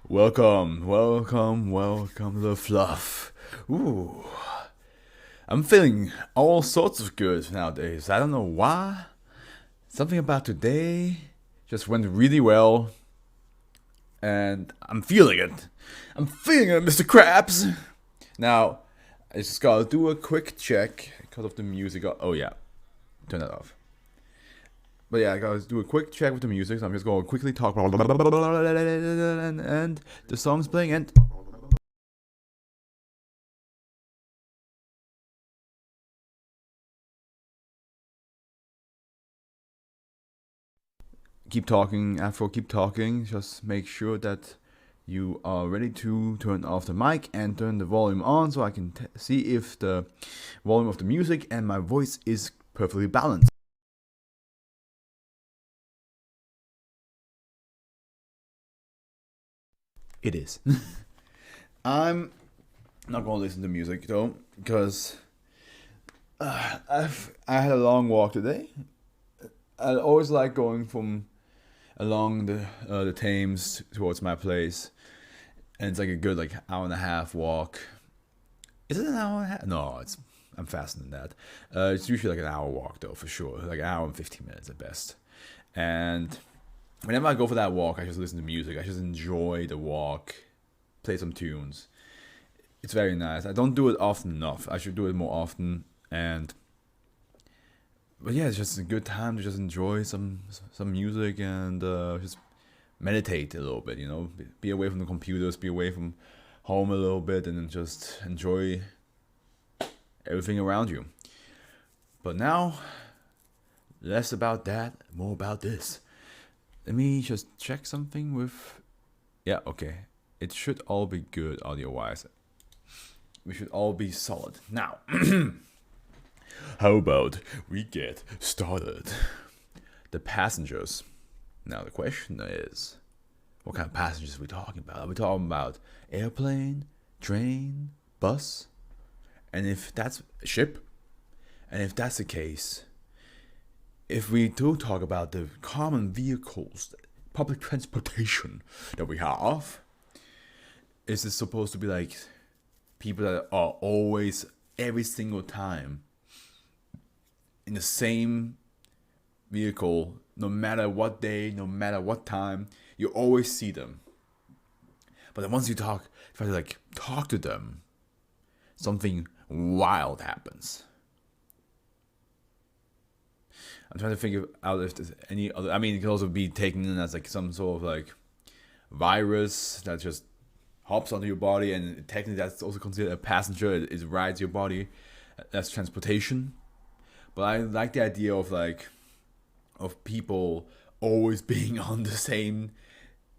Welcome to the Fluff. Ooh, I'm feeling all sorts of good nowadays. I don't know why. Something about today just went really well, and I'm feeling it. I'm feeling it, Mr. Krabs. Now, I just gotta do a quick check because of the music. Oh yeah, turn that off. But yeah, I gotta do a quick check with the music. So I'm just gonna quickly talk and the song's playing and keep talking, Afro, keep talking. Just make sure that you are ready to turn off the mic and turn the volume on so I can see if the volume of the music and my voice is perfectly balanced. It is. I'm not gonna listen to music though, because I had a long walk today. I always like going from along the Thames towards my place, and it's like a good like hour and a half walk. Is it an hour and a half? No, it's I'm faster than that. It's usually like an hour walk though, for sure. Like an hour and 15 minutes at best. And whenever I go for that walk, I just listen to music. I just enjoy the walk, play some tunes. It's very nice. I don't do it often enough. I should do it more often. And but yeah, it's just a good time to just enjoy some music and just meditate a little bit. Be away from the computers, be away from home a little bit, and then just enjoy everything around you. But now, less about that, more about this. Let me just check something with. Yeah, okay. It should all be good audio wise. We should all be solid. Now, how about we get started? The passengers. Now, the question is, what kind of passengers are we talking about? Are we talking about airplane, train, bus? And if that's a ship, and if that's the case, if we do talk about the common vehicles, public transportation that we have, is this supposed to be like people that are always, every single time, in the same vehicle, no matter what day, no matter what time, you always see them. But then once you try to like talk to them, something wild happens. I'm trying to figure out if there's any other. I mean, it could also be taken in as like some sort of like virus that just hops onto your body, and technically that's also considered a passenger. It rides your body. That's transportation. But I like the idea of people always being on the same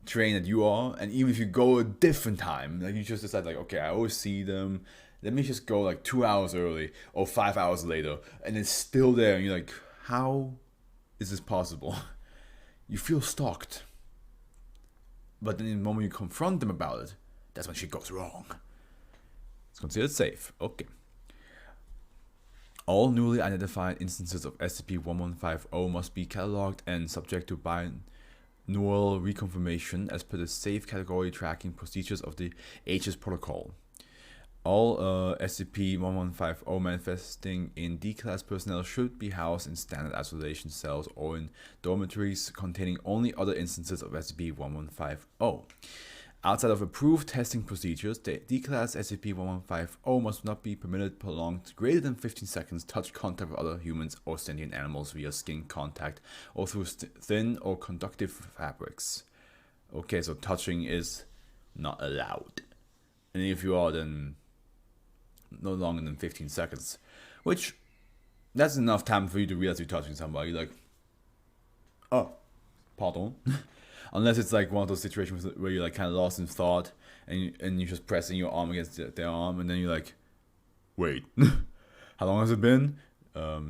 train that you are, and even if you go a different time, like you just decide like, okay, I always see them. Let me just go like 2 hours early or 5 hours later, and it's still there, and you're like, how is this possible? You feel stalked. But then the moment you confront them about it, that's when shit goes wrong. It's considered safe. Okay. All newly identified instances of SCP-1150 must be catalogued and subject to biannual reconfirmation as per the safe category tracking procedures of the AGES protocol. All SCP-1150 manifesting in D-Class personnel should be housed in standard isolation cells or in dormitories containing only other instances of SCP-1150. Outside of approved testing procedures, the D-Class SCP-1150 must not be permitted prolonged greater than 15 seconds touch contact with other humans or sentient animals via skin contact or through thin or conductive fabrics. Okay, so touching is not allowed. And if you are, then no longer than 15 seconds. Which, that's enough time for you to realize you're touching somebody. Like, oh, pardon. Unless it's like one of those situations where you're like kind of lost in thought, and you're just pressing your arm against their arm, and then you're like, wait, how long has it been?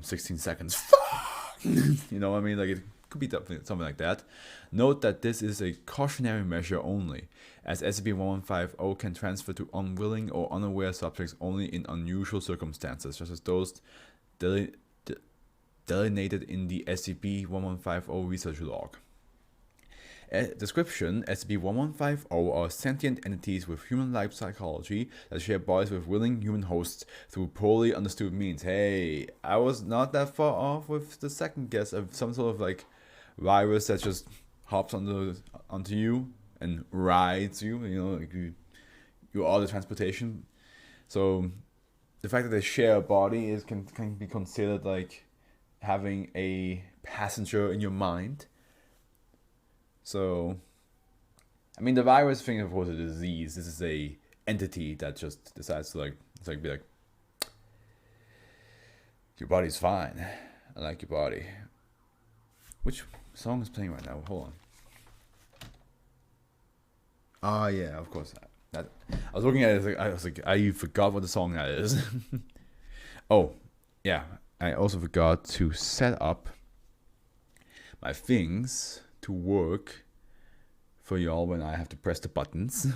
16 seconds. Fuck! You know what I mean? Like, it could be something like that. Note that this is a cautionary measure only, as SCP-1150 can transfer to unwilling or unaware subjects only in unusual circumstances, such as those delineated in the SCP-1150 research log. Description: SCP-1150 are sentient entities with human-like psychology that share bodies with willing human hosts through poorly understood means. Hey, I was not that far off with the second guess of some sort of like virus that just hops onto you and rides you. You know, like you are the transportation. So the fact that they share a body can be considered like having a passenger in your mind. So, I mean, the virus thing, of course, a disease. This is a entity that just decides to be like, your body's fine. I like your body. Which song is playing right now? Hold on. Oh yeah, of course. That I was looking at it. I was like, I forgot what the song that is. Oh, yeah. I also forgot to set up my things to work for y'all when I have to press the buttons.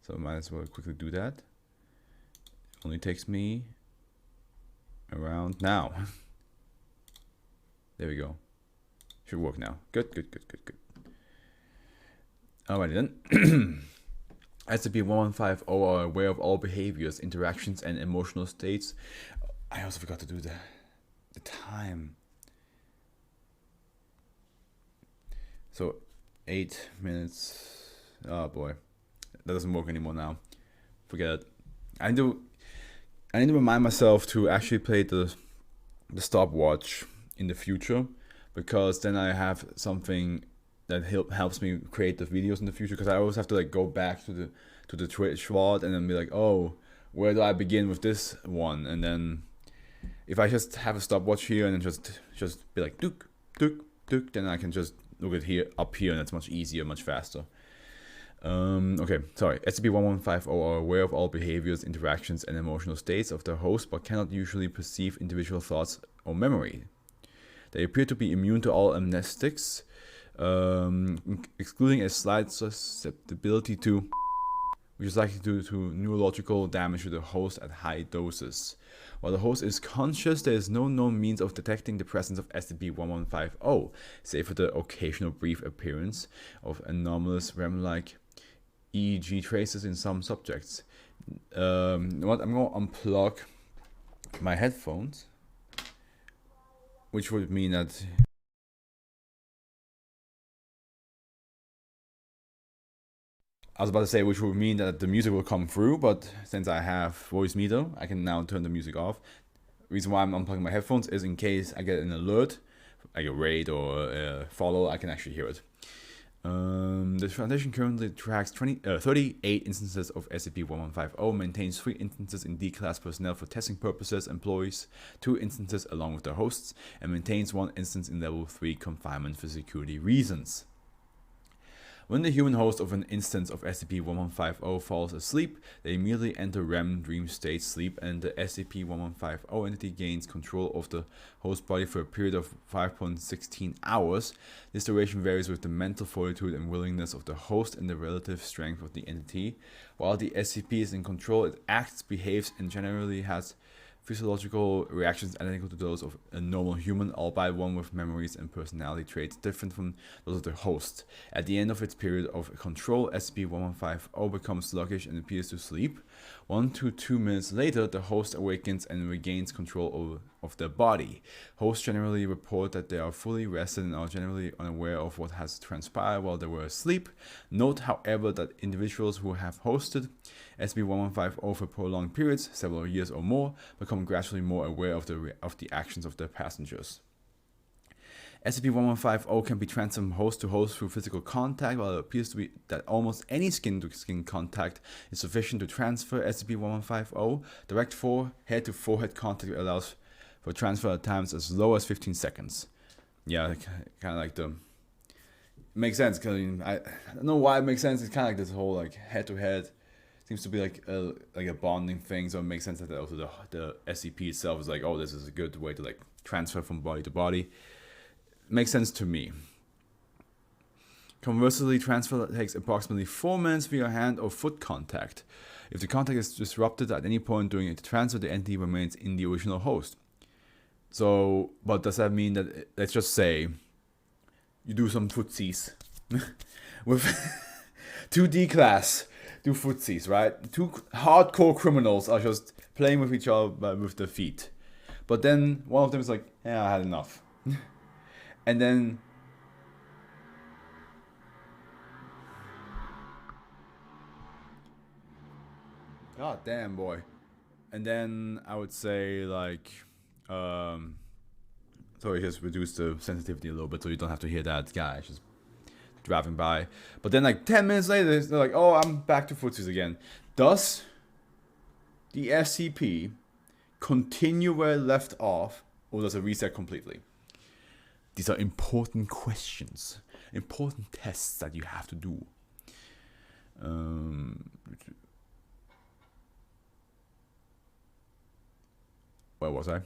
So I might as well quickly do that. Only takes me around now. There we go. Should work now. Good. Alrighty then. SCP-1150 are aware of all behaviors, interactions, and emotional states. I also forgot to do the time. So 8 minutes. Oh boy, that doesn't work anymore now. Forget it. I need to remind myself to actually play the stopwatch in the future, because then I have something that helps me create the videos in the future. Because I always have to like go back to the Twitch VOD and then be like, oh, where do I begin with this one? And then if I just have a stopwatch here and then just be like duk, then I can just look at here up here, and it's much easier, much faster. Okay, sorry. SCP-1150 are aware of all behaviors, interactions, and emotional states of their host, but cannot usually perceive individual thoughts or memory. They appear to be immune to all amnestics, excluding a slight susceptibility to, which is likely due to neurological damage to the host at high doses. While the host is conscious, there is no known means of detecting the presence of SCP-1150, save for the occasional brief appearance of anomalous REM-like EEG traces in some subjects. I'm going to unplug my headphones, which would mean that I was about to say, which would mean that the music will come through, but since I have voice meter, I can now turn the music off. The reason why I'm unplugging my headphones is in case I get an alert, like a raid or a follow, I can actually hear it. The Foundation currently tracks 38 instances of SCP-1150, maintains 3 instances in D-Class personnel for testing purposes, employs 2 instances along with their hosts, and maintains 1 instance in Level 3 confinement for security reasons. When the human host of an instance of SCP-1150 falls asleep, they immediately enter REM dream state sleep, and the SCP-1150 entity gains control of the host body for a period of 5.16 hours. This duration varies with the mental fortitude and willingness of the host and the relative strength of the entity. While the SCP is in control, it acts, behaves, and generally has physiological reactions identical to those of a normal human, albeit one with memories and personality traits different from those of the host. At the end of its period of control, SCP-1150 becomes sluggish and appears to sleep. 1 to 2 minutes later, the host awakens and regains control of their body. Hosts generally report that they are fully rested and are generally unaware of what has transpired while they were asleep. Note, however, that individuals who have hosted SCP-1150 for prolonged periods, several years or more, become gradually more aware of the actions of their passengers. SCP-1150 can be transferred from host to host through physical contact, while it appears to be that almost any skin-to-skin contact is sufficient to transfer SCP-1150. Direct head-to-forehead contact allows for transfer at times as low as 15 seconds. Yeah, kind of like the... Makes sense, because I don't know why it makes sense. It's kind of like this whole like head-to-head seems to be like a bonding thing, so it makes sense that also the SCP itself is like, oh, this is a good way to like transfer from body to body. Makes sense to me. Conversely, transfer takes approximately 4 minutes via hand or foot contact. If the contact is disrupted at any point during the transfer, the entity remains in the original host. So, but does that mean that, let's just say, you do some footsies with two D-class, two footsies, right? Two hardcore criminals are just playing with each other with their feet. But then one of them is like, yeah, I had enough. And then God damn, boy. And then I would say like, sorry, just reduce the sensitivity a little bit so you don't have to hear that guy just driving by. But then like 10 minutes later, they're like, oh, I'm back to footsies again. Does the SCP continue where it left off, or does it reset completely? These are important questions, important tests that you have to do. Where was I?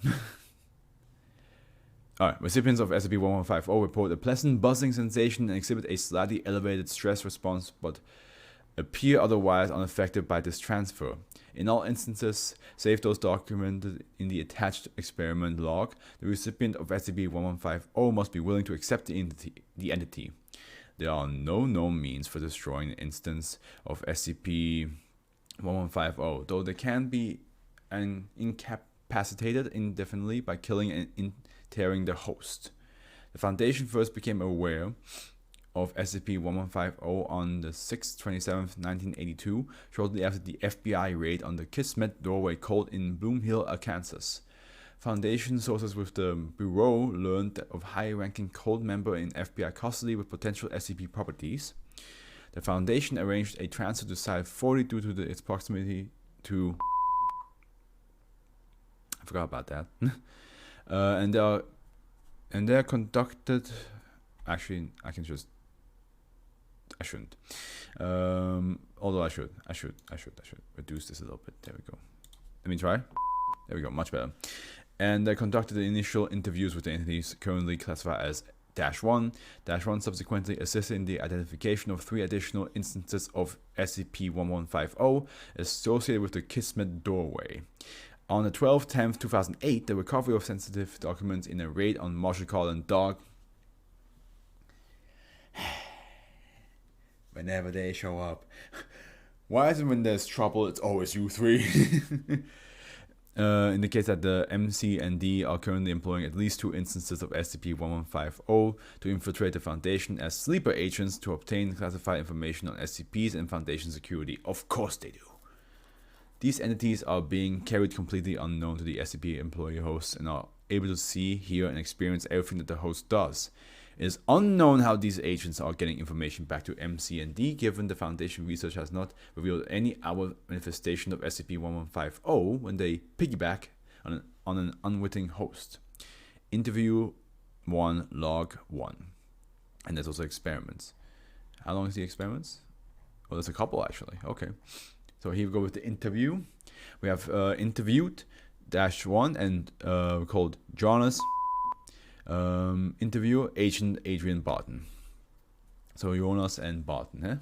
Alright, recipients of SCP-1150 report a pleasant buzzing sensation and exhibit a slightly elevated stress response, but appear otherwise unaffected by this transfer. In all instances, save those documented in the attached experiment log, the recipient of SCP-1150 must be willing to accept the entity. There are no known means for destroying an instance of SCP-1150, though they can be incapacitated indefinitely by killing and tearing the host. The Foundation first became aware of SCP-1150 on the 6/27th, 1982, shortly after the FBI raid on the Kismet Doorway cult in Bloom Hill, Arkansas. Foundation sources with the Bureau learned of high-ranking cult member in FBI custody with potential SCP properties. The Foundation arranged a transfer to Site-40 due to its proximity to... I forgot about that. And they're conducted... Actually, I shouldn't. Although I should reduce this a little bit. There we go. Let me try. There we go. Much better. And they conducted the initial interviews with the entities currently classified as -1. -1 subsequently assisted in the identification of 3 additional instances of SCP-1150 associated with the Kismet Doorway. On the 12/10/2008, the recovery of sensitive documents in a raid on Marshall Collin Dog. Whenever they show up. Why is it when there's trouble, it's always you three? Indicates that the MC and D are currently employing at least 2 instances of SCP-1150 to infiltrate the Foundation as sleeper agents to obtain classified information on SCPs and Foundation security. Of course they do. These entities are being carried completely unknown to the SCP employee hosts and are able to see, hear, and experience everything that the host does. It is unknown how these agents are getting information back to MC and D, given the Foundation research has not revealed any outward manifestation of SCP-1150 when they piggyback on an unwitting host. Interview 1, Log 1. And there's also experiments. How long is the experiments? Oh, there's a couple actually. Okay. So here we go with the interview. We have interviewed -1 and called Jonas. Interview Agent Adrian Barton. So Jonas and Barton, eh?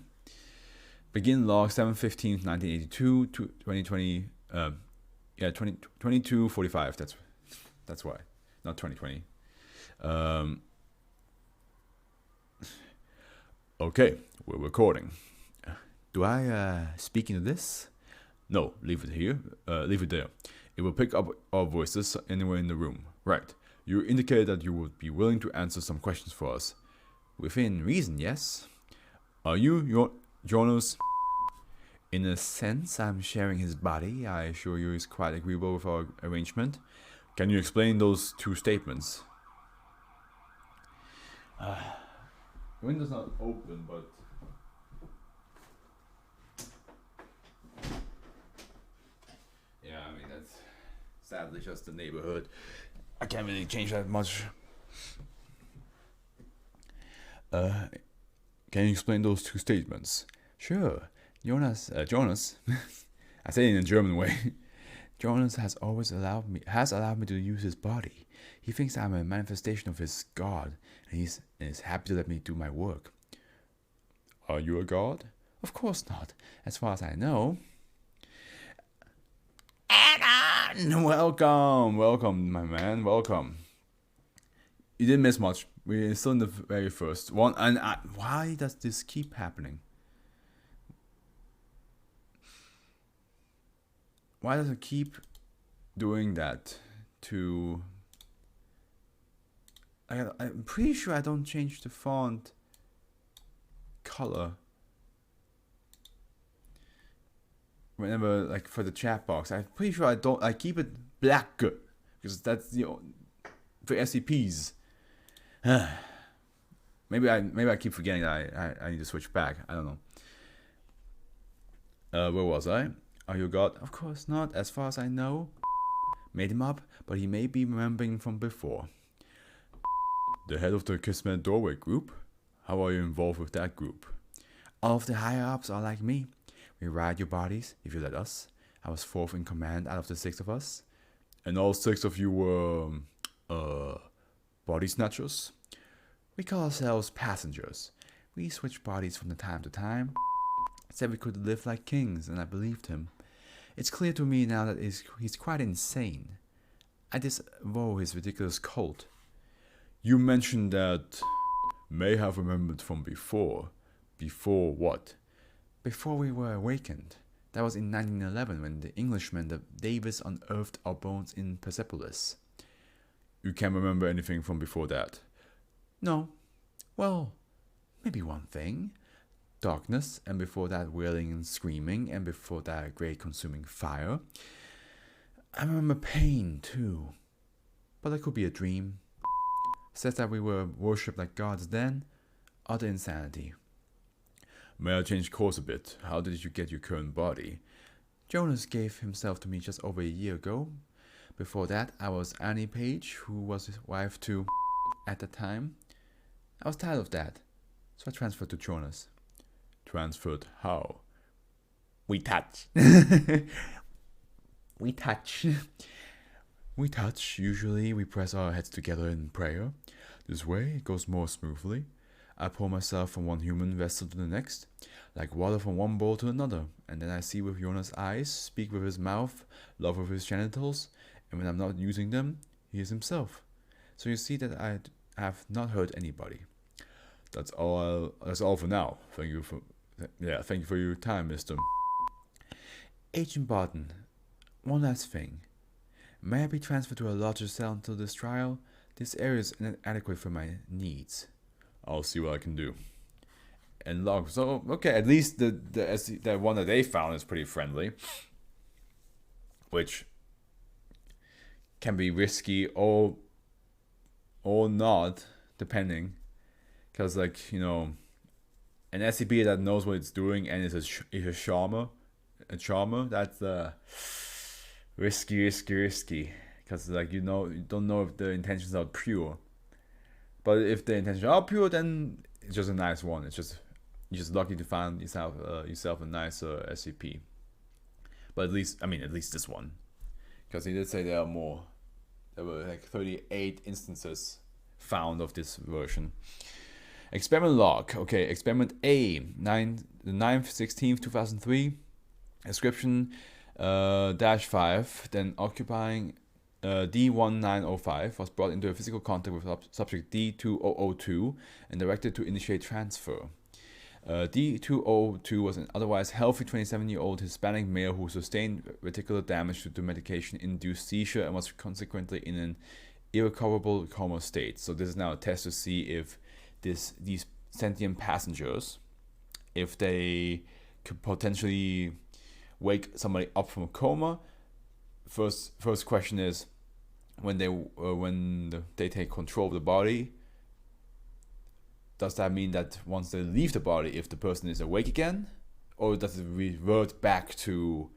Begin log 7/15/1982 to 2020. 22:45. That's why, not 2020. Okay, we're recording. Do I speak into this? No, leave it here. Leave it there. It will pick up our voices anywhere in the room. Right. You indicated that you would be willing to answer some questions for us. Within reason, yes. Are you Jonas? In a sense, I'm sharing his body. I assure you he's quite agreeable with our arrangement. Can you explain those 2 statements? The window's not open, but... Yeah, I mean, that's sadly just the neighborhood. I can't really change that much. Can you explain those 2 statements? Sure. Jonas, I say it in a German way. Jonas has allowed me to use his body. He thinks I'm a manifestation of his God, and is happy to let me do my work. Are you a god? Of course not, as far as I know. Welcome, my man, welcome. You didn't miss much, We're still in the very first one. And why does this keep happening? Why does it keep doing that to... I'm pretty sure I don't change the font color whenever, like, for the chat box. I'm pretty sure I keep it black because that's the for SCPs. maybe I keep forgetting that I need to switch back. I don't know. Where was I? Are you God? Of course not. As far as I know, made him up, but he may be remembering from before. The head of the Kismet Doorway group. How are you involved with that group? All of the higher ups are like me. We ride your bodies if you let us. I was 4th in command out of the 6 of us. And all 6 of you were body snatchers? We call ourselves passengers. We switch bodies from time to time. Said we could live like kings, and I believed him. It's clear to me now that he's quite insane. I disavow his ridiculous cult. You mentioned that may have remembered from before. Before what? Before we were awakened. That was in 1911 when the Englishman Davis unearthed our bones in Persepolis. You can't remember anything from before that? No. Well, maybe one thing. Darkness, and before that wailing and screaming, and before that great consuming fire. I remember pain too. But that could be a dream. Says that we were worshipped like gods then. Utter insanity. May I change course a bit? How did you get your current body? Jonas gave himself to me just over a year ago. Before that, I was Annie Page, who was his wife to at the time. I was tired of that, so I transferred to Jonas. Transferred how? We touch. We touch. We touch. Usually we press our heads together in prayer. This way it goes more smoothly. I pour myself from one human vessel to the next, like water from one bowl to another, and then I see with Jonas' eyes, speak with his mouth, love with his genitals, and when I'm not using them, he is himself. So you see that I have not hurt anybody. That's all for now. Thank you for your time, Mr. Agent Barton, one last thing. May I be transferred to a larger cell until this trial? This area is inadequate for my needs. I'll see what I can do. And log. So okay, at least the one that they found is pretty friendly, which can be risky or not, depending. Because, like, you know, an SCP that knows what it's doing and is a charmer, that's risky. Because, like, you don't know if the intentions are pure. But if the intentions are pure, then it's just a nice one. You're just lucky to find yourself a nice SCP. But at least this one, because he did say there are more. There were like 38 instances found of this version. Experiment log. Okay, experiment A, the 9th, 16th, 2003. Description -5. Then occupying D1905 was brought into a physical contact with subject D2002 and directed to initiate transfer. D2002 was an otherwise healthy 27-year-old Hispanic male who sustained reticular damage due to medication-induced seizure and was consequently in an irrecoverable coma state. So this is now a test to see if these sentient passengers, if they could potentially wake somebody up from a coma. First question is, when they take control of the body, does that mean that once they leave the body, if the person is awake again, or does it revert back to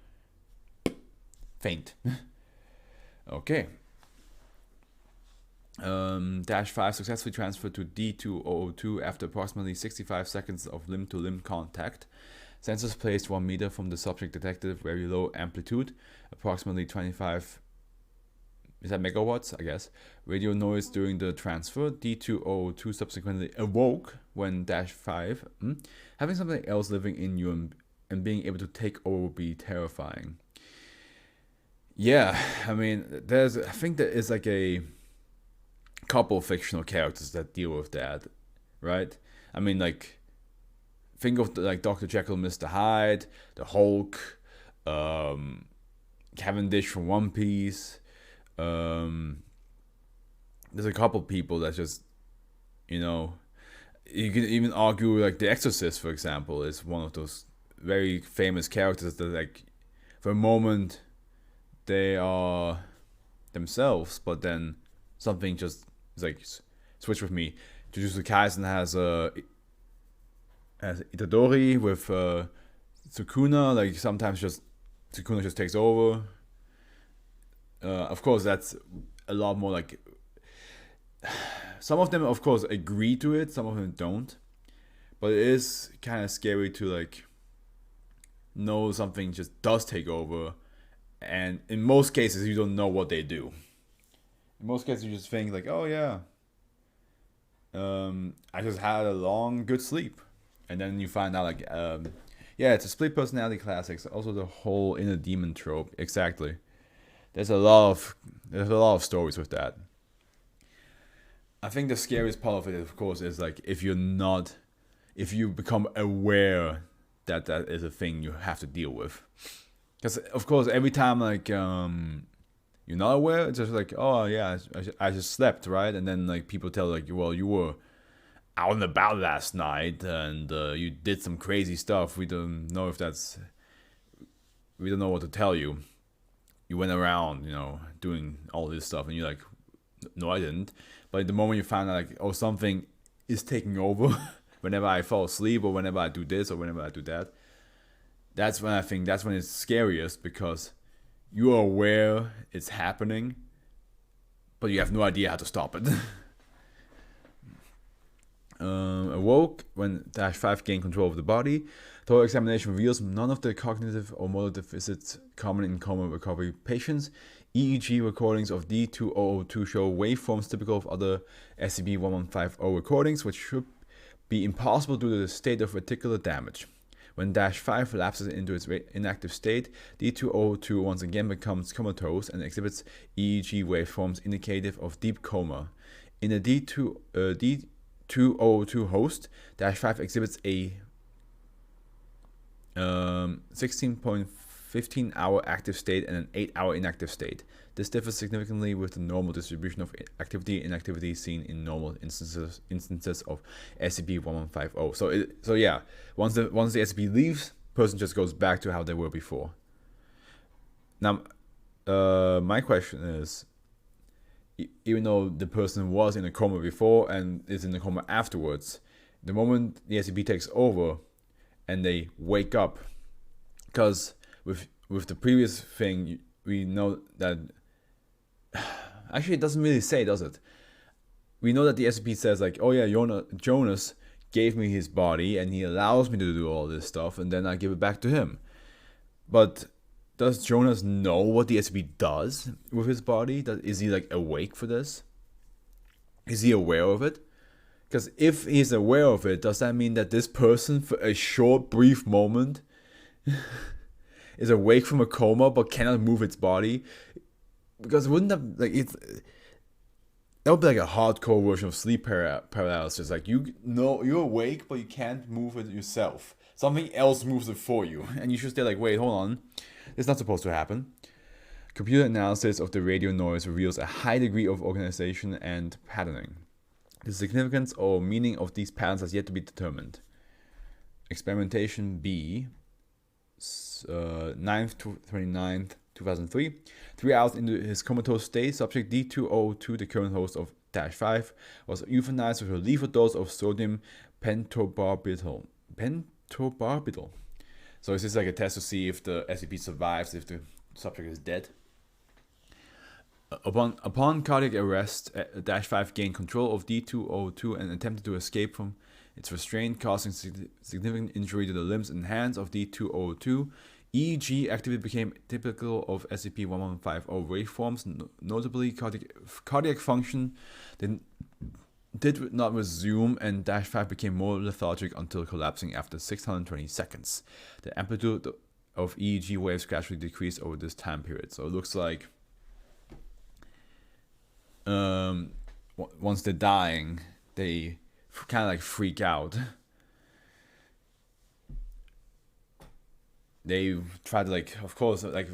faint? Okay. -5 successfully transferred to D2002 after approximately 65 seconds of limb-to-limb contact. Sensors placed 1 meter from the subject detected very low amplitude, approximately 25 megawatts, I guess, radio noise during the transfer. D2002 subsequently awoke when -5. Having something else living in you and being able to take over would be terrifying. Yeah, I mean, I think there is like a couple fictional characters that deal with that, right? I mean, like, think of like Dr. Jekyll, Mr. Hyde, the Hulk, Cavendish from One Piece. There's a couple people that just, you know, you can even argue like The Exorcist, for example, is one of those very famous characters that, like, for a moment they are themselves, but then something just is like switch with me. Jujutsu Kaisen has Itadori with Sukuna. Like, sometimes just Sukuna just takes over. Of course, that's a lot more like. Some of them, of course, agree to it. Some of them don't. But it is kind of scary to, like, know something just does take over, and in most cases you don't know what they do. In most cases you just think like, oh yeah, I just had a long good sleep, and then you find out like, yeah, it's a split personality classics. Also the whole inner demon trope. Exactly. There's a lot of stories with that. I think the scariest part of it, of course, is like if you become aware that is a thing you have to deal with. Because of course, every time like you're not aware, it's just like, oh yeah, I just slept, right? And then like people tell like, well, you were out and about last night and you did some crazy stuff. We don't know what to tell you. You went around, doing all this stuff, and you're like, no, I didn't. But the moment you find out like, oh, something is taking over whenever I fall asleep or whenever I do this or whenever I do that, that's when it's scariest, because you are aware it's happening, but you have no idea how to stop it. Awoke when -5 gained control of the body. Thorough examination reveals none of the cognitive or motor deficits common in coma recovery patients. EEG recordings of D2002 show waveforms typical of other SCP-1150 recordings, which should be impossible due to the state of reticular damage. When -5 lapses into its inactive state, D2002 once again becomes comatose and exhibits EEG waveforms indicative of deep coma. In a D2002 host, -5 exhibits a 16.15 hour active state and an 8 hour inactive state. This differs significantly with the normal distribution of activity and inactivity seen in normal instances of SCP-1150. So yeah, once the SCP leaves, person just goes back to how they were before. Now, my question is, even though the person was in a coma before and is in a coma afterwards, the moment the SCP takes over and they wake up, because with the previous thing, we know that actually it doesn't really say, does it? We know that the SCP says like, oh yeah, Jonas gave me his body and he allows me to do all this stuff, and then I give it back to him. But does Jonas know what the SCP does with his body? Is he like awake for this? Is he aware of it? Because if he's aware of it, does that mean that this person, for a short, brief moment, is awake from a coma but cannot move its body? Because wouldn't that that would be like a hardcore version of sleep paralysis? Like, you're awake but you can't move it yourself. Something else moves it for you, and you should stay like, wait, hold on, it's not supposed to happen. Computer analysis of the radio noise reveals a high degree of organization and patterning. The significance or meaning of these patterns has yet to be determined. Experimentation B, 9th to 29th, 2003. 3 hours into his comatose state, subject D2002, the current host of -5, was euthanized with a lethal dose of sodium pentobarbital. So is this like a test to see if the SCP survives if the subject is dead? Upon cardiac arrest, -5 gained control of D2002 and attempted to escape from its restraint, causing significant injury to the limbs and hands of D2002. EEG activity became typical of SCP-1150 waveforms, notably cardiac function did not resume, and -5 became more lethargic until collapsing after 620 seconds. The amplitude of EEG waves gradually decreased over this time period. So it looks like once they're dying, they kind of like freak out. They try to like, of course, like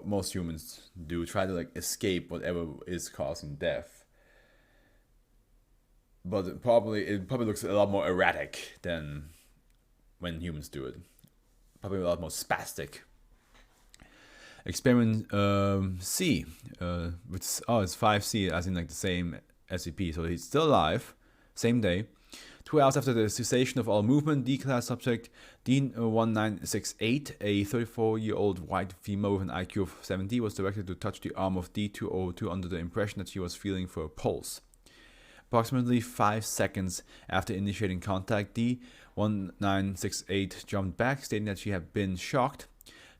most humans do, try to like escape whatever is causing death. But it probably looks a lot more erratic than when humans do it. Probably a lot more spastic. Experiment C, which it's 5C, as in like the same SCP. So he's still alive, same day. 2 hours after the cessation of all movement, D-class subject D1968, a 34-year-old white female with an IQ of 70, was directed to touch the arm of D202 under the impression that she was feeling for a pulse. Approximately 5 seconds after initiating contact, D1968 jumped back, stating that she had been shocked.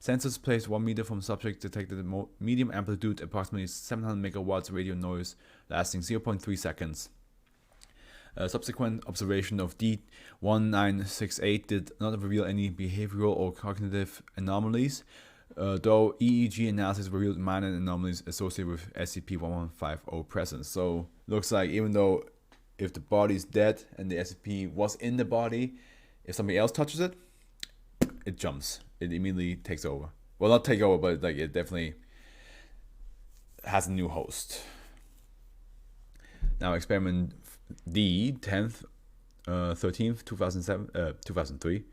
Sensors placed 1 meter from subject detected a medium amplitude, approximately 700 megawatts radio noise, lasting 0.3 seconds. Subsequent observation of D1968 did not reveal any behavioral or cognitive anomalies, though EEG analysis revealed minor anomalies associated with SCP-1150 presence. So looks like even though if the body is dead and the SCP was in the body, if somebody else touches it, it jumps. It immediately takes over. Well, not take over, but like it definitely has a new host. Now experiment D, 10th, 13th, 2003.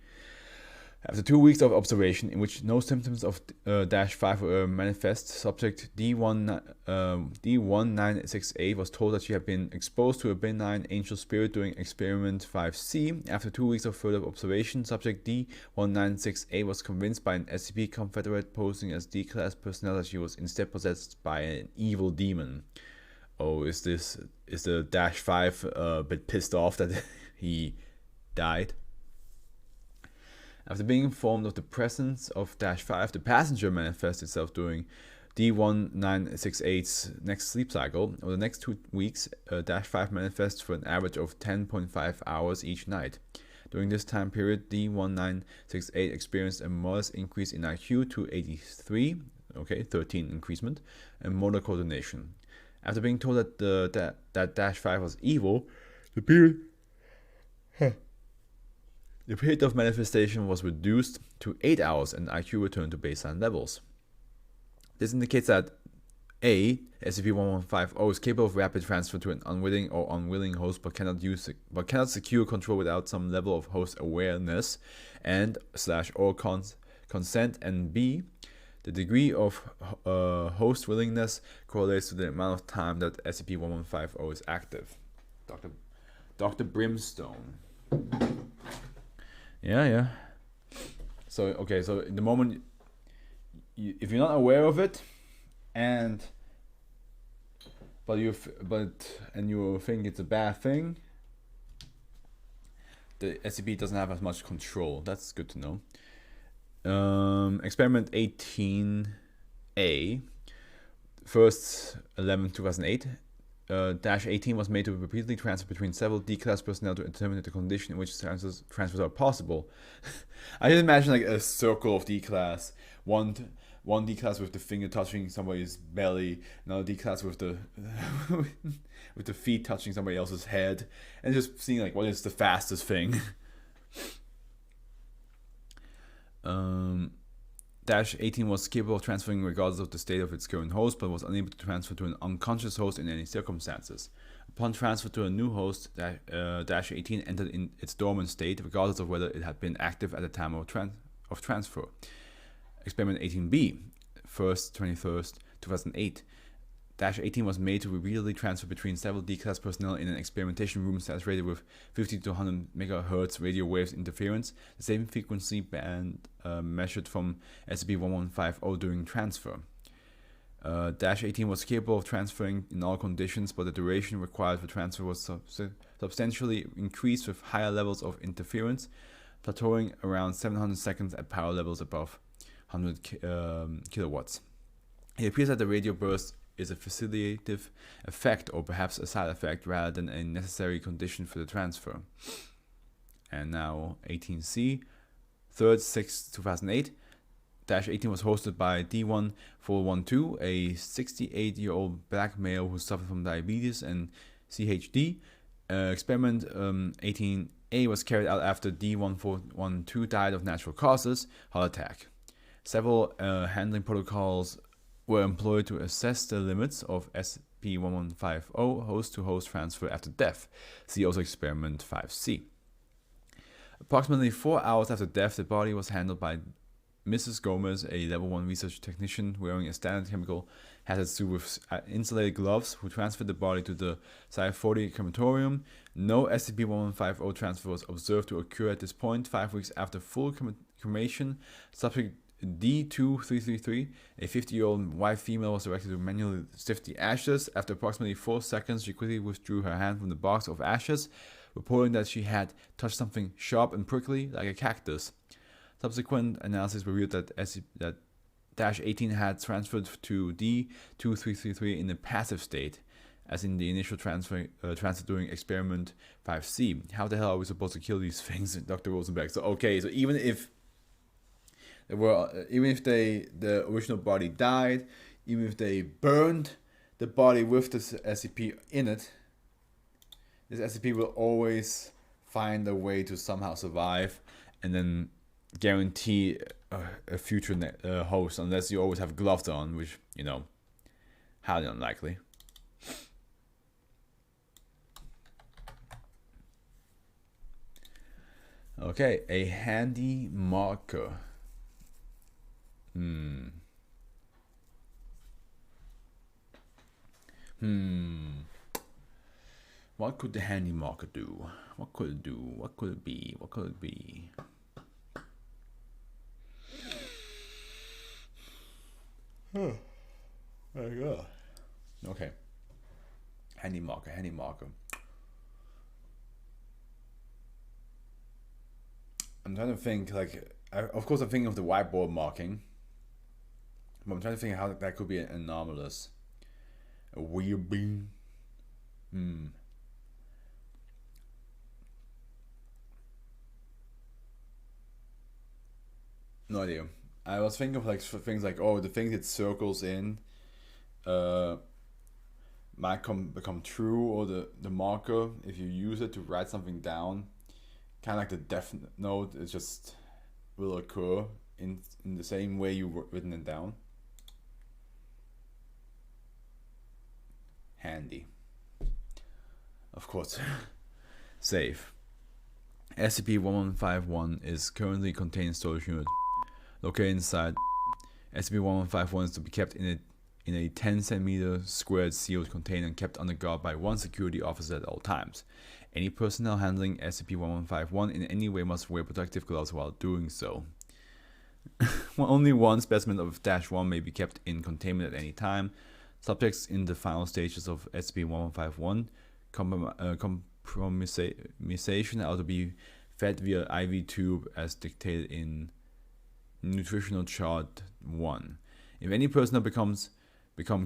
After 2 weeks of observation, in which no symptoms of -5 were manifest, subject D1968 was told that she had been exposed to a benign angel spirit during experiment 5C. After 2 weeks of further observation, subject D1968 was convinced by an SCP Confederate posing as D-class personnel that she was instead possessed by an evil demon. Oh, is the -5 a bit pissed off that he died? After being informed of the presence of -5, the passenger manifests itself during D1968's next sleep cycle. Over the next 2 weeks, -5 manifests for an average of 10.5 hours each night. During this time period, D1968 experienced a modest increase in IQ to 83, 13 increasement, and motor coordination. After being told that that -5 was evil, the period of manifestation was reduced to 8 hours and IQ returned to baseline levels. This indicates that A, SCP-1150 is capable of rapid transfer to an unwitting or unwilling host but cannot secure control without some level of host awareness and/or consent, and B, the degree of host willingness correlates to the amount of time that SCP-1150 is active. Dr. Brimstone. Yeah. So in the moment, if you're not aware of it, but you think it's a bad thing, the SCP doesn't have as much control. That's good to know. Experiment 18A, 1st 11/2008. -18 was made to repeatedly transfer between several D-class personnel to determine the condition in which transfers are possible. I just imagine like a circle of D-class, one D-class with the finger touching somebody's belly, another D-class with the with the feet touching somebody else's head, and just seeing like what is the fastest thing. -18 was capable of transferring regardless of the state of its current host, but was unable to transfer to an unconscious host in any circumstances. Upon transfer to a new host, -18 entered in its dormant state, regardless of whether it had been active at the time of transfer. Experiment 18B, 1st 21st 2008. -18 was made to repeatedly transfer between several D-class personnel in an experimentation room saturated with 50 to 100 MHz radio waves interference, the same frequency band measured from SCP-1150 during transfer. -18 was capable of transferring in all conditions, but the duration required for transfer was substantially increased with higher levels of interference, plateauing around 700 seconds at power levels above 100 kilowatts. It appears that the radio burst is a facilitative effect or perhaps a side effect rather than a necessary condition for the transfer. And now 18C, 3rd 6th 2008. -18 was hosted by D1412, a 68-year-old black male who suffered from diabetes and CHD. Experiment 18A was carried out after D1412 died of natural causes, heart attack. Several handling protocols were employed to assess the limits of SCP-1150 host-to-host transfer after death. See also Experiment 5C. Approximately 4 hours after death, the body was handled by Mrs. Gomez, a level 1 research technician wearing a standard chemical hazard suit with insulated gloves, who transferred the body to the Site-40 crematorium. No SCP-1150 transfer was observed to occur at this point. 5 weeks after full cremation, subject D2333, a 50-year-old white female, was directed to manually sift the ashes. After approximately 4 seconds, she quickly withdrew her hand from the box of ashes, reporting that she had touched something sharp and prickly like a cactus. Subsequent analysis revealed that -18 had transferred to D2333 in a passive state, as in the initial transfer during Experiment 5C. How the hell are we supposed to kill these things, Dr. Rosenberg? So okay, so even if the original body died, even if they burned the body with this SCP in it, this SCP will always find a way to somehow survive and then guarantee a future host, unless you always have gloves on, which, you know, highly unlikely. Okay, a handy marker. What could the handy marker do? What could it do? What could it be? What could it be? Oh my god. Okay. Handy marker, handy marker. I'm trying to think, like, of course I'm thinking of the whiteboard marking, but I'm trying to think how that could be anomalous. A weird bean. No idea. I was thinking of like things like, oh, the things it circles in might become true, or the marker, if you use it to write something down, kind of like the Death Note, it just will occur in the same way you've written it down. Handy. Of course. Safe. SCP-1151 is currently contained in storage unit located inside. SCP-1151 is to be kept in a 10 centimeter squared sealed container and kept under guard by 1 security officer at all times. Any personnel handling SCP-1151 in any way must wear protective gloves while doing so. Only one specimen of -1 may be kept in containment at any time. Subjects in the final stages of SCP-1151 compromisation are to be fed via IV tube as dictated in Nutritional Chart 1. If any personnel become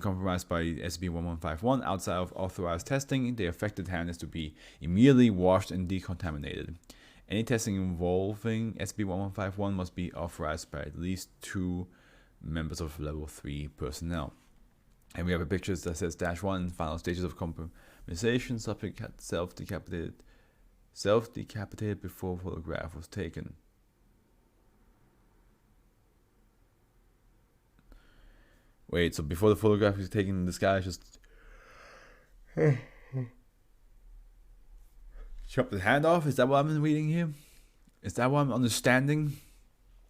compromised by SCP-1151 outside of authorized testing, the affected hand is to be immediately washed and decontaminated. Any testing involving SCP-1151 must be authorized by at least 2 members of Level 3 personnel. And we have a picture that says -1, final stages of compromisation. Subject had self-decapitated before photograph was taken. Wait, so before the photograph was taken, this guy just chopped his hand off? Is that what I'm reading here? Is that what I'm understanding?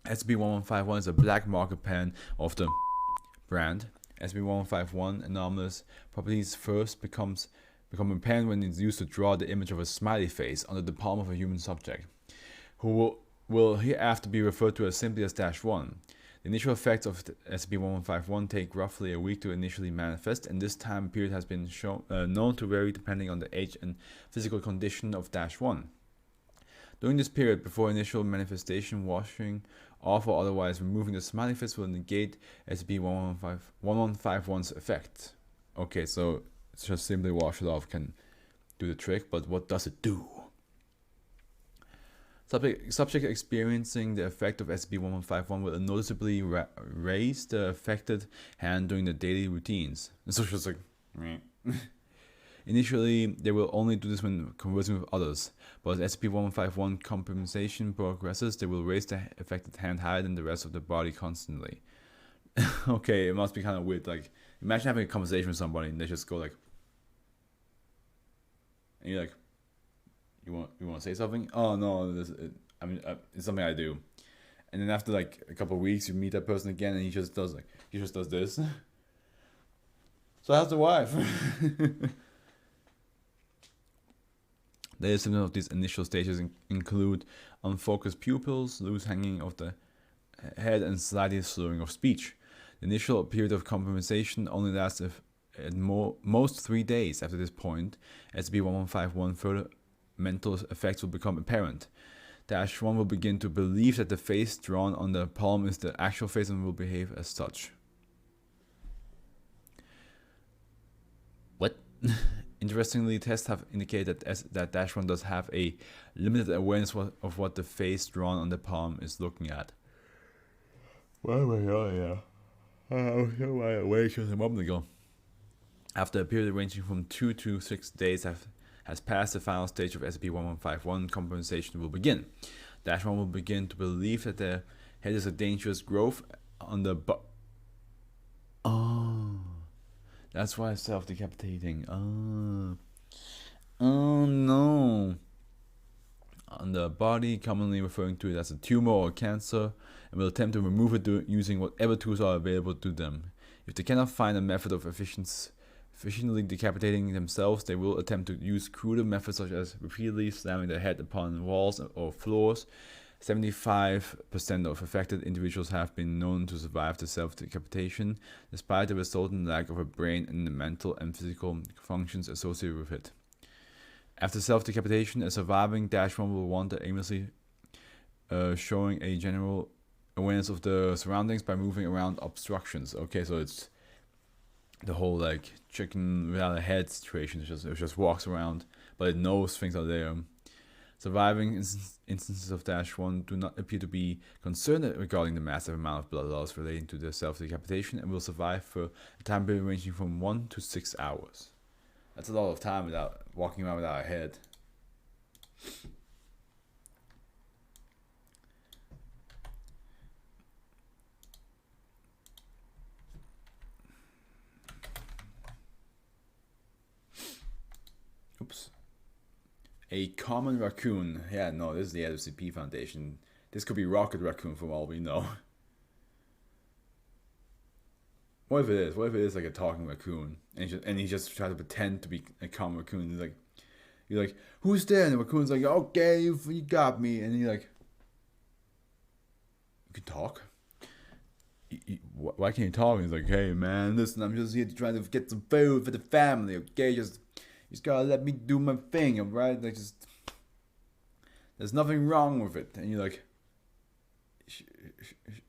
SCP-1151 is a black marker pen of the brand. SCP-1151 anomalous properties first become apparent when it's used to draw the image of a smiley face under the palm of a human subject, who will hereafter be referred to as simply as -1. The initial effects of SCP-1151 take roughly a week to initially manifest, and this time period has been known to vary depending on the age and physical condition of -1. During this period, before initial manifestation, washing off or otherwise removing the smiley face will negate SCP-1151's effect. Okay, so just simply wash it off can do the trick, but what does it do? Subject experiencing the effect of SCP-1151 will noticeably raise the affected hand during the daily routines. So it's just like, Initially, they will only do this when conversing with others, but as SCP-1151 compensation progresses, they will raise the affected hand higher than the rest of the body constantly. Okay, it must be kind of weird. Like, imagine having a conversation with somebody and they just go like, and you're like, you want to say something? Oh no, it's something I do. And then after like a couple of weeks, you meet that person again, and he just does this. So how's the wife? The symptoms of these initial stages include unfocused pupils, loose hanging of the head, and slightly slurring of speech. The initial period of compensation only lasts at most 3 days. After this point, SCP-1151 further mental effects will become apparent. Dash 1 will begin to believe that the face drawn on the palm is the actual face and will behave as such. What? Interestingly, tests have indicated that Dash 1 does have a limited awareness of what the face drawn on the palm is looking at. Well, yeah. I was so wide awake just a moment ago. After a period ranging from 2 to 6 days has passed, the final stage of SCP-1151 compensation will begin. Dash 1 will begin to believe that the head is a dangerous growth on the that's why it's self-decapitating. Oh no. On the body, commonly referring to it as a tumor or cancer, and will attempt to remove it using whatever tools are available to them. If they cannot find a method of efficiently decapitating themselves, they will attempt to use cruder methods such as repeatedly slamming their head upon walls or floors. 75% of affected individuals have been known to survive the self-decapitation, despite the resultant lack of a brain and the mental and physical functions associated with it. After self-decapitation, a surviving Dash 1 will wander aimlessly, showing a general awareness of the surroundings by moving around obstructions. Okay, so it's the whole like chicken without a head situation. It just walks around, but it knows things are there. Surviving instances of Dash 1 do not appear to be concerned regarding the massive amount of blood loss relating to the self-decapitation and will survive for a time period ranging from 1 to 6 hours. That's a lot of time without walking around without a head. Oops. A common raccoon. Yeah, no, this is the SCP Foundation. This could be Rocket Raccoon for all we know. What if it is? What if it is like a talking raccoon, and he just tries to pretend to be a common raccoon? You're like, who's there? And the raccoon's like, okay, you got me. And you're like, you can talk. Why can't you talk? And he's like, hey man, listen, I'm just here to try to get some food for the family. Okay, just gotta let me do my thing, alright? Like, just there's nothing wrong with it. And you're like,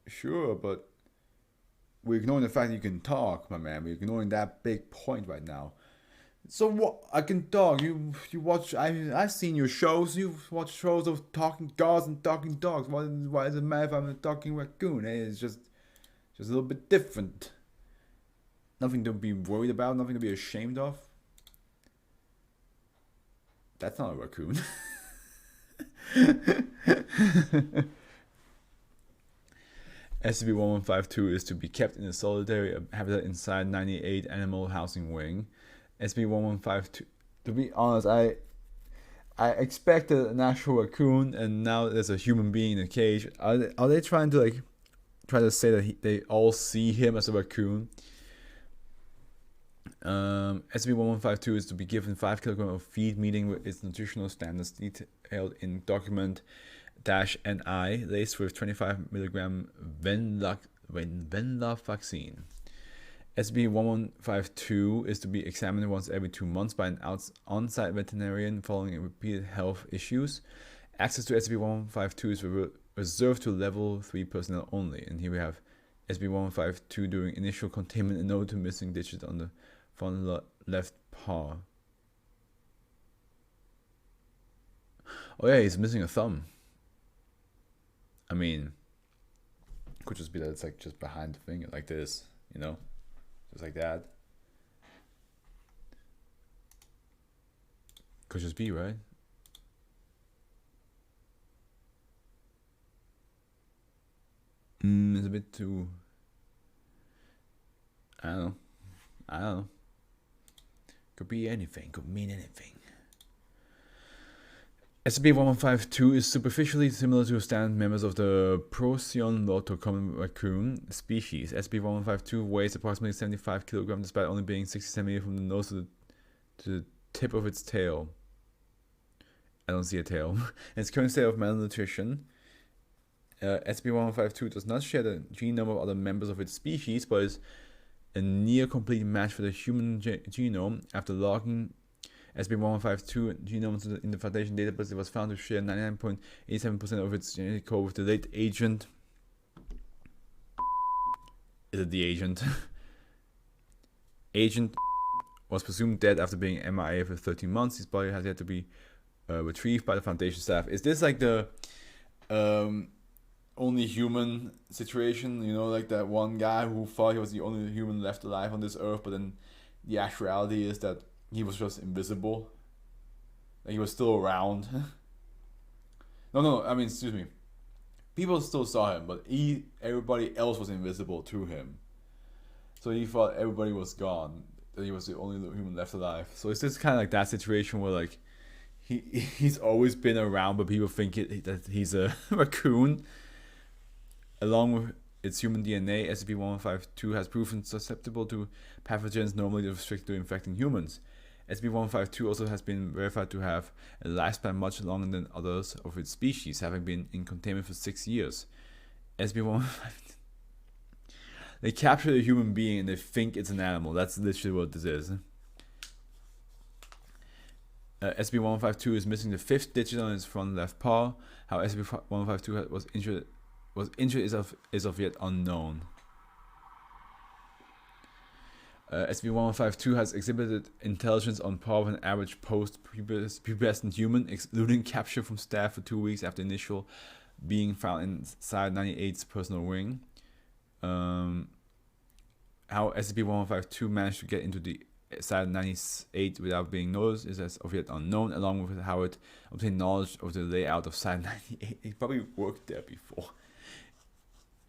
sure, but we're ignoring the fact that you can talk, my man. We're ignoring that big point right now. So what? I can talk. You watch. I've seen your shows. You've watched shows of talking gods and talking dogs. Why does it matter if I'm a talking raccoon? It's just a little bit different. Nothing to be worried about. Nothing to be ashamed of. That's not a raccoon. SCP-1152 is to be kept in a solitary habitat inside 98 Animal Housing Wing. SCP-1152, to be honest, I expected an actual raccoon, and now there's a human being in a cage. Are they trying to say that they all see him as a raccoon? SCP-1152 is to be given 5 kilograms of feed, meeting with its nutritional standards detailed in document -NI, laced with 25 milligram venlafaxine. SCP-1152 is to be examined once every 2 months by an on-site veterinarian following repeated health issues. Access to SCP-1152 is reserved to level 3 personnel only. And here we have SCP-1152 during initial containment and note to missing digits on the front left paw. Oh yeah, he's missing a thumb. I mean, could just be that it's like just behind the finger, like this, you know, just like that. Could just be, right? It's a bit too... I don't know. Could be anything. Could mean anything. SCP-1152 is superficially similar to standard members of the Procyon loto common raccoon species. SCP-1152 weighs approximately 75 kilograms despite only being 60 centimeters from the nose to the tip of its tail. I don't see a tail. In its current state of malnutrition, SCP-1152 does not share the genome of other members of its species, but is a near complete match for the human genome. After logging SCP-1152 genome in the Foundation database, it was found to share 99.87% of its genetic code with the late agent. Is it the agent? Agent was presumed dead after being MIA for 13 months. His body has yet to be retrieved by the Foundation staff. Is this like the only human situation? You know, like that one guy who thought he was the only human left alive on this earth, but then the actuality is that he was just invisible. Like he was still around. No, I mean, excuse me. People still saw him, but everybody else was invisible to him. So he thought everybody was gone, that he was the only human left alive. So it's just kind of like that situation where like he's always been around, but people think that he's a raccoon. Along with its human DNA, SCP-1152 has proven susceptible to pathogens normally restricted to infecting humans. SCP-1152 also has been verified to have a lifespan much longer than others of its species, having been in containment for 6 years. SCP-1152... They capture a human being and they think it's an animal. That's literally what this is. SCP-1152 is missing the 5th digit on its front left paw. How SCP-1152 was injured is of yet unknown. SCP-1152 has exhibited intelligence on par with an average post-pubescent human, excluding capture from staff for 2 weeks after initial being found inside 98's personal wing. How SCP-1152 managed to get into the side 98 without being noticed is as of yet unknown, along with how it obtained knowledge of the layout of side 98. It probably worked there before.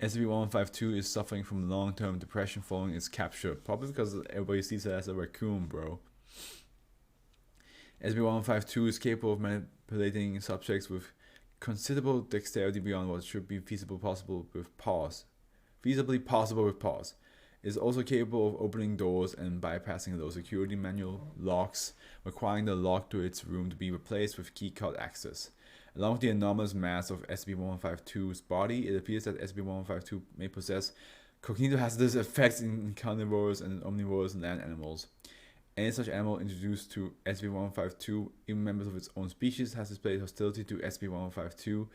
SCP-1152 is suffering from long-term depression following its capture, probably because everybody sees it as a raccoon, bro. SCP-1152 is capable of manipulating subjects with considerable dexterity beyond what should be feasibly possible with paws. It is also capable of opening doors and bypassing low security manual locks, requiring the lock to its room to be replaced with keycard access. Along with the enormous mass of SCP-1152's body, it appears that SCP-1152 may possess cognitive hazardous effects in carnivores and omnivores land animals. Any such animal introduced to SCP-1152, even members of its own species, has displayed hostility to SCP-1152.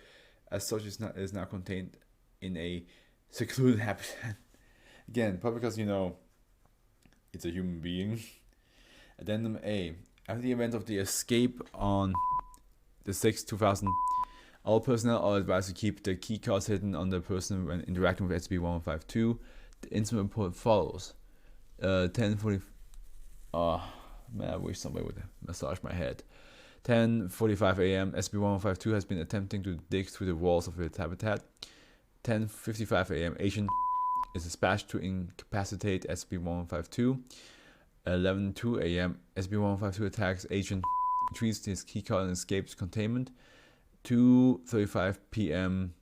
As such, it is now contained in a secluded habitat. Again, probably because, you know, it's a human being. Addendum A. After the event of the escape on the 6th, 2000, all personnel are advised to keep their keycards hidden on the person when interacting with SCP-1152. The incident report follows. 10:40. Oh, man, I wish somebody would massage my head. 10:45 a.m. SCP-1152 has been attempting to dig through the walls of its habitat. 10:55 a.m. Agent is dispatched to incapacitate SCP-1152. 11:02 a.m. SCP-1152 attacks Agent, retrieves his keycard and escapes containment. 2:35 p.m.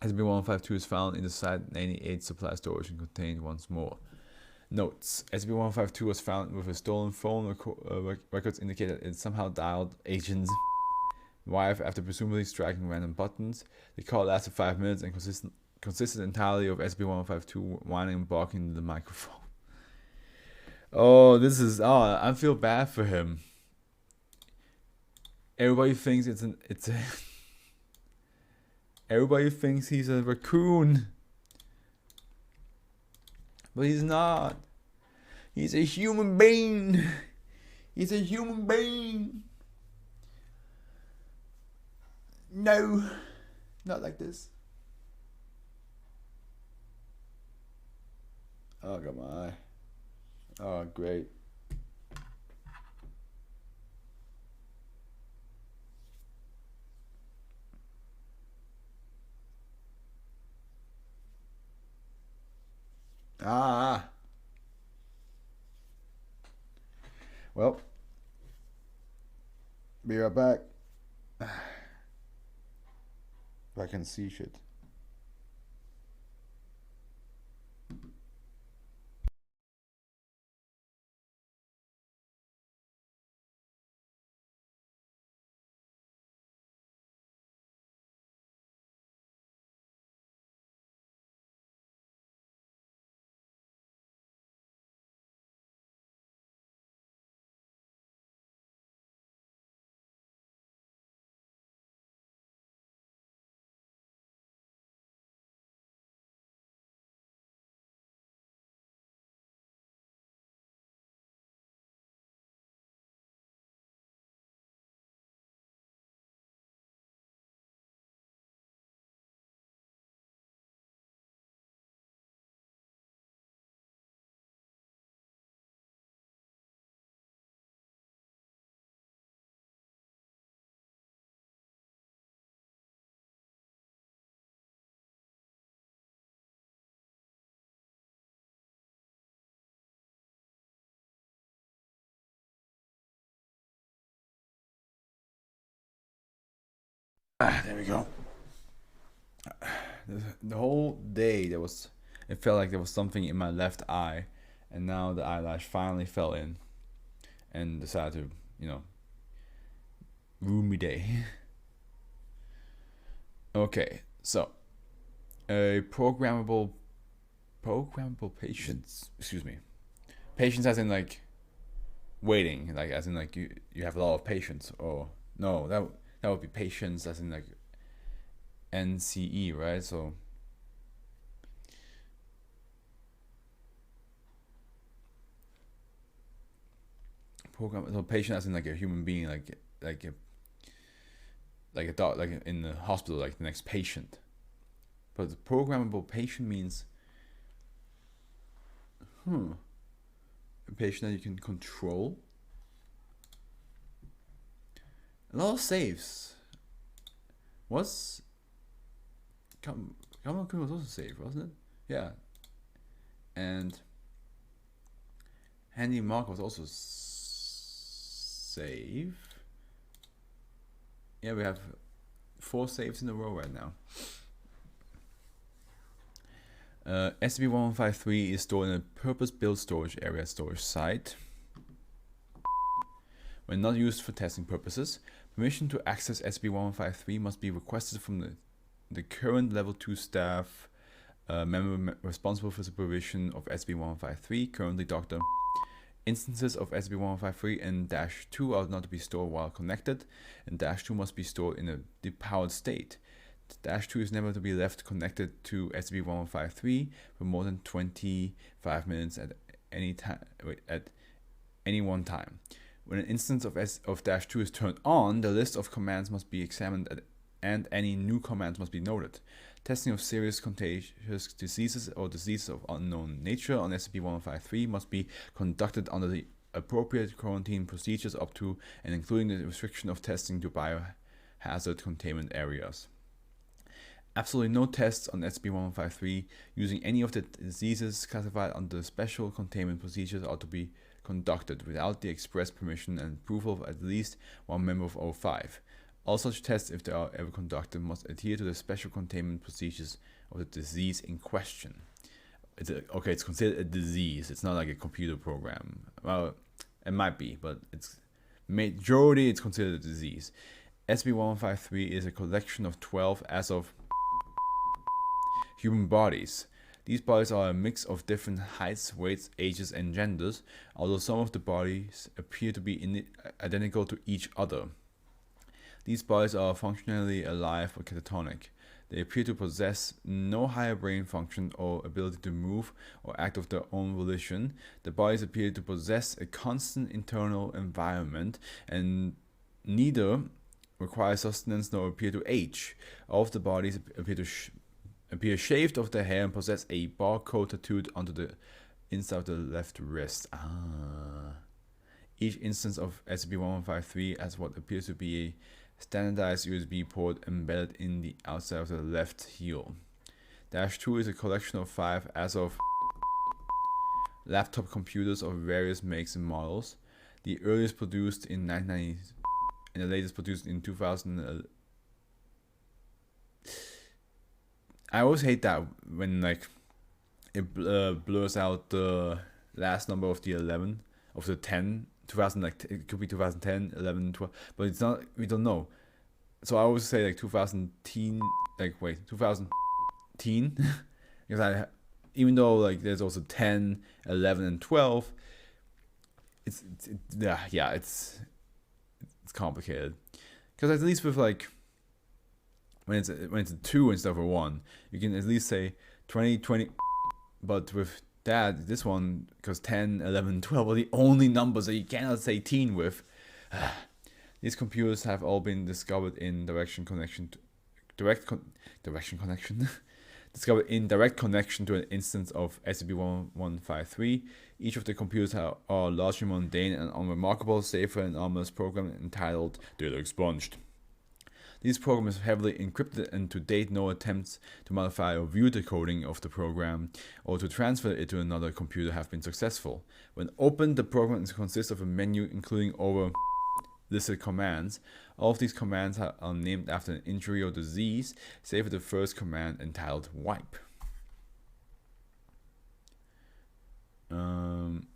SCP-1152 is found in the Site 98 supply storage and contained once more. Notes: SCP-1152 was found with a stolen phone. Records indicate that it somehow dialed Agent's wife after presumably striking random buttons. The call lasted 5 minutes and consisted entirely of SCP-1152 whining and barking into the microphone. I feel bad for him. Everybody thinks everybody thinks he's a raccoon. But he's not. He's a human being. He's a human being. No, not like this. Oh, got my eye. Oh, great. Ah. Well, be right back. If I can see shit. There we go. The whole day it felt like there was something in my left eye, and now the eyelash finally fell in, and decided to, ruin me day. Okay, so a programmable patience. Excuse me. Patience as in like waiting, like as in like you have a lot of patience. Or no, that would be patience as in like NCE, right? So patient as in like a human being, like a dog, like in the hospital, like the next patient. But the programmable patient means a patient that you can control. A lot of saves. What's Come on was also save, wasn't it? Yeah. And Handy Mark was also save. Yeah, we have 4 saves in a row right now. SCP-1153 is stored in a purpose-built storage area storage site. When not used for testing purposes, permission to access SCP-1153 must be requested from the current Level 2 staff member responsible for supervision of SCP-1153, currently Dr. Instances of SCP-1153 and -2 are not to be stored while connected, and -2 must be stored in a depowered state. -2 is never to be left connected to SCP-1153 for more than 25 minutes at any time. At any one time. When an instance of -2 is turned on, the list of commands must be examined and any new commands must be noted. Testing of serious contagious diseases or diseases of unknown nature on SCP-1153 must be conducted under the appropriate quarantine procedures up to and including the restriction of testing to biohazard containment areas. Absolutely no tests on SCP-1153 using any of the diseases classified under special containment procedures are to be conducted without the express permission and approval of at least one member of O5. All such tests, if they are ever conducted, must adhere to the special containment procedures of the disease in question. It's considered a disease. It's not like a computer program. Well, it might be, but it's considered a disease. SCP-1153 is a collection of 12 as of human bodies. These bodies are a mix of different heights, weights, ages, and genders, although some of the bodies appear to be identical to each other. These bodies are functionally alive or catatonic. They appear to possess no higher brain function or ability to move or act of their own volition. The bodies appear to possess a constant internal environment and neither require sustenance nor appear to age. All of the bodies appear shaved of their hair and possess a barcode tattooed onto the inside of the left wrist. Each instance of SCP-1153 has what appears to be a standardized USB port embedded in the outside of the left heel. -2 is a collection of 5 as of laptop computers of various makes and models. The earliest produced in 1990 and the latest produced in 2000. I always hate that when like it blurs out the last number of the 11 of the 10 2000, like it could be 2010 11 12, but it's not, we don't know. So I always say like 2010, like wait 2010 because even though like there's also 10 11 and 12, it's complicated, because at least with like when it's a 2 instead of a 1, you can at least say 2020. But with that, this one, because 10, 11, 12 are the only numbers that you cannot say teen with. These computers have all been discovered in direct connection discovered in direct connection to an instance of SCP-1153. Each of the computers are largely mundane and unremarkable, save for an anomalous program entitled Data Expunged. These programs are heavily encrypted, and to date no attempts to modify or view the coding of the program or to transfer it to another computer have been successful. When opened, the program consists of a menu including over listed commands. All of these commands are named after an injury or disease, save for the first command entitled wipe. When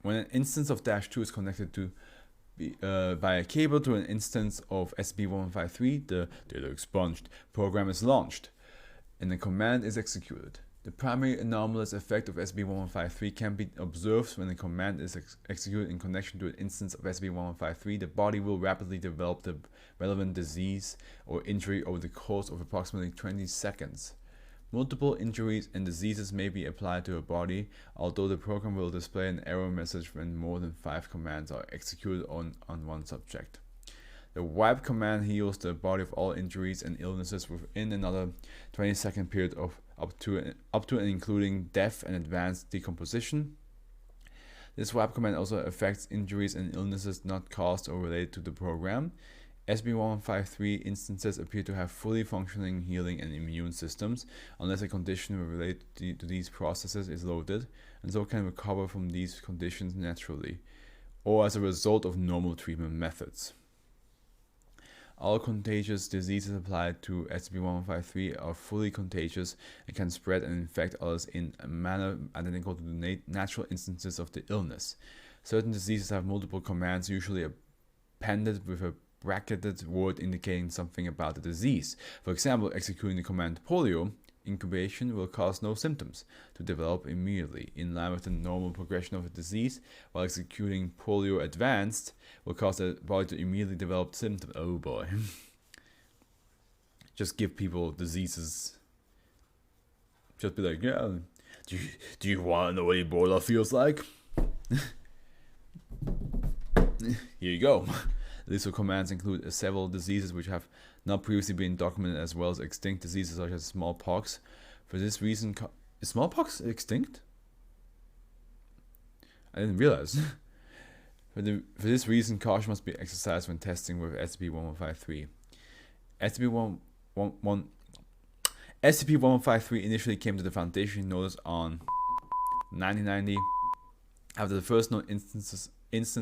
an instance of -2 is connected to by a cable to an instance of SCP-1153, the Data Expunged program is launched, and the command is executed. The primary anomalous effect of SCP-1153 can be observed when the command is executed in connection to an instance of SCP-1153. The body will rapidly develop the relevant disease or injury over the course of approximately 20 seconds. Multiple injuries and diseases may be applied to a body, although the program will display an error message when more than 5 commands are executed on one subject. The wipe command heals the body of all injuries and illnesses within another 20-second period of up to and including death and advanced decomposition. This wipe command also affects injuries and illnesses not caused or related to the program. SCP-1153 instances appear to have fully functioning healing and immune systems, unless a condition related to these processes is loaded, and so can recover from these conditions naturally, or as a result of normal treatment methods. All contagious diseases applied to SCP-1153 are fully contagious and can spread and infect others in a manner identical to the natural instances of the illness. Certain diseases have multiple commands, usually appended with a bracketed word indicating something about the disease. For example, executing the command polio incubation will cause no symptoms to develop immediately, in line with the normal progression of a disease, while executing polio advanced will cause the body to immediately develop symptoms. Oh boy. Just give people diseases. Just be like, yeah, do you want to know what Ebola feels like? Here you go. List of commands include several diseases which have not previously been documented, as well as extinct diseases such as smallpox. For this reason, is smallpox extinct? I didn't realize. For this reason, caution must be exercised when testing with SCP-1153. SCP-1153 initially came to the Foundation notice on 1990 after the first known instance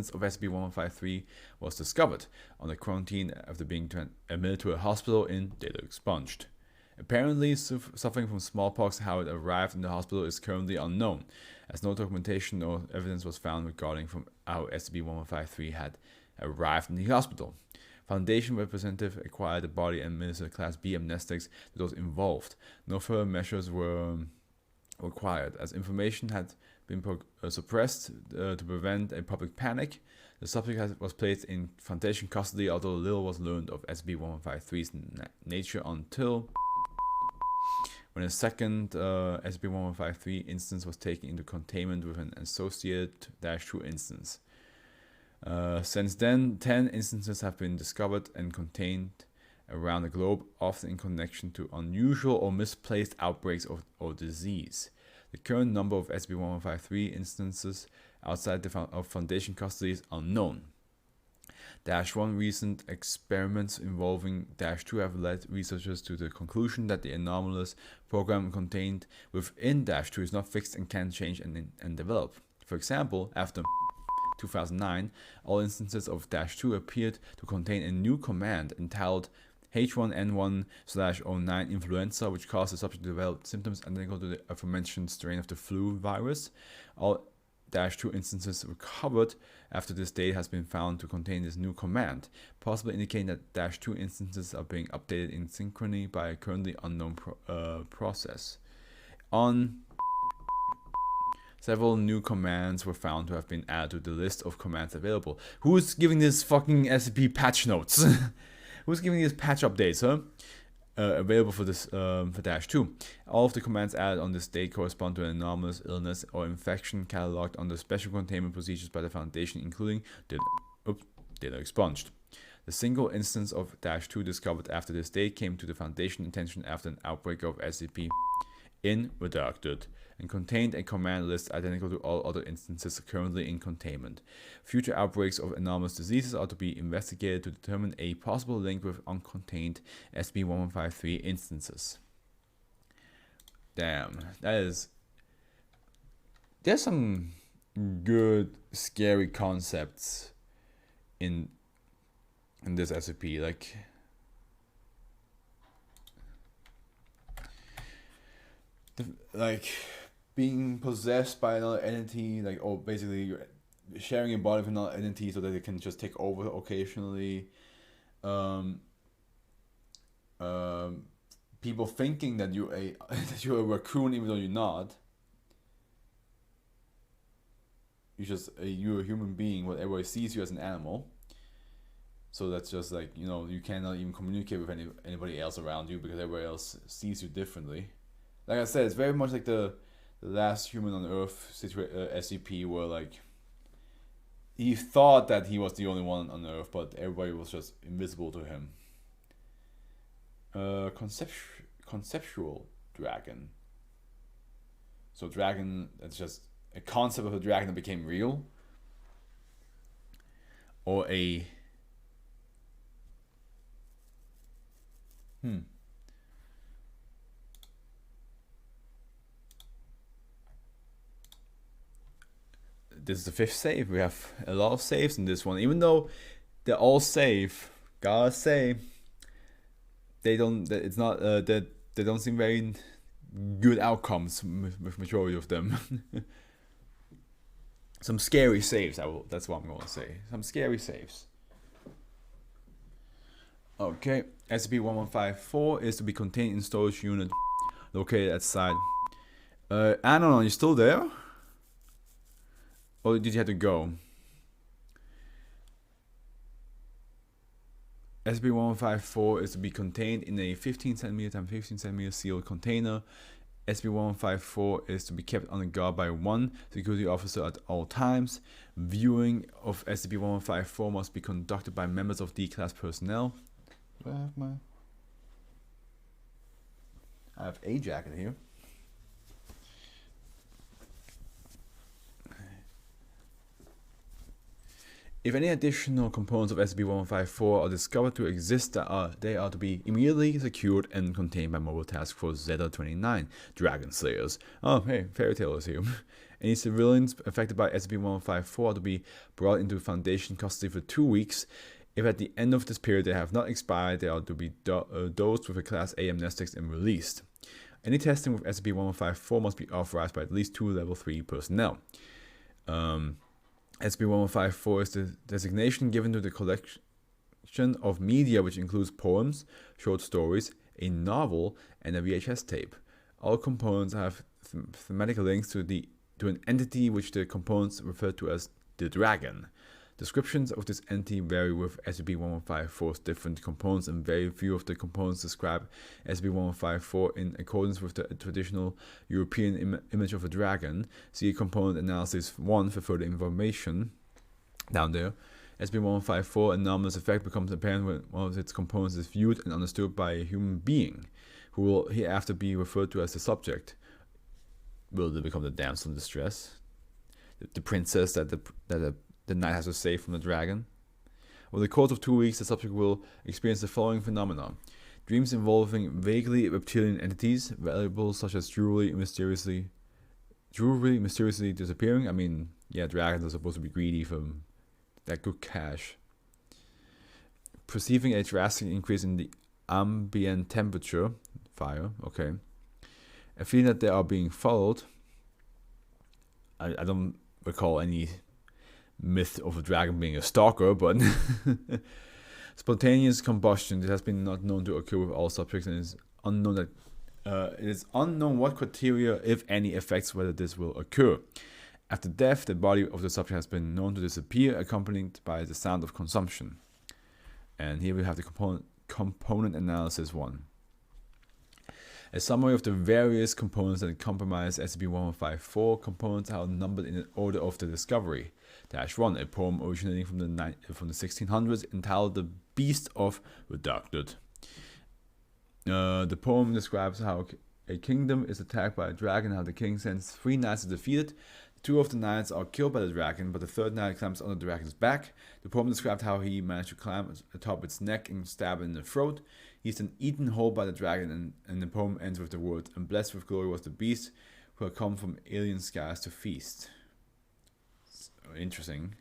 of SCP-1153 was discovered on the quarantine after being admitted to a hospital in Data Expunged. Apparently suffering from smallpox, how it arrived in the hospital is currently unknown, as no documentation or evidence was found regarding from how SCP-1153 had arrived in the hospital. Foundation representative acquired the body and administered Class B amnestics to those involved. No further measures were required, as information had been suppressed to prevent a public panic. The subject was placed in Foundation custody, although little was learned of SCP-1153's nature until when a second SCP-1153 instance was taken into containment with an associated -2 instance. Since then, 10 instances have been discovered and contained around the globe, often in connection to unusual or misplaced outbreaks of disease. The current number of SCP-1153 instances outside of Foundation custody is unknown. -1 recent experiments involving -2 have led researchers to the conclusion that the anomalous program contained within -2 is not fixed and can change and develop. For example, after 2009, all instances of -2 appeared to contain a new command entitled H1N1/09 influenza, which caused the subject to develop symptoms identical to the aforementioned strain of the flu virus. All -2 instances recovered after this date has been found to contain this new command, possibly indicating that -2 instances are being updated in synchrony by a currently unknown process. Several new commands were found to have been added to the list of commands available. Who's giving this fucking SCP patch notes? Who's giving these patch updates, huh? Available for this for -2. All of the commands added on this date correspond to an anomalous illness or infection cataloged under special containment procedures by the Foundation, including data expunged. The single instance of -2 discovered after this date came to the Foundation attention after an outbreak of SCP in redacted and contained a command list identical to all other instances currently in containment. Future outbreaks of anomalous diseases are to be investigated to determine a possible link with uncontained SCP-1153 instances. Damn, there's some good scary concepts in this SCP, like being possessed by another entity, or basically you're sharing a body with another entity so that it can just take over occasionally. People thinking that you're a raccoon even though you're not. You're a human being, but everybody sees you as an animal. So that's just you cannot even communicate with anybody else around you because everybody else sees you differently. Like I said, it's very much like the last human on Earth SCP, where he thought that he was the only one on Earth, but everybody was just invisible to him. Conceptual dragon. So dragon, that's just a concept of a dragon that became real, or a This is the 5th save. We have a lot of saves in this one, even though they're all safe. Gotta say, they don't. It's not that they don't seem very good outcomes with majority of them. Some scary saves. That's what I'm gonna say. Some scary saves. Okay, SCP-1154 is to be contained in storage unit located at site. Anon, are you still there? Or did you have to go? SCP-1154 is to be contained in a 15 cm x 15 cm sealed container. SCP-1154 is to be kept on guard by one security officer at all times. Viewing of SCP-1154 must be conducted by members of D-Class personnel. Do I have a jacket here. If any additional components of SCP-1154 are discovered to exist, they are to be immediately secured and contained by Mobile Task Force Zeta-29, Dragon Slayers. Oh, hey, Fairy Tail is here. Any civilians affected by SCP-1154 are to be brought into Foundation custody for 2 weeks. If at the end of this period they have not expired, they are to be dosed with a Class A amnestics and released. Any testing with SCP-1154 must be authorized by at least 2 Level 3 personnel. SCP-1154 is the designation given to the collection of media which includes poems, short stories, a novel, and a VHS tape. All components have thematic links to an entity which the components refer to as the Dragon. Descriptions of this entity vary with SCP-1154's different components, and very few of the components describe SCP-1154 in accordance with the traditional European image of a dragon. See Component Analysis 1 for further information. Down there, SCP-1154 anomalous effect becomes apparent when one of its components is viewed and understood by a human being, who will hereafter be referred to as the subject. Will they become the damsel in distress? The princess that the knight has to save from the dragon? Over the course of 2 weeks, the subject will experience the following phenomena. Dreams involving vaguely reptilian entities, valuables such as jewelry mysteriously jewelry mysteriously disappearing. I mean, yeah, dragons are supposed to be greedy for that good cash. Perceiving a drastic increase in the ambient temperature, fire, okay. A feeling that they are being followed. I don't recall any myth of a dragon being a stalker, but spontaneous combustion. This has been not known to occur with all subjects, and it is unknown what criteria, if any, affects whether this will occur. After death, the body of the subject has been known to disappear, accompanied by the sound of consumption. And here we have the component analysis one. A summary of the various components that comprise SCP-1154. Components are numbered in the order of the discovery. -1, a poem originating from the 1600s entitled "The Beast of Redacted." The poem describes how a kingdom is attacked by a dragon and how the king sends 3 knights to defeat it. 2 of the knights are killed by the dragon, but the 3rd knight climbs on the dragon's back. The poem described how he managed to climb atop its neck and stab it in the throat. He's then eaten whole by the dragon, and the poem ends with the words, "And blessed with glory was the beast who had come from alien skies to feast." So interesting.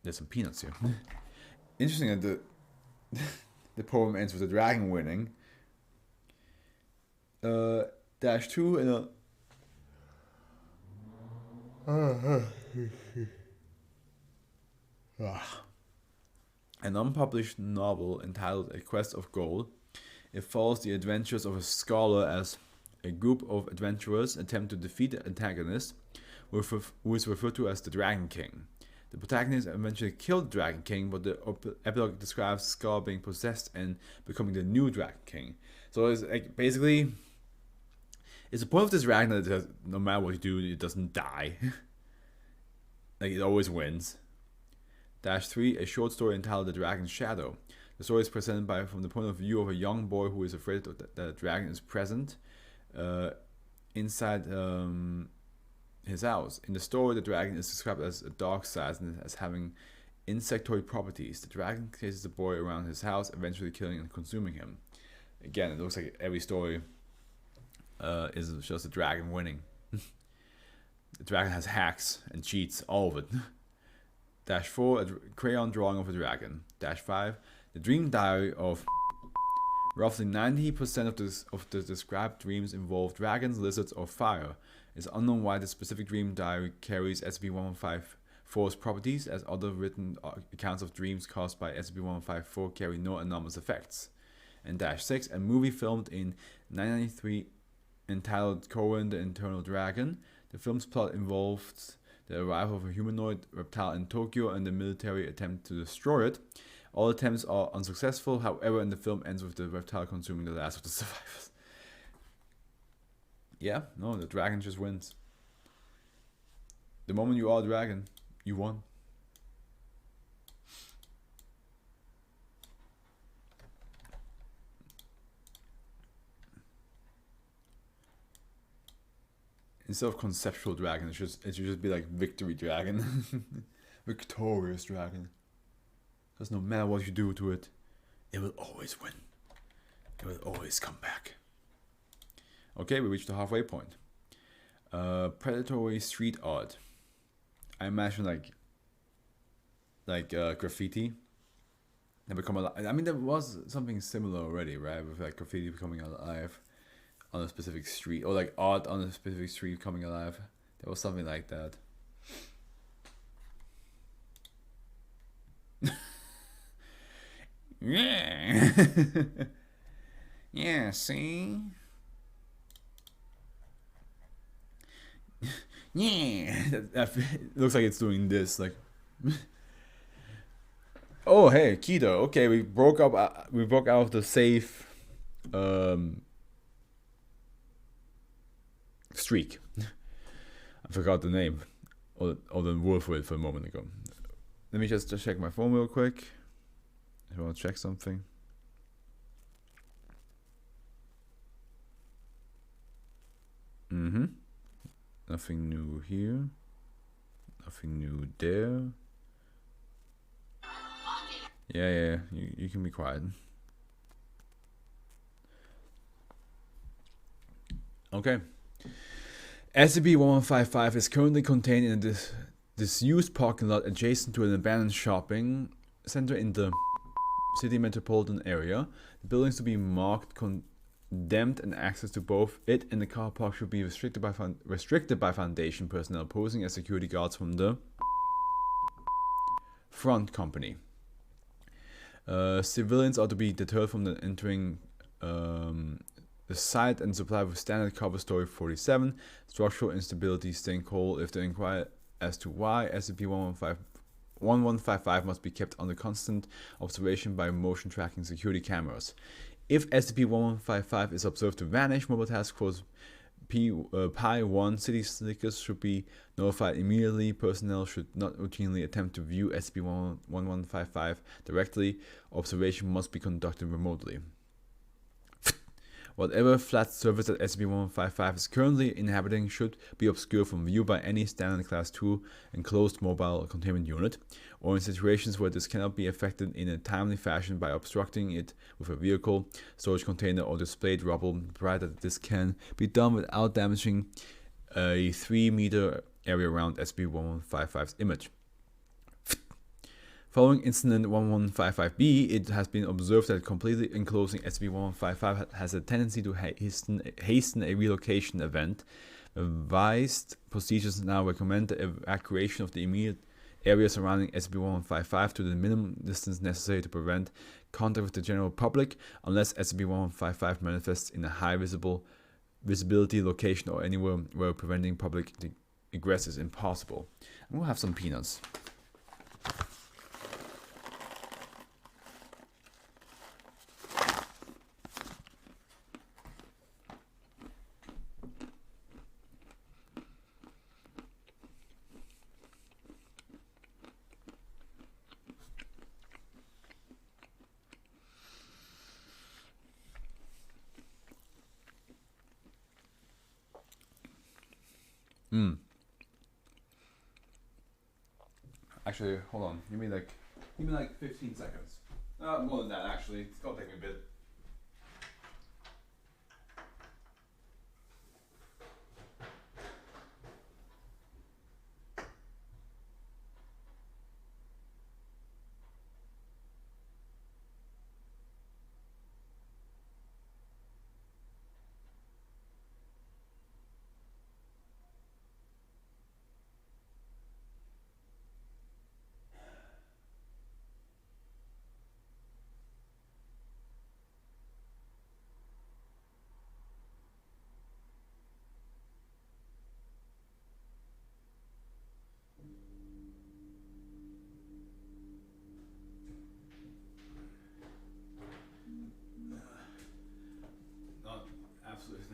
There's some peanuts here. Interesting that the poem ends with the dragon winning. -2 in a an unpublished novel entitled "A Quest of Gold." It follows the adventures of a scholar as a group of adventurers attempt to defeat the antagonist, who is referred to as the Dragon King. The protagonist eventually killed the Dragon King, but the epilogue describes the scholar being possessed and becoming the new Dragon King. So it's like basically, it's the point of this dragon that no matter what you do, it doesn't die. Like it always wins. -3, a short story entitled "The Dragon's Shadow." The story is presented from the point of view of a young boy who is afraid that a dragon is present inside his house. In the story, the dragon is described as a dog-sized and as having insectoid properties. The dragon chases the boy around his house, eventually killing and consuming him. Again, it looks like every story is just a dragon winning. The dragon has hacks and cheats, all of it. -4, a crayon drawing of a dragon. -5, the dream diary of roughly 90% of the described dreams involve dragons, lizards, or fire. It's unknown why the specific dream diary carries SCP-1154's properties, as other written accounts of dreams caused by SCP-1154 carry no anomalous effects. And -6, a movie filmed in 1993 entitled "Corin the Eternal Dragon." The film's plot involved the arrival of a humanoid reptile in Tokyo and the military attempt to destroy it. All attempts are unsuccessful, however, and the film ends with the reptile consuming the last of the survivors. Yeah, no, the dragon just wins. The moment you are a dragon, you won. Instead of conceptual dragon, it should just be like victory dragon. Victorious dragon. Because no matter what you do to it, it will always win. It will always come back. Okay, we reached the halfway point. Predatory street art. I imagine like graffiti. They become alive. I mean, there was something similar already, right? With like graffiti becoming alive on a specific street, or like art on a specific street coming alive. There was something like that. Yeah. Yeah, see? Yeah. It looks like it's doing this, like. Oh, hey, Keto. Okay, we broke out of the safe streak. I forgot the name or the word for it for a moment ago. Let me just check my phone real quick. I want to check something. Nothing new here. Nothing new there. Yeah. You can be quiet. Okay. SCP-1155 is currently contained in a disused parking lot adjacent to an abandoned shopping center in the city metropolitan area. The buildings to be marked condemned, and access to both it and the car park should be restricted by Foundation personnel posing as security guards from the front company. Civilians are to be deterred from entering the site and supplied with standard cover story 47, structural instability sinkhole. If they inquire as to why SCP-1155 must be kept under constant observation by motion tracking security cameras. If SCP-1155 is observed to vanish, Mobile Task Force Pi 1 City Slickers should be notified immediately. Personnel should not routinely attempt to view SCP-1155 directly. Observation must be conducted remotely. Whatever flat surface that SCP-1155 is currently inhabiting should be obscured from view by any standard Class 2 enclosed mobile containment unit, or in situations where this cannot be effected in a timely fashion by obstructing it with a vehicle, storage container, or displayed rubble, provided that this can be done without damaging a 3-meter area around SCP-1155's image. Following Incident 1155-B, it has been observed that completely enclosing SCP-1155 has a tendency to hasten a relocation event. Revised procedures now recommend the evacuation of the immediate area surrounding SCP-1155 to the minimum distance necessary to prevent contact with the general public, unless SCP-1155 manifests in a high visibility location or anywhere where preventing public egress is impossible. And we'll have some peanuts. Actually, hold on. Give me like 15 seconds. More than that, actually. It's gonna take me a bit.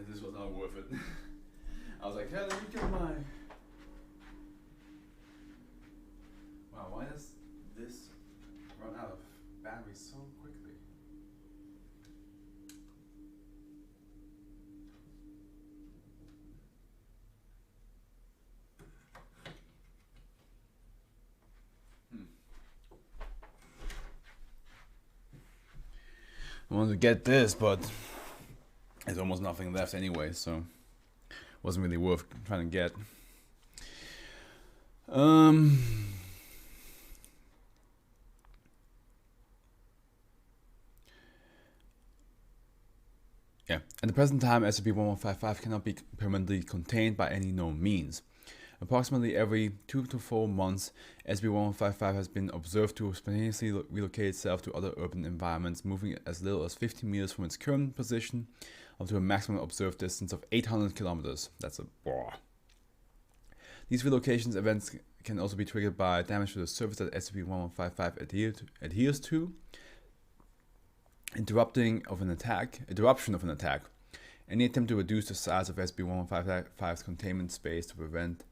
This was not worth it. I was like, hey, let me get my... Wow, why does this run out of battery so quickly? I wanted to get this, but there's almost nothing left anyway, so it wasn't really worth trying to get. Yeah, at the present time, SCP-1155 cannot be permanently contained by any known means. Approximately every 2 to 4 months, SCP-1155 has been observed to spontaneously relocate itself to other urban environments, moving as little as 50 meters from its current position up to a maximum observed distance of 800 kilometers. That's a bore. These relocations events can also be triggered by damage to the surface that SCP-1155 adheres to, interruption of an attack. Any attempt to reduce the size of SCP-1155's containment space to prevent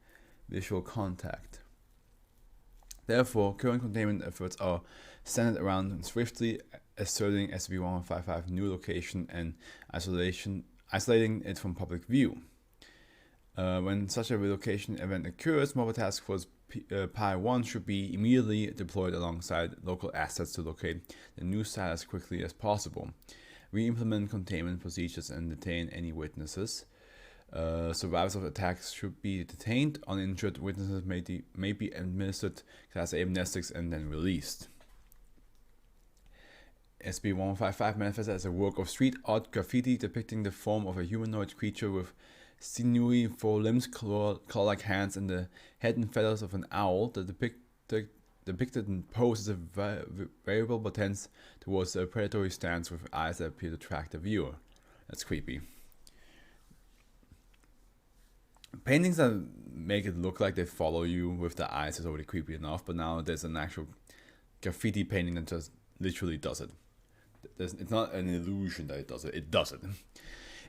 visual contact. Therefore, current containment efforts are centered around swiftly asserting SCP-1155 new location and isolating it from public view. When such a relocation event occurs, Mobile Task Force Pi 1 should be immediately deployed alongside local assets to locate the new site as quickly as possible, re-implement containment procedures, and detain any witnesses. Survivors of attacks should be detained. Uninjured witnesses may be administered Class A amnestics and then released. SB-1155 manifests as a work of street art graffiti depicting the form of a humanoid creature with sinewy forelimbs, claw-like hands, and the head and feathers of an owl. The depicted pose is a variable but tends towards a predatory stance with eyes that appear to track the viewer. That's creepy. Paintings that make it look like they follow you with the eyes is already creepy enough, but now there's an actual graffiti painting that just literally does it. It's not an illusion that it does it, it does it.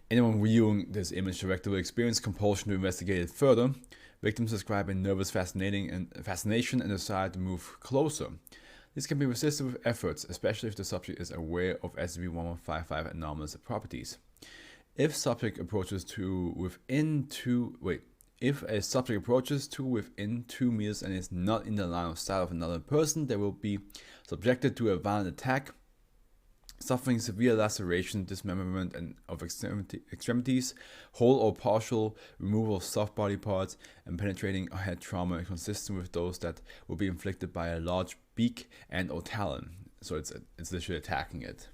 Anyone viewing this image directly will experience compulsion to investigate it further. Victims describe a nervous fascination and desire to move closer. This can be resisted with efforts, especially if the subject is aware of SCP-1155 anomalous properties. If a subject approaches to within 2 meters and is not in the line of sight of another person, they will be subjected to a violent attack, suffering severe laceration, dismemberment and of extremities, whole or partial removal of soft body parts, and penetrating head trauma consistent with those that will be inflicted by a large beak and or talon. So it's literally attacking it.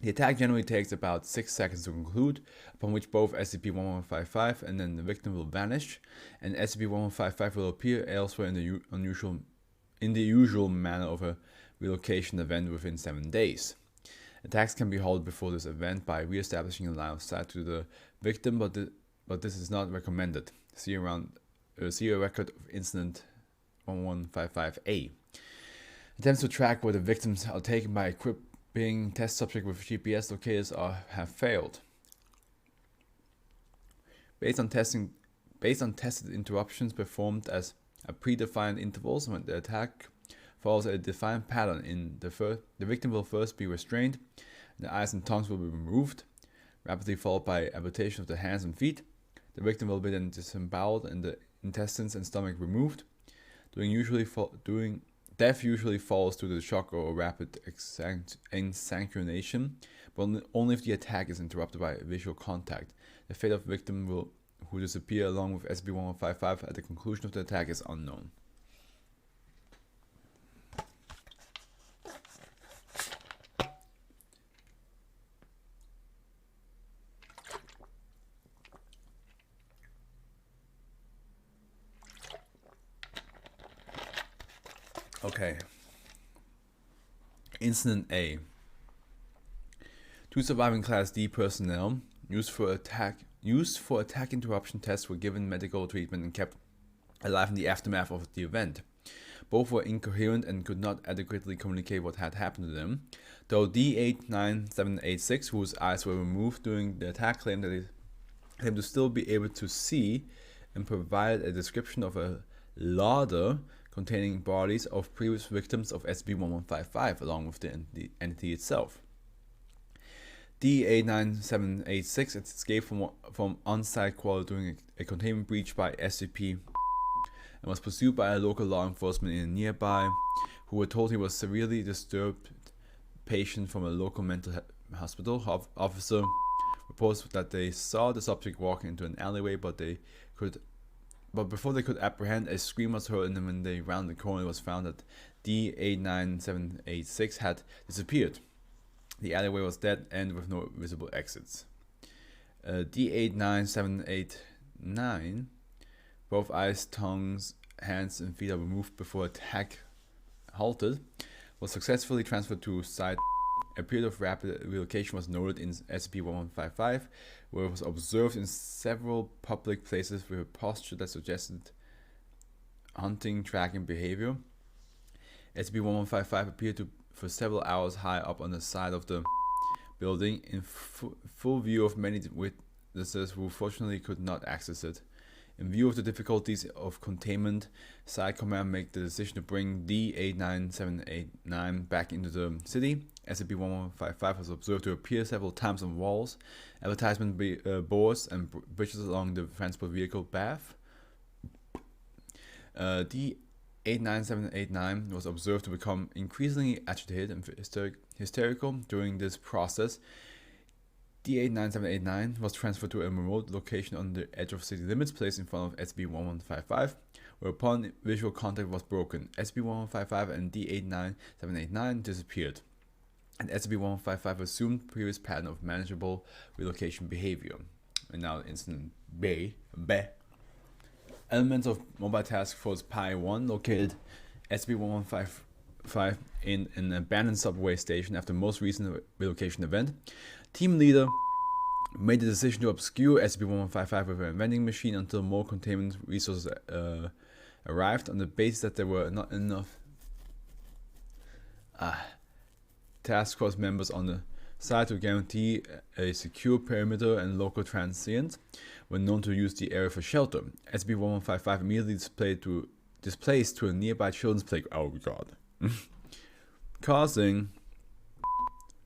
The attack generally takes about 6 seconds to conclude, upon which both SCP-1155 and then the victim will vanish, and SCP-1155 will appear elsewhere in the usual manner of a relocation event within 7 days. Attacks can be held before this event by re-establishing a line of sight to the victim, but this is not recommended. See a record of incident 1155A. Attempts to track where the victims are taken by equipping test subject with GPS locators have failed. Based on tested interruptions performed as a predefined intervals, when the attack follows a defined pattern, the victim will first be restrained, the eyes and tongues will be removed, rapidly followed by amputation of the hands and feet. The victim will be then disemboweled and the intestines and stomach removed. Death usually follows due to the shock or rapid insanguination, but only if the attack is interrupted by visual contact. The fate of the victim who disappear along with SCP-1155 at the conclusion of the attack is unknown. Okay. Incident A. 2 surviving Class D personnel used for attack interruption tests were given medical treatment and kept alive in the aftermath of the event. Both were incoherent and could not adequately communicate what had happened to them. Though D-89786, whose eyes were removed during the attack, claimed to still be able to see and provided a description of a larder containing bodies of previous victims of SCP-1155 along with the entity itself. D-89786 escaped from on-site quarter during a containment breach by SCP and was pursued by a local law enforcement in nearby, who were told he was severely disturbed patient from a local mental hospital. Officer reports that they saw the subject walking into an alleyway, but before they could apprehend, a scream was heard, and when they rounded the corner, it was found that D-89786 had disappeared. The alleyway was dead end with no visible exits. D-89789, both eyes, tongues, hands, and feet are removed before attack halted, was successfully transferred to site. A period of rapid relocation was noted in SCP-1155, where it was observed in several public places with a posture that suggested hunting, tracking behavior. SCP-1155 appeared for several hours high up on the side of the building, in full view of many witnesses who fortunately could not access it. In view of the difficulties of containment, Site Command made the decision to bring D-89789 back into the city. SCP-1155 was observed to appear several times on walls, advertisement boards, and bridges along the transport vehicle path. D-89789 was observed to become increasingly agitated and hysterical during this process. D89789 was transferred to a remote location on the edge of city limits, placed in front of SB1155, whereupon visual contact was broken. SB1155 and D89789 disappeared, and SB1155 assumed previous pattern of manageable relocation behavior. And now incident B. Elements of Mobile Task Force Pi 1 located SB1155 in an abandoned subway station after the most recent relocation event. Team leader made the decision to obscure SB1155 with a vending machine until more containment resources arrived, on the basis that there were not enough task force members on the site to guarantee a secure perimeter, and local transients were known to use the area for shelter. SB1155 immediately displaced to a nearby children's playground. Oh god. Causing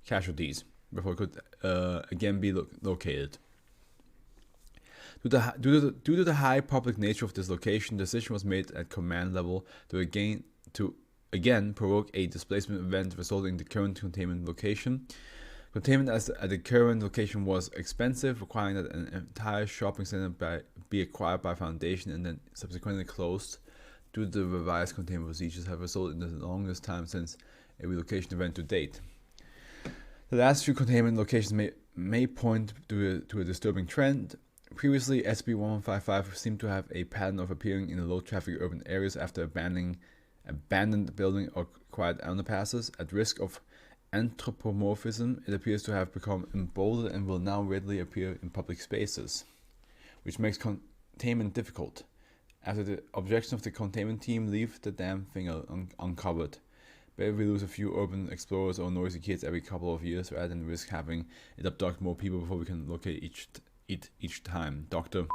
casualties before it could again be located. Due to the high public nature of this location, the decision was made at command level to again provoke a displacement event resulting in the current containment location. Containment at the current location was expensive, requiring that an entire shopping center be acquired by Foundation and then subsequently closed. Due to the revised containment procedures have resulted in the longest time since a relocation event to date. The last few containment locations may point to a disturbing trend. Previously, SB1155 seemed to have a pattern of appearing in low-traffic urban areas after abandoned building or quiet underpasses. At risk of anthropomorphism, it appears to have become emboldened and will now readily appear in public spaces, which makes containment difficult. After the objection of the containment team, leave the damn thing uncovered. Better we lose a few urban explorers or noisy kids every couple of years rather than risk having it abduct more people before we can locate each time. Doctor.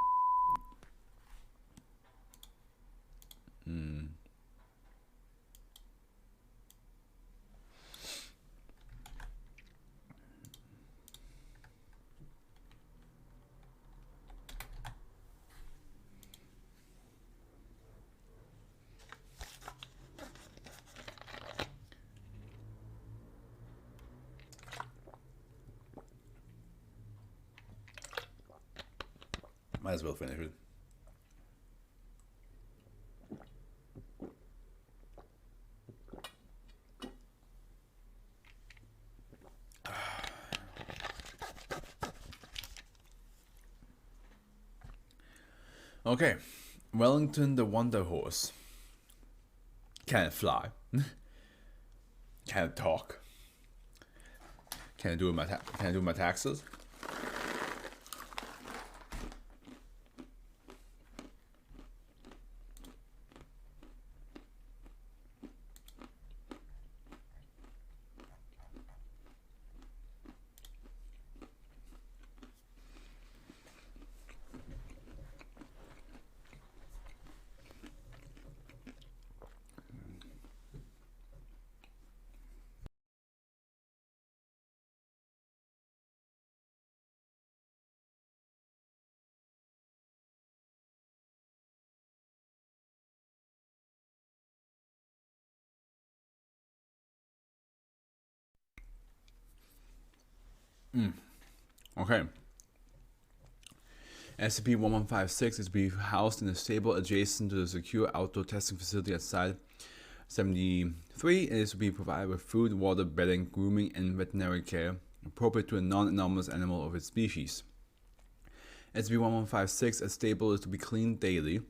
Might as well finish it. Okay, Wellington the Wonder Horse. Can it fly? Can it talk? Can I do my taxes? Okay. SCP-1156 is to be housed in a stable adjacent to the secure outdoor testing facility at Site 73. It is to be provided with food, water, bedding, grooming, and veterinary care appropriate to a non-anomalous animal of its species. SCP-1156 as stable is to be cleaned daily.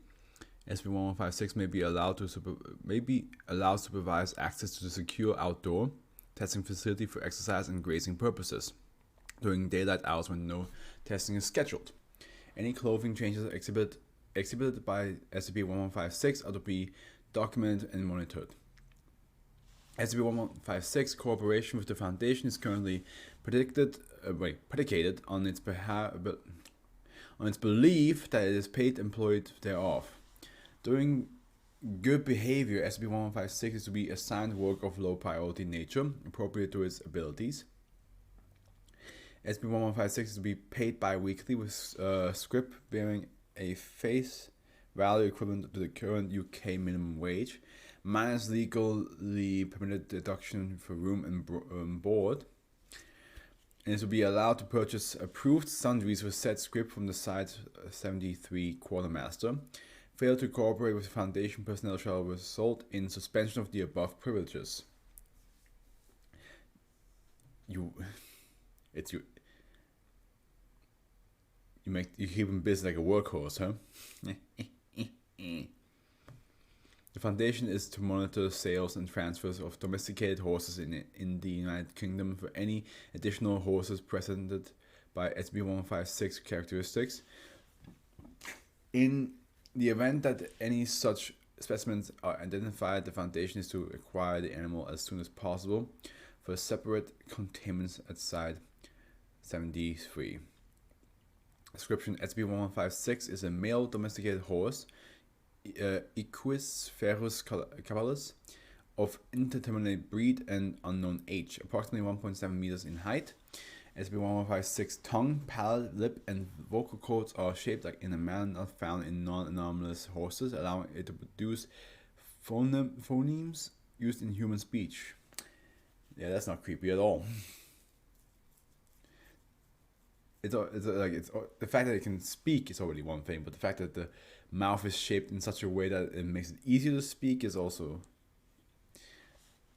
SCP-1156 may be allowed to supervise access to the secure outdoor testing facility for exercise and grazing purposes during daylight hours when no testing is scheduled. Any clothing changes exhibited by SCP-1156 are to be documented and monitored. SCP-1156 cooperation with the Foundation is currently predicated on its belief that it is paid employed thereof. During good behavior, SCP-1156 is to be assigned work of low priority nature, appropriate to its abilities. SCP-1156 is to be paid bi-weekly with scrip bearing a face value equivalent to the current UK minimum wage, minus legally permitted deduction for room and board. and is to be allowed to purchase approved sundries with said script from the site 73 Quartermaster. Fail to cooperate with the Foundation personnel shall result in suspension of the above privileges. You keep him busy like a workhorse, huh? The Foundation is to monitor sales and transfers of domesticated horses in the United Kingdom for any additional horses presented by SB 156 characteristics. In the event that any such specimens are identified, the Foundation is to acquire the animal as soon as possible for separate containment at Site 73. Description: SB 1156 is a male domesticated horse, Equus ferus cavalis, of indeterminate breed and unknown age, approximately 1.7 meters in height. SB 1156 tongue, palate, lip, and vocal cords are shaped like in a manner not found in non-anomalous horses, allowing it to produce phonemes used in human speech. Yeah, that's not creepy at all. It's the fact that it can speak is already one thing, but the fact that the mouth is shaped in such a way that it makes it easier to speak is also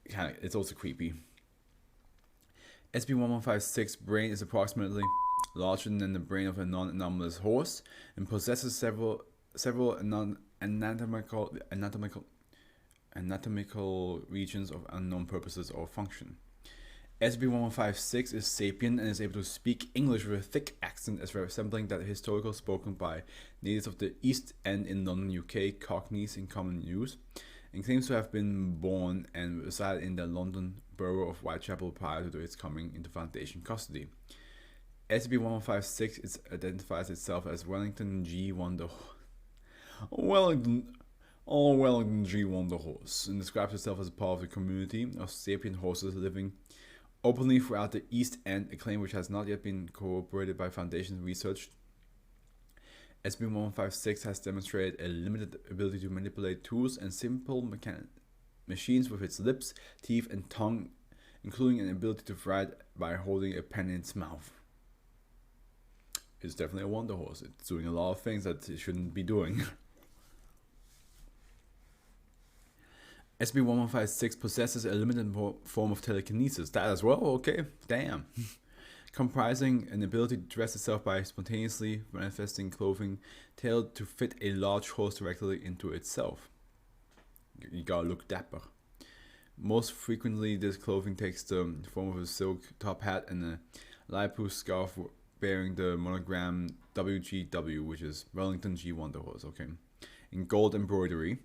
it's also creepy. SB 1156 brain is approximately larger than the brain of a non-anomalous horse and possesses several anatomical regions of unknown purposes or function. SB 1156 is sapient and is able to speak English with a thick accent as resembling that historical spoken by natives of the East End in London, UK, Cockneys in common use, and claims to have been born and resided in the London borough of Whitechapel prior to its coming into Foundation custody. SB 1156 identifies itself as Wellington G. Wonder G. Wonder Horse, and describes itself as part of the community of sapient horses living openly throughout the East End, a claim which has not yet been corroborated by Foundation research. SB 1156 has demonstrated a limited ability to manipulate tools and simple machines with its lips, teeth, and tongue, including an ability to write by holding a pen in its mouth. It's definitely a wonder horse. It's doing a lot of things that it shouldn't be doing. SB 1156 possesses a limited form of telekinesis. That as well? Okay, damn. Comprising an ability to dress itself by spontaneously manifesting clothing tailored to fit a large horse directly into itself. You gotta look dapper. Most frequently, this clothing takes the form of a silk top hat and a light-proof scarf bearing the monogram WGW, which is Wellington G. Wonder Horse, okay, in gold embroidery.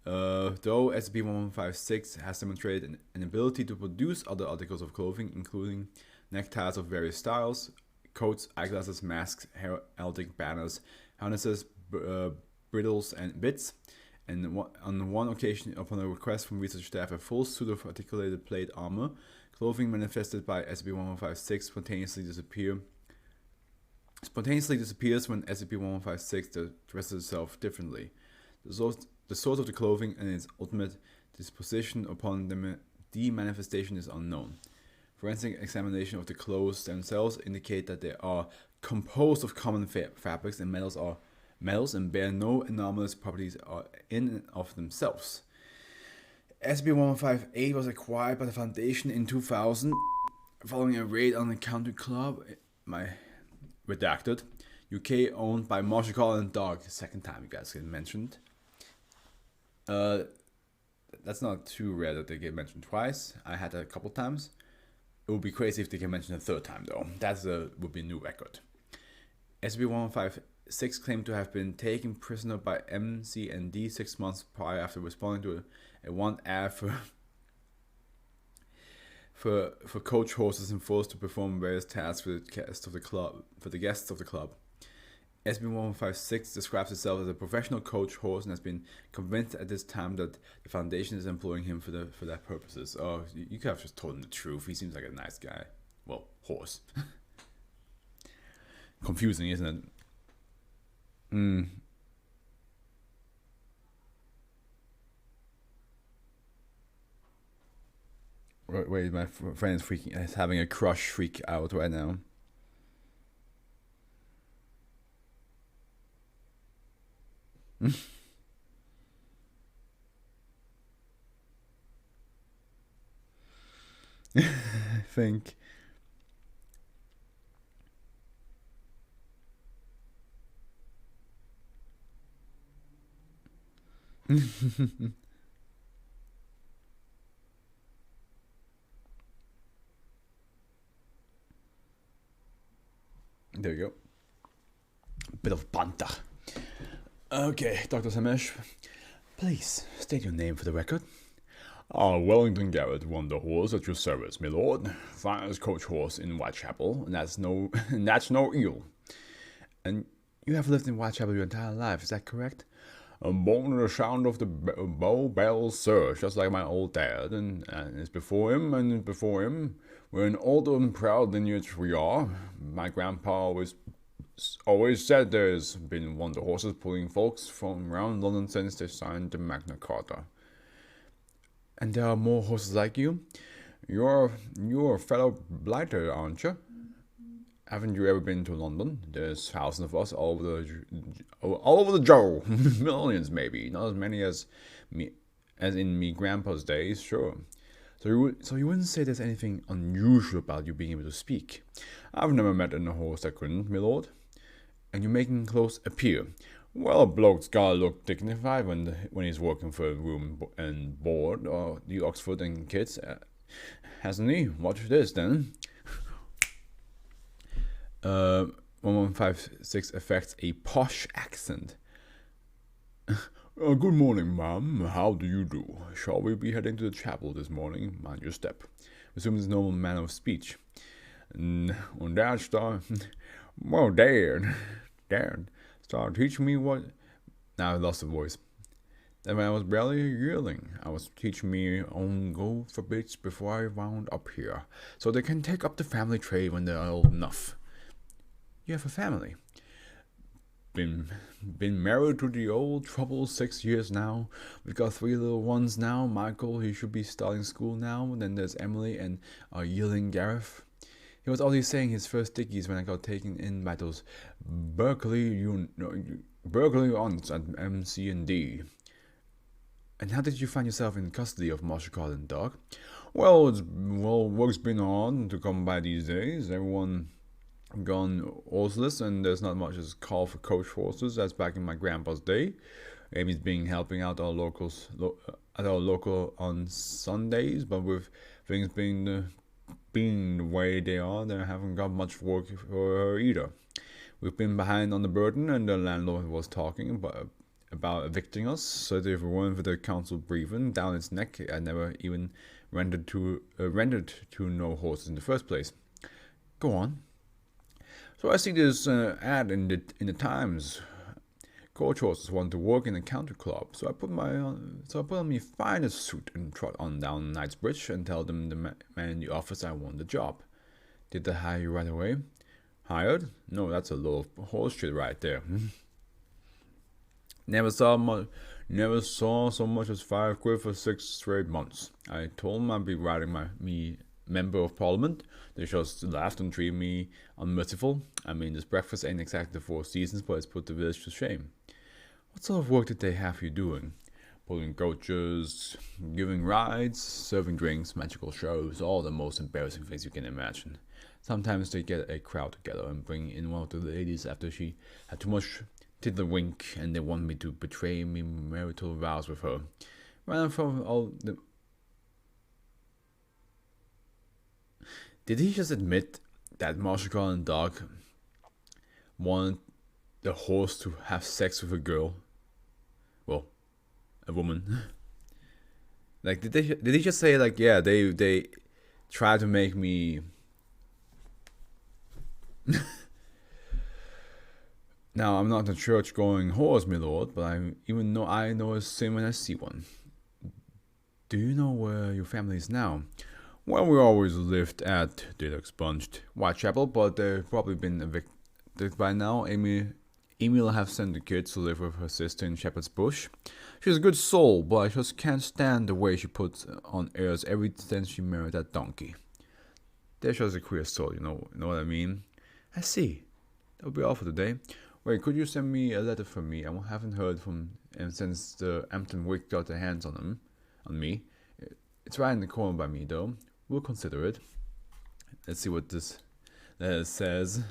Though SB 1156 has demonstrated an ability to produce other articles of clothing, including neckties of various styles, coats, eyeglasses, masks, heraldic banners, harnesses, bridles, and bits, and on one occasion, upon a request from research staff, a full suit of articulated plate armor, clothing manifested by SB 1156 spontaneously disappears when SCP 1156 dresses itself differently. The source of the clothing and its ultimate disposition upon the manifestation is unknown. Forensic examination of the clothes themselves indicate that they are composed of common fabrics and metals and bear no anomalous properties in and of themselves. SB 1158 was acquired by the Foundation in 2000 following a raid on the Country Club, redacted, UK, owned by Marshall Collins Dog. Second time you guys get mentioned. That's not too rare that they get mentioned twice. I had that a couple times. It would be crazy if they get mentioned a third time though. That would be a new record. SB 1156 claimed to have been taken prisoner by MC&D 6 months prior after responding to a want ad for coach horses and forced to perform various tasks for the guests of the club. SB 1156 describes itself as a professional coach horse and has been convinced at this time that the Foundation is employing him for that purposes. Oh, you could have just told him the truth. He seems like a nice guy. Well, horse. Confusing, isn't it? Wait, my friend is having a crush freak out right now. I think. There you go. Bit of banter. Okay, Dr. Samesh, please state your name for the record. Wellington Garrett won the horse at your service, my lord. Finest coach horse in Whitechapel, and that's no, and that's no eel. And you have lived in Whitechapel your entire life, is that correct? I'm born to the sound of the bow bells surge, just like my old dad, and it's before him, and before him. We're an old and proud lineage we are. My grandpa always said there's been wonder horses pulling folks from around London since they signed the Magna Carta. And there are more horses like you? You're a fellow blighter, aren't you? Haven't you ever been to London? There's thousands of us all over the Joe. Millions maybe, not as many as in me grandpa's days, sure. So you wouldn't say there's anything unusual about you being able to speak? I've never met a horse that couldn't, my lord. And you're making clothes appear. Well, a bloke's gotta look dignified when he's working for a room and board or the Oxford and kids, hasn't he? Watch this then. 1156 affects a posh accent. Good morning, ma'am. How do you do? Shall we be heading to the chapel this morning? Mind your step. Resume his normal manner of speech. And Dad started. Well, Dad, started teaching me what. Now I lost the voice. Then when I was barely yielding, I was teaching me own go for bits before I wound up here, so they can take up the family trade when they're old enough. You have a family. Been married to the old trouble 6 years now. We've got 3 little ones now. Michael, he should be starting school now. Then there's Emily and our yearling Gareth. He was always saying his first dickies when I got taken in by those Berkeley aunts at MC and D. And how did you find yourself in custody of Marshall Garden Dog? Well, work's been on to come by these days. Everyone gone horseless, and there's not much as call for coach horses as back in my grandpa's day. Amy's been helping out our locals at our local on Sundays, but with things being the way they are, they haven't got much work for her either. We've been behind on the burden, and the landlord was talking about evicting us, so that if it weren't for the council breathing down its neck, I never even rented to no horses in the first place. Go on. So I see this ad in the Times. Coach horses want to work in a country club. So I put on my finest suit and trot on down Knightsbridge and tell them the man in the office I won the job. Did they hire you right away? Hired? No, that's a load of horse shit right there. Never saw so much as £5 for 6 straight months. I told them I'd be writing me member of parliament. They just laughed and treated me unmerciful. I mean, this breakfast ain't exactly the 4 seasons, but it's put the village to shame. What sort of work did they have you doing? Pulling coaches, giving rides, serving drinks, magical shows, all the most embarrassing things you can imagine. Sometimes they get a crowd together and bring in one of the ladies after she had too much tiddlywink, and they want me to betray me marital vows with her. Ran from all the. Did he just admit that Marshall and Dog wanted the horse to have sex with a girl? Well, a woman. Like, did he just say, like, yeah, they tried to make me. Now, I'm not a church-going horse, my lord, but I know a sin when I see one. Do you know where your family is now? Well, we always lived at, they expunged, Whitechapel, but they've probably been evicted by now. Amy Amy will have sent the kids to live with her sister in Shepherd's Bush. She's a good soul, but I just can't stand the way she puts on airs every since she married that donkey. There's just a queer soul, you know what I mean? I see. That'll be all for today. Wait, could you send me a letter from me? I haven't heard from him since the Hampton Wick got their hands on me. It's right in the corner by me, though. We'll consider it. Let's see what this letter says.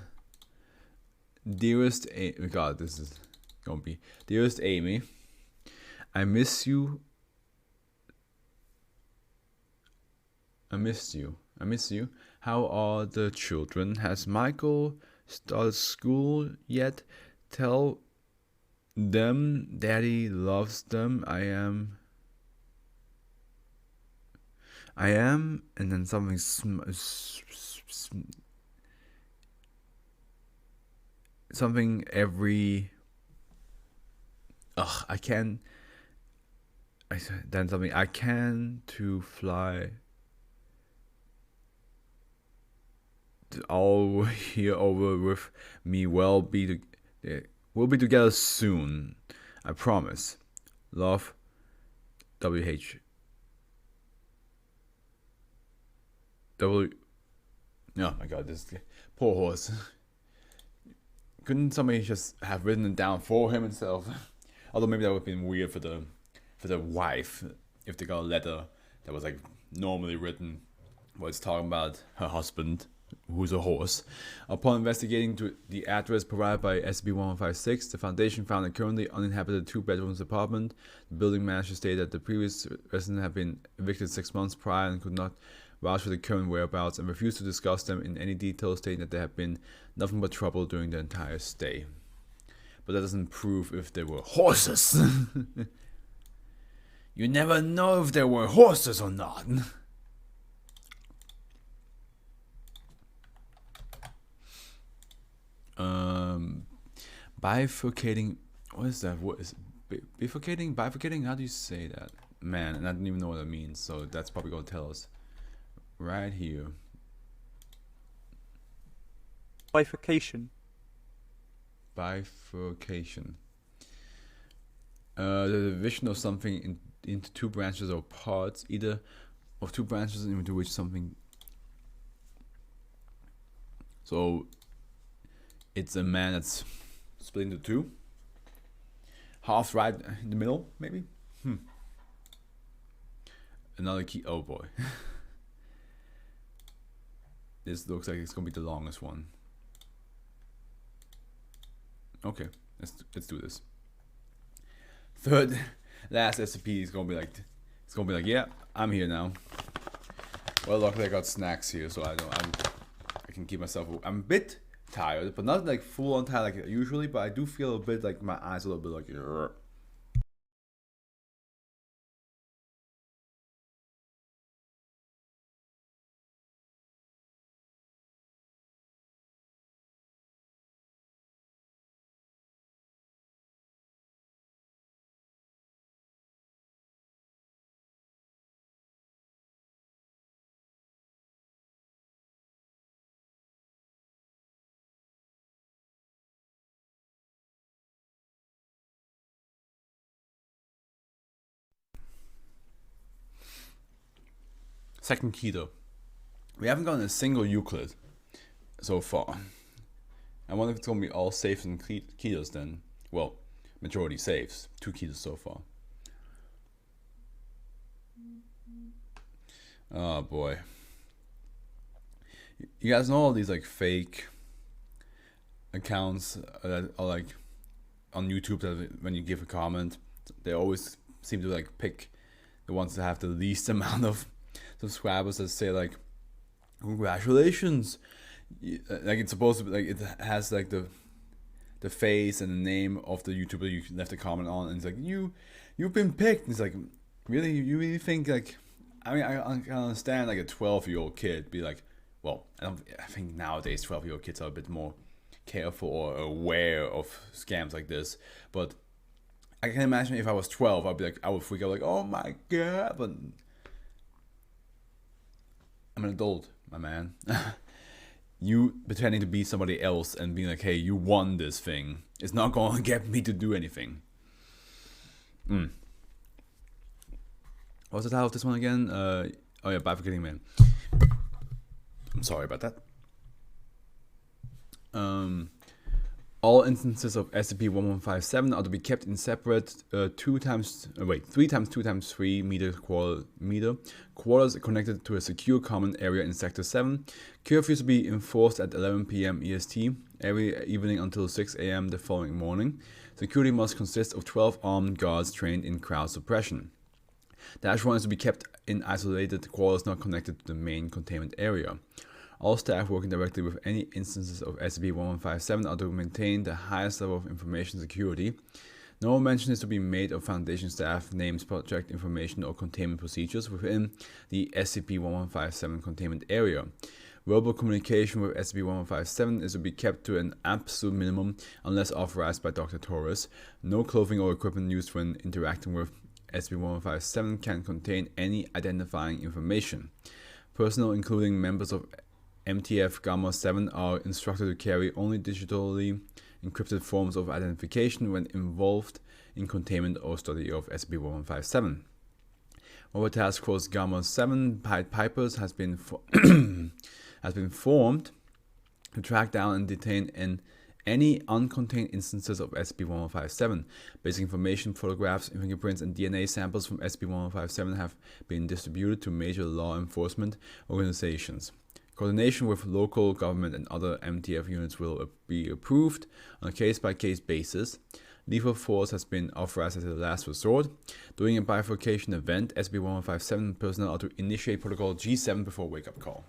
Dearest God, this is gonna be dearest Amy. I miss you. I miss you. How are the children? Has Michael started school yet? Tell them Daddy loves them. I am, and then something something every. I can. Then something I can to fly. All here over with me. We'll be together soon. I promise. Love. WH. Oh my God, this poor horse. Couldn't somebody just have written it down for him himself? Although maybe that would have been weird for the wife if they got a letter that was like normally written, where it's talking about her husband, who's a horse. Upon investigating to the address provided by SB1156, the foundation found a currently uninhabited 2-bedroom apartment. The building manager stated that the previous resident had been evicted 6 months prior and could not vouch for the current whereabouts and refused to discuss them in any detail, stating that there had been nothing but trouble during the entire stay. But that doesn't prove if there were horses. You never know if there were horses or not. Bifurcating. What is that? What is bifurcating? Bifurcating? How do you say that? Man, and I didn't even know what that means. So that's probably gonna tell us right here. Bifurcation. Bifurcation. The division of something into two branches or parts, either of two branches into which something. So it's a man that's split into two. Half right in the middle, maybe. Another key. Oh boy. This looks like it's gonna be the longest one. Okay, let's do this. Third, last SCP is gonna be like, yeah, I'm here now. Well, luckily I got snacks here, so I can keep myself. I'm a bit tired, but not like full on tired like usually, but I do feel a bit like my eyes a little bit like. Second key though. We haven't gotten a single Euclid so far. I wonder if it's gonna be all saves and ketos then. Well, majority saves. 2 ketos so far. Oh boy. You guys know all these like fake accounts that are like on YouTube that when you give a comment, they always seem to like pick the ones that have the least amount of subscribers that say like, congratulations, like it's supposed to be like it has like the face and the name of the YouTuber you left a comment on, and it's like you've been picked. And it's like, really, you really think like, I mean, I can understand like a 12-year-old kid be like, well, I think nowadays 12-year-old kids are a bit more careful or aware of scams like this, but I can imagine if I was 12, I'd be like, I would freak out like, oh my god, but I'm an adult, my man. you pretending to be somebody else and being like, hey, you won this thing, it's not going to get me to do anything. What's the title of this one again? Oh yeah, Bifurcating Man. I'm sorry about that. All instances of SCP-1157 are to be kept in separate 3 times 2 times 3 meter quarters connected to a secure common area in Sector 7. Curfews to be enforced at 11 p.m. EST every evening until 6 a.m. the following morning. Security must consist of 12 armed guards trained in crowd suppression. Dash 1 is to be kept in isolated quarters not connected to the main containment area. All staff working directly with any instances of SCP-1157 are to maintain the highest level of information security. No mention is to be made of Foundation staff names, project information, or containment procedures within the SCP-1157 containment area. Verbal communication with SCP-1157 is to be kept to an absolute minimum unless authorized by Dr. Torres. No clothing or equipment used when interacting with SCP-1157 can contain any identifying information. Personnel, including members of MTF Gamma 7, are instructed to carry only digitally encrypted forms of identification when involved in containment or study of SCP-1157. Our Task Force Gamma 7 Pied Pipers has been formed to track down and detain any uncontained instances of SCP-1157. Basic information, photographs, fingerprints, and DNA samples from SCP-1157 have been distributed to major law enforcement organizations. Coordination with local government and other MTF units will be approved on a case-by-case basis. Lethal force has been authorized as a last resort. During a bifurcation event, SCP-1157 personnel are to initiate Protocol G7 before wake-up call.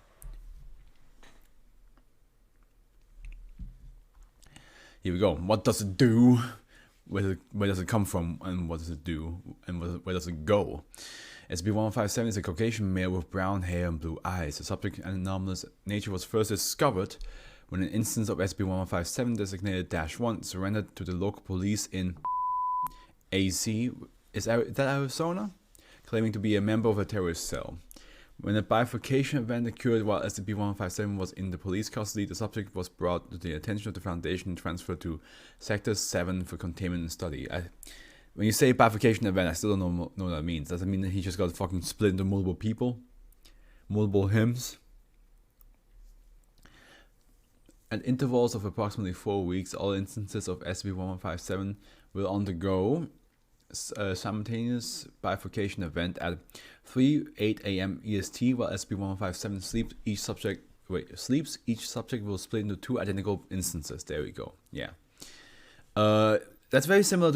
Here we go. What does it do? Where does it come from? And what does it do? And where does it go? SCP-1157 is a Caucasian male with brown hair and blue eyes. The subject's anomalous nature was first discovered when an instance of SCP-1157 designated -1 surrendered to the local police in AC. Is that Arizona? Claiming to be a member of a terrorist cell. When a bifurcation event occurred while SCP-1157 was in the police custody, the subject was brought to the attention of the Foundation and transferred to Sector 7 for containment and study. When you say bifurcation event, I still don't know what that means. Does it mean that he just got fucking split into multiple people? Multiple hymns? At intervals of approximately 4 weeks, all instances of SCP-1157 will undergo a simultaneous bifurcation event at 3:08 a.m. EST. While SCP-1157 sleeps, each subject will split into 2 identical instances. There we go. Yeah. That's very similar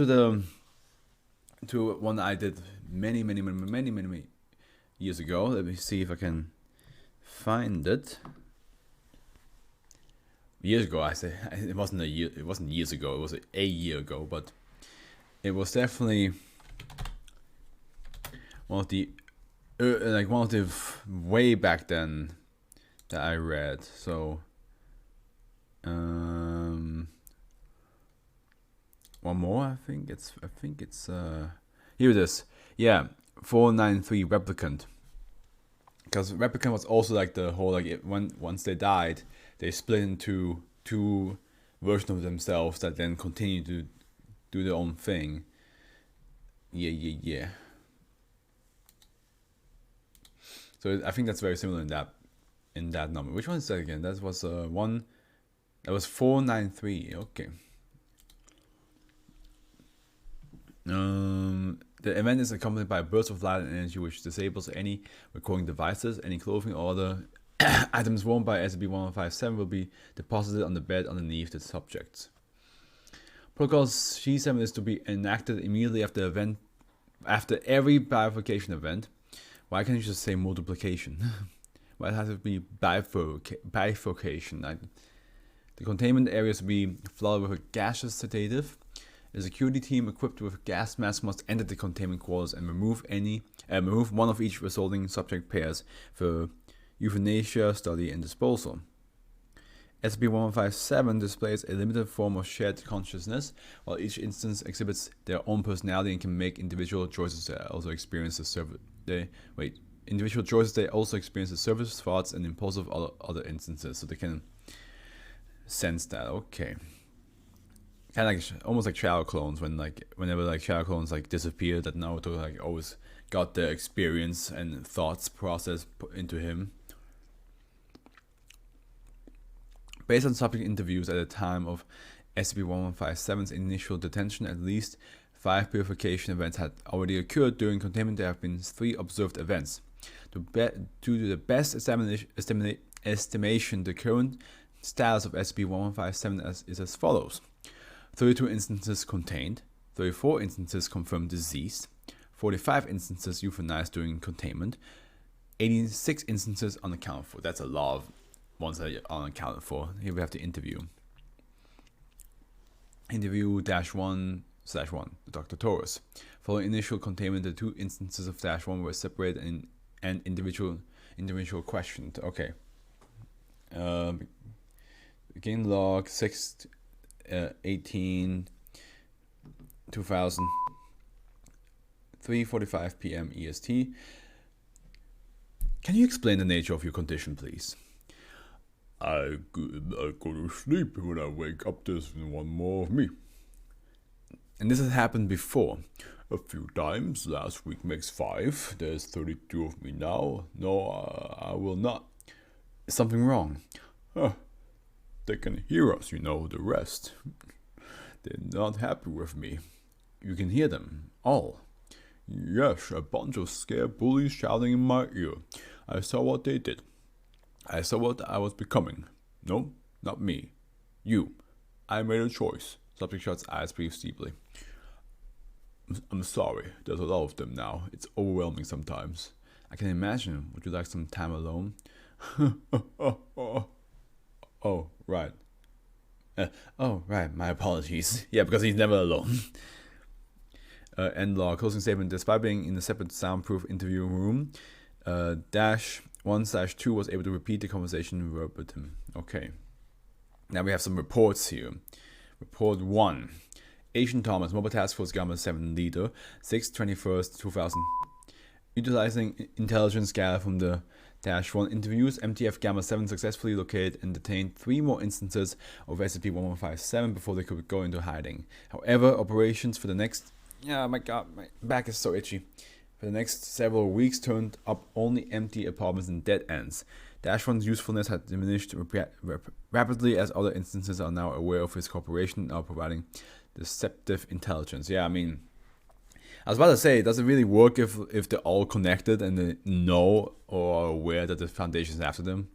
to one I did many years ago. Let me see if I can find it. Years ago, I say it wasn't years ago. It was a year ago, but it was definitely one of the way back then that I read. So one more. I think it's here it is. Yeah, 493 Replicant. Because Replicant was also like the whole once they died, they split into 2 versions of themselves that then continue to do their own thing. Yeah. So I think that's very similar in that number. Which one is that again? That was 493. Okay. The event is accompanied by a burst of light and energy which disables any recording devices. Any clothing or other items worn by SCP-1157 will be deposited on the bed underneath the subjects. Protocol G7 is to be enacted immediately after every bifurcation event. Why can't you just say multiplication? Why it has to be bifurcation? The containment areas will be flooded with a gaseous sedative. A security team equipped with gas masks must enter the containment quarters and remove one of each resulting subject pairs for euthanasia, study, and disposal. SCP-1157 displays a limited form of shared consciousness, while each instance exhibits their own personality and can make individual choices. They also experience the service thoughts and impulsive other instances. So they can sense that. Okay. Kind of like almost like shadow clones whenever like shadow clones like disappear, that Naruto like always got the experience and thoughts process put into him. Based on subject interviews at the time of SCP-1157's initial detention, at least 5 purification events had already occurred. During containment, there have been 3 observed events. Due to the best estimation, the current status of SCP-1157 is as follows: 32 instances contained, 34 instances confirmed deceased, 45 instances euthanized during containment, 86 instances unaccounted for. That's a lot of ones that are unaccounted for. Here we have the interview. Interview -1/1, Dr. Torres. Following initial containment, the 2 instances of -1 were separated and individual questioned. Okay. Begin log 6/18/2000, 3:45 p.m. EST. Can you explain the nature of your condition, please? I go to sleep. When I wake up, there's one more of me. And this has happened before. A few times. Last week makes 5. There's 32 of me now. No, I will not. Is something wrong? They can hear us, the rest. They're not happy with me. You can hear them, all. Yes, a bunch of scared bullies shouting in my ear. I saw what they did. I saw what I was becoming. No, not me. You. I made a choice. Subject shuts eyes, breathes deeply. I'm sorry. There's a lot of them now. It's overwhelming sometimes. I can imagine. Would you like some time alone? Oh, right. Oh, right. My apologies. Yeah, because he's never alone. End log. Closing statement. Despite being in a separate soundproof interview room, -1/2 was able to repeat the conversation verbatim. Okay. Now we have some reports here. Report 1. Agent Thomas, Mobile Task Force Gamma 7 leader, 6/21/2000. Utilizing intelligence gathered from the -1 interviews, MTF Gamma 7 successfully located and detained 3 more instances of SCP-1157 before they could go into hiding. However, operations for the next... Yeah, my god, my back is so itchy. For the next several weeks turned up only empty apartments and dead ends. -1's usefulness had diminished rapidly as other instances are now aware of his cooperation and are providing deceptive intelligence. Yeah, I mean, I was about to say, does it really work if they're all connected and they know or are aware that the Foundation is after them?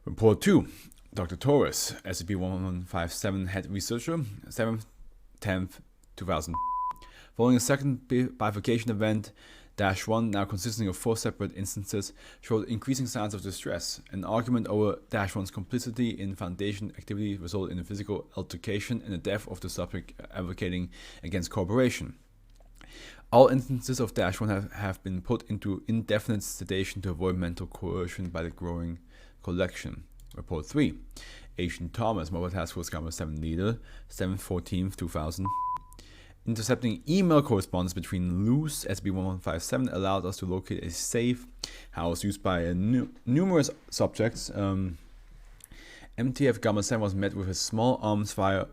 Report 2. Dr. Torres, SCP-1157 head researcher, 7/10/2000. Following a second bifurcation event, -1, now consisting of 4 separate instances, showed increasing signs of distress. An argument over -1's complicity in Foundation activity resulted in a physical altercation and the death of the subject advocating against cooperation. All instances of -1 have been put into indefinite sedation to avoid mental coercion by the growing collection. Report 3. Agent Thomas, Mobile Task Force Gamma 7 leader, 7/14/2000. Intercepting email correspondence between loose SCP-1157 allowed us to locate a safe house used by numerous subjects. MTF Gamma 7 was met with a small arms fire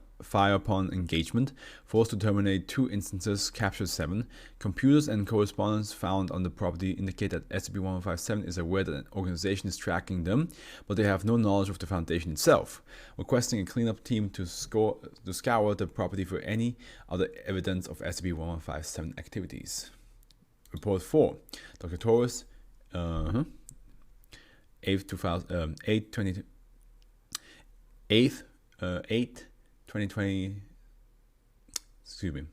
upon engagement, forced to terminate 2 instances, captured 7. Computers and correspondence found on the property indicate that SCP-1157 is aware that an organization is tracking them, but they have no knowledge of the Foundation itself. Requesting a cleanup team to scour the property for any other evidence of SCP-1157 activities. Report 4. Dr. Torres, 2020, excuse me.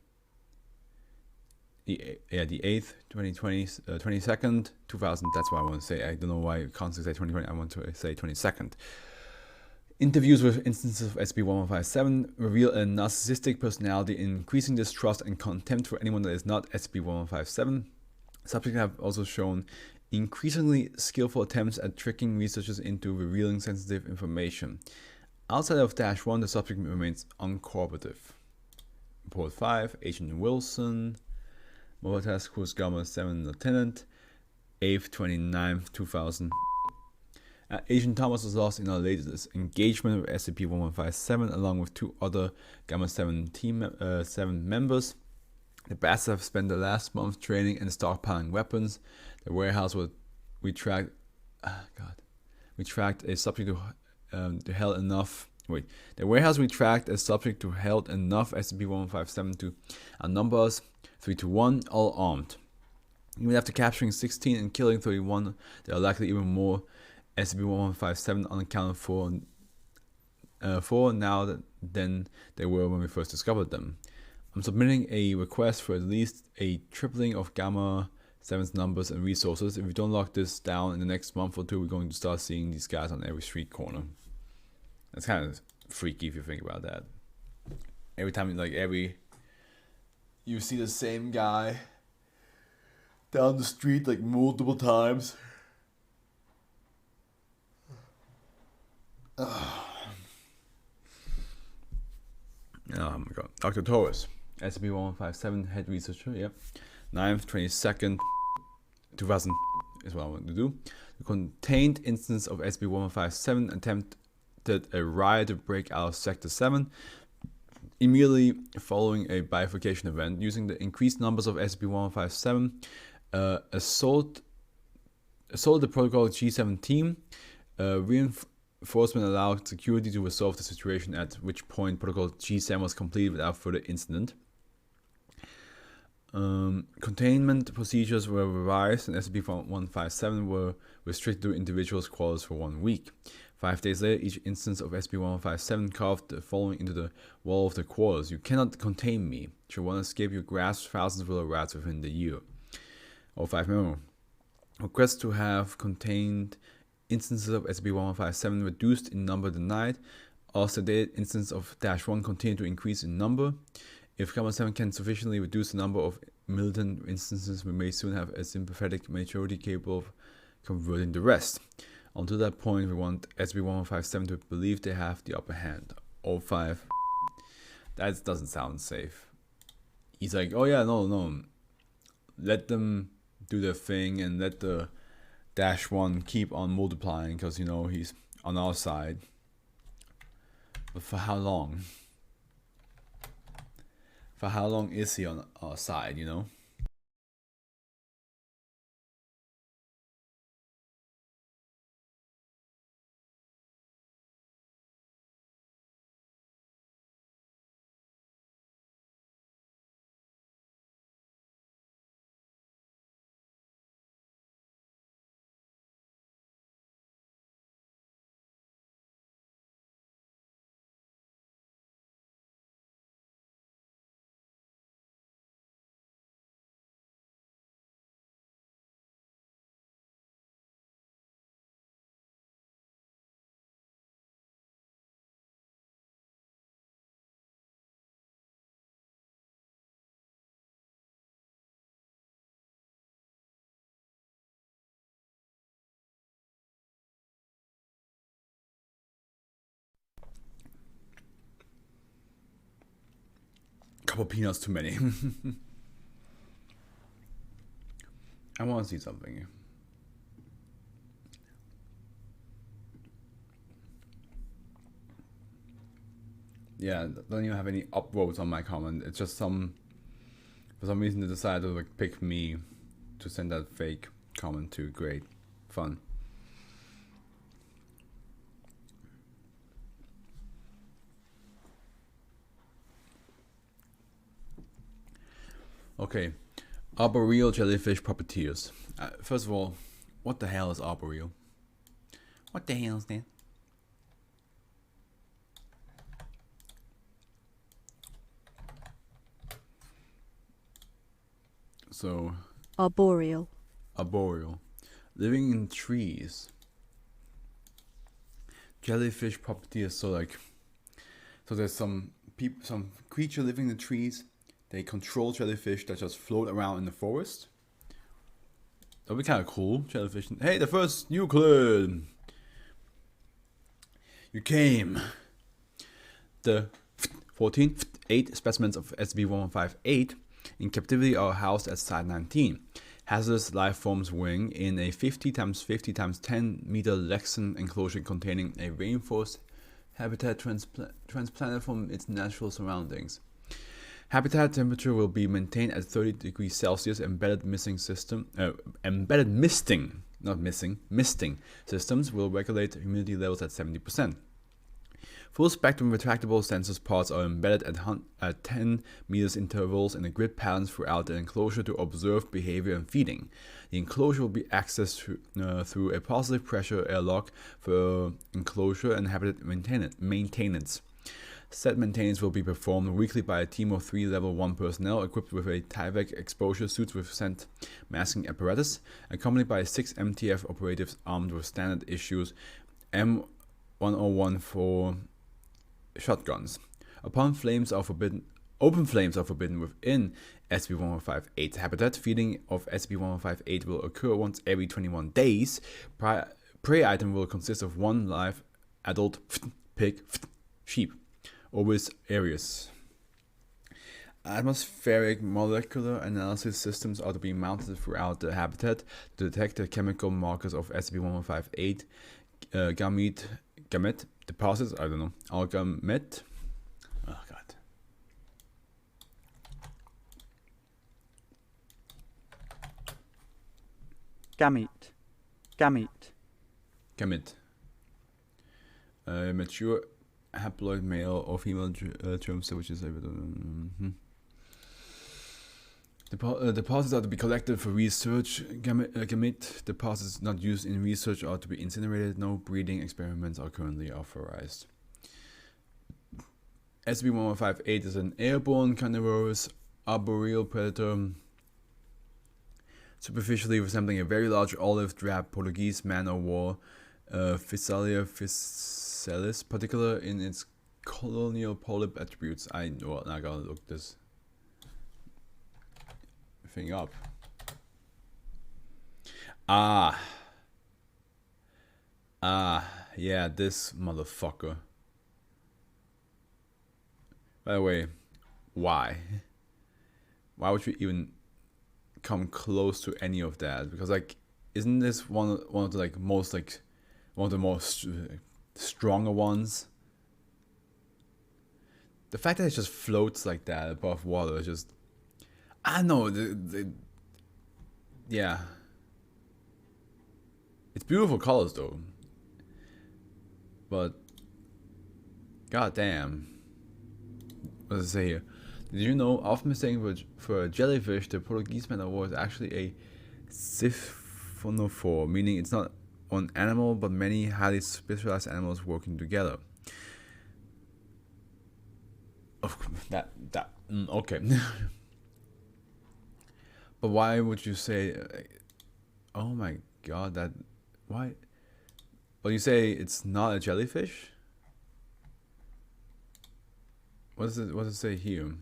The 8th, 2020, 22nd, 2000. That's what I want to say. I don't know why I can't say 2020. I want to say 22nd. Interviews with instances of SCP-1157 reveal a narcissistic personality, increasing distrust and contempt for anyone that is not SCP-1157. Subjects have also shown increasingly skillful attempts at tricking researchers into revealing sensitive information. Outside of -1, the subject remains uncooperative. Report 5. Agent Wilson, Mobile Task Force Gamma 7 Lieutenant, 8/29/2000. Agent Thomas was lost in our latest engagement with SCP-1157 along with 2 other Gamma 7 team 7 members. The bastards have spent the last month training and stockpiling weapons. The warehouse we tracked a subject to held enough. The warehouse we tracked a subject to held enough SCP-1157 to outnumber us 3-1, all armed. Even after capturing 16 and killing 31, there are likely even more SCP-1157 unaccounted for now than they were when we first discovered them. I'm submitting a request for at least a tripling of Gamma 7's numbers and resources. If we don't lock this down in the next month or 2, we're going to start seeing these guys on every street corner. That's kind of freaky if you think about that. Every time, you see the same guy down the street multiple times. Oh my god. Dr. Torres, SCP-1157 head researcher, yep. 9th, 22nd, 2000 is what I want to do. The contained instance of SCP-1157 attempted a riot to break out of Sector 7. Immediately following a bifurcation event, using the increased numbers of SCP-1157, assault the Protocol G7 team. Reinforcement allowed security to resolve the situation, at which point Protocol G7 was completed without further incident. Containment procedures were revised and SCP-1157 were restricted to individuals' quarters for 1 week. 5 days later, each instance of SCP-1157 carved the following into the wall of the quarters: "You cannot contain me. Should one escape your grasp, thousands will rats within the year." 05 memo. Requests to have contained instances of SCP-1157 reduced in number denied. All sedated instances of -1 continue to increase in number. If Gamma 7 can sufficiently reduce the number of militant instances, we may soon have a sympathetic majority capable of converting the rest. Until that point, we want SCP-1157 to believe they have the upper hand. 05. That doesn't sound safe. He's like, oh yeah, no. Let them do their thing and let the -1 keep on multiplying because, he's on our side. But for how long? For how long is he on our side, Couple peanuts too many. I want to see something. Yeah, don't even have any upvotes on my comment. It's just for some reason they decided to pick me to send that fake comment to. Great. Fun. Okay, arboreal jellyfish puppeteers. First of all, what the hell is arboreal? What the hell is that? So, arboreal. Living in trees. Jellyfish puppeteers. So there's some creature living in the trees. They control jellyfish that just float around in the forest. That'd be kind of cool. Jellyfish. Hey, the first Euclid! You came. The 8 specimens of SCP-1158 in captivity are housed at Site 19. Hazardous life forms wing in a 50 x 50 x 10 meter Lexan enclosure containing a reinforced habitat transplanted from its natural surroundings. Habitat temperature will be maintained at 30 degrees Celsius. Embedded misting systems will regulate humidity levels at 70%. Full spectrum retractable sensors pods are embedded at 10 meters intervals in a grid patterns throughout the enclosure to observe behavior and feeding. The enclosure will be accessed through a positive pressure airlock for enclosure and habitat maintenance. Set maintenance will be performed weekly by a team of 3 level 1 personnel equipped with a Tyvek exposure suits with scent masking apparatus, accompanied by 6 MTF operatives armed with standard issues M101 shotguns. Open flames are forbidden within SCP-1158's habitat. Feeding of SCP-1158 will occur once every 21 days. Prey item will consist of 1 live adult pig, sheep. Always areas. Atmospheric molecular analysis systems are to be mounted throughout the habitat to detect the chemical markers of SCP-1158 gamete deposits. I don't know. Algamete. Oh god. Gamete. Mature haploid male or female germ cell, which is deposits are to be collected for research. Gamete deposits not used in research are to be incinerated. No breeding experiments are currently authorized. SCP-1158 is an airborne carnivorous arboreal predator, superficially resembling a very large olive drab Portuguese man-o'-war, Physalia physalis, particular in its colonial polyp attributes. I gotta look this thing up. Yeah, this motherfucker. By the way, why? Why would you even come close to any of that? Because like, isn't this one of the like most like one of the most stronger ones? The fact that it just floats like that above water is just, I don't know. Yeah, it's beautiful colors though, but goddamn. What does it say here? Did you know, often mistaken for a jellyfish, the Portuguese man-o'-war is actually a siphonophore, meaning it's not one animal, but many highly specialized animals working together. Oh, okay. But why would you say? Oh my god, that why? Well, you say it's not a jellyfish. What does it say here?